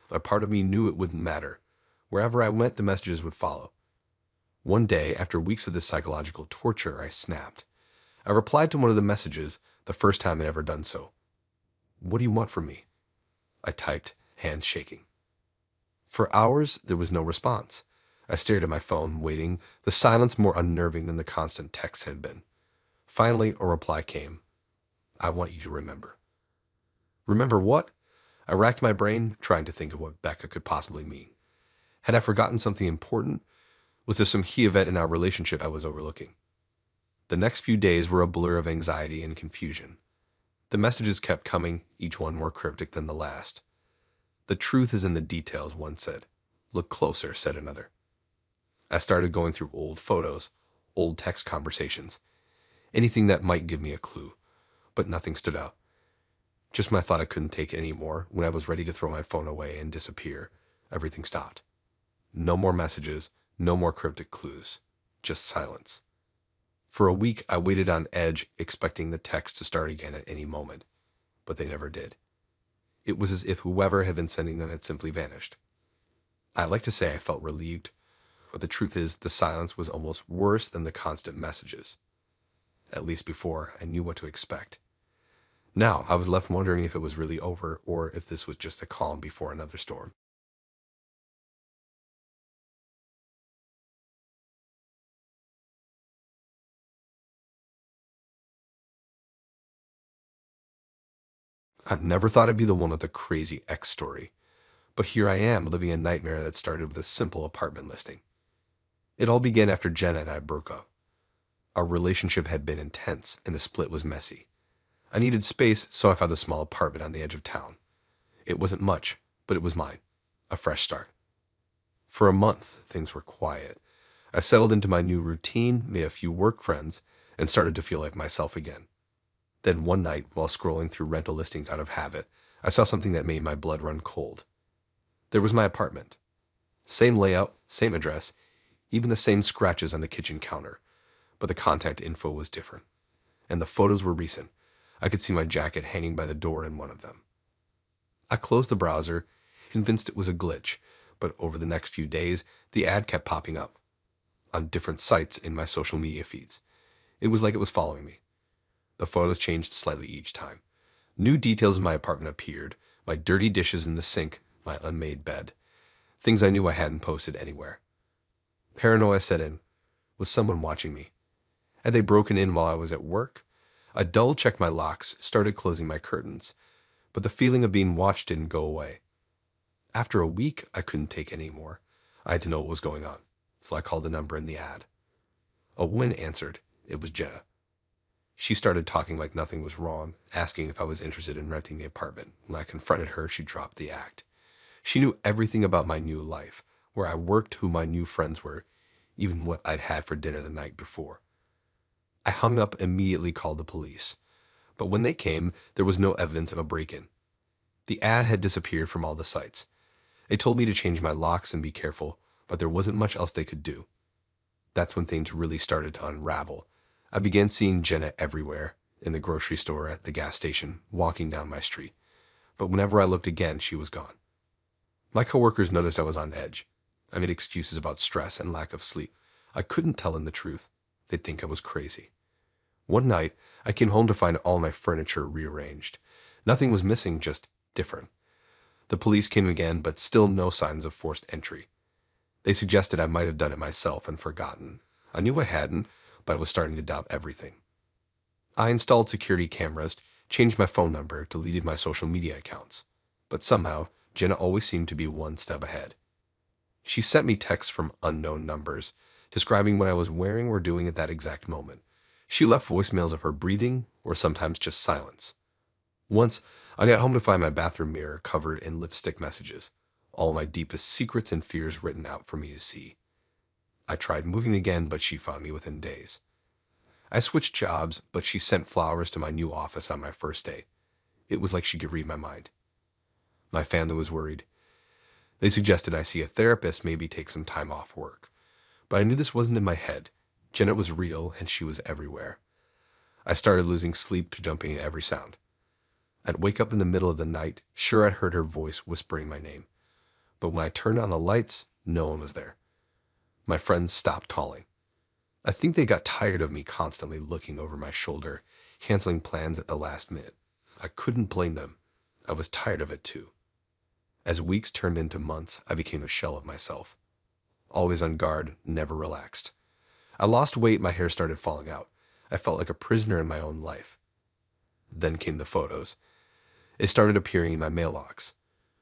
But part of me knew it wouldn't matter. Wherever I went, the messages would follow. One day, after weeks of this psychological torture, I snapped. I replied to one of the messages, the first time I'd ever done so. What do you want from me? I typed, hands shaking. For hours, there was no response. I stared at my phone, waiting, the silence more unnerving than the constant texts had been. Finally, a reply came. I want you to remember. Remember what? I racked my brain, trying to think of what Becca could possibly mean. Had I forgotten something important? Was there some key event in our relationship I was overlooking? The next few days were a blur of anxiety and confusion. The messages kept coming, each one more cryptic than the last. The truth is in the details, one said. Look closer, said another. I started going through old photos, old text conversations, anything that might give me a clue, but nothing stood out. Just when I thought I couldn't take it anymore, when I was ready to throw my phone away and disappear, everything stopped. No more messages, no more cryptic clues, just silence. For a week, I waited on edge, expecting the text to start again at any moment, but they never did. It was as if whoever had been sending them had simply vanished. I like to say I felt relieved, but the truth is the silence was almost worse than the constant messages. At least before, I knew what to expect. Now, I was left wondering if it was really over or if this was just a calm before another storm. I never thought I'd be the one with the crazy ex story, but here I am living a nightmare that started with a simple apartment listing. It all began after Jenna and I broke up. Our relationship had been intense and the split was messy. I needed space, so I found a small apartment on the edge of town. It wasn't much, but it was mine. A fresh start. For a month, things were quiet. I settled into my new routine, made a few work friends, and started to feel like myself again. Then one night, while scrolling through rental listings out of habit, I saw something that made my blood run cold. There was my apartment. Same layout, same address, even the same scratches on the kitchen counter. But the contact info was different. And the photos were recent. I could see my jacket hanging by the door in one of them. I closed the browser, convinced it was a glitch, but over the next few days, the ad kept popping up on different sites in my social media feeds. It was like it was following me. The photos changed slightly each time. New details of my apartment appeared, my dirty dishes in the sink, my unmade bed, things I knew I hadn't posted anywhere. Paranoia set in. Was someone watching me? Had they broken in while I was at work? I double-checked my locks, started closing my curtains, but the feeling of being watched didn't go away. After a week, I couldn't take any more. I had to know what was going on, so I called the number in the ad. A woman answered. It was Jenna. She started talking like nothing was wrong, asking if I was interested in renting the apartment. When I confronted her, she dropped the act. She knew everything about my new life, where I worked, who my new friends were, even what I'd had for dinner the night before. I hung up, immediately called the police. But when they came, there was no evidence of a break-in. The ad had disappeared from all the sites. They told me to change my locks and be careful, but there wasn't much else they could do. That's when things really started to unravel. I began seeing Jenna everywhere, in the grocery store, at the gas station, walking down my street. But whenever I looked again, she was gone. My coworkers noticed I was on edge. I made excuses about stress and lack of sleep. I couldn't tell them the truth. They'd think I was crazy. One night, I came home to find all my furniture rearranged. Nothing was missing, just different. The police came again, but still no signs of forced entry. They suggested I might have done it myself and forgotten. I knew I hadn't, but I was starting to doubt everything. I installed security cameras, changed my phone number, deleted my social media accounts. But somehow, Jenna always seemed to be one step ahead. She sent me texts from unknown numbers, describing what I was wearing or doing at that exact moment. She left voicemails of her breathing, or sometimes just silence. Once, I got home to find my bathroom mirror covered in lipstick messages, all my deepest secrets and fears written out for me to see. I tried moving again, but she found me within days. I switched jobs, but she sent flowers to my new office on my first day. It was like she could read my mind. My family was worried. They suggested I see a therapist, maybe take some time off work. But I knew this wasn't in my head. Jenna was real, and she was everywhere. I started losing sleep to jumping at every sound. I'd wake up in the middle of the night, sure I'd heard her voice whispering my name. But when I turned on the lights, no one was there. My friends stopped calling. I think they got tired of me constantly looking over my shoulder, canceling plans at the last minute. I couldn't blame them. I was tired of it too. As weeks turned into months, I became a shell of myself. Always on guard, never relaxed. I lost weight, my hair started falling out. I felt like a prisoner in my own life. Then came the photos. It started appearing in my mailbox.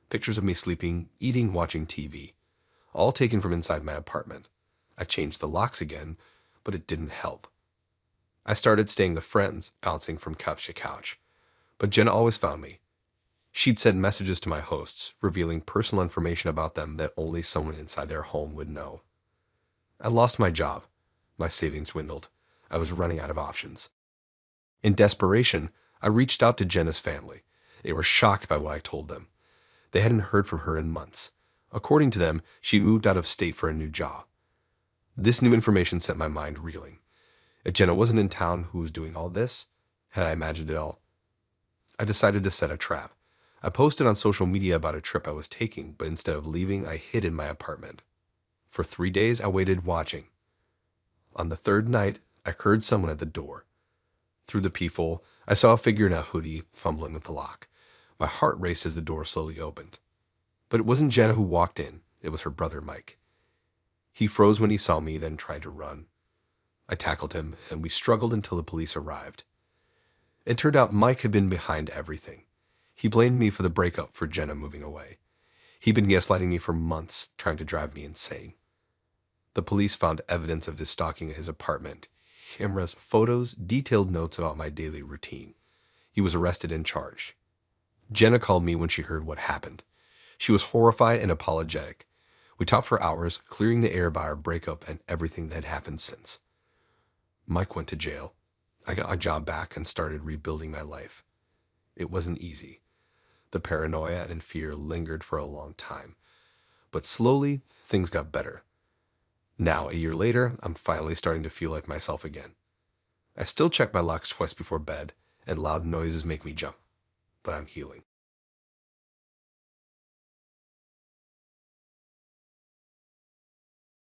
Pictures of me sleeping, eating, watching TV. All taken from inside my apartment. I changed the locks again, but it didn't help. I started staying with friends, bouncing from couch to couch. But Jenna always found me. She'd send messages to my hosts, revealing personal information about them that only someone inside their home would know. I lost my job. My savings dwindled. I was running out of options. In desperation, I reached out to Jenna's family. They were shocked by what I told them. They hadn't heard from her in months. According to them, she'd moved out of state for a new job. This new information sent my mind reeling. If Jenna wasn't in town, who was doing all this? Had I imagined it all? I decided to set a trap. I posted on social media about a trip I was taking, but instead of leaving, I hid in my apartment. For 3 days, I waited watching. On the third night, I heard someone at the door. Through the peephole, I saw a figure in a hoodie fumbling with the lock. My heart raced as the door slowly opened. But it wasn't Jenna who walked in. It was her brother, Mike. He froze when he saw me, then tried to run. I tackled him, and we struggled until the police arrived. It turned out Mike had been behind everything. He blamed me for the breakup for Jenna moving away. He'd been gaslighting me for months, trying to drive me insane. The police found evidence of his stalking at his apartment. Cameras, photos, detailed notes about my daily routine. He was arrested and charged. Jenna called me when she heard what happened. She was horrified and apologetic. We talked for hours, clearing the air about our breakup and everything that had happened since. Mike went to jail. I got my job back and started rebuilding my life. It wasn't easy. The paranoia and fear lingered for a long time, But slowly, things got better. Now, a year later, I'm finally starting to feel like myself again. I still check my locks twice before bed, and loud noises make me jump, but I'm healing.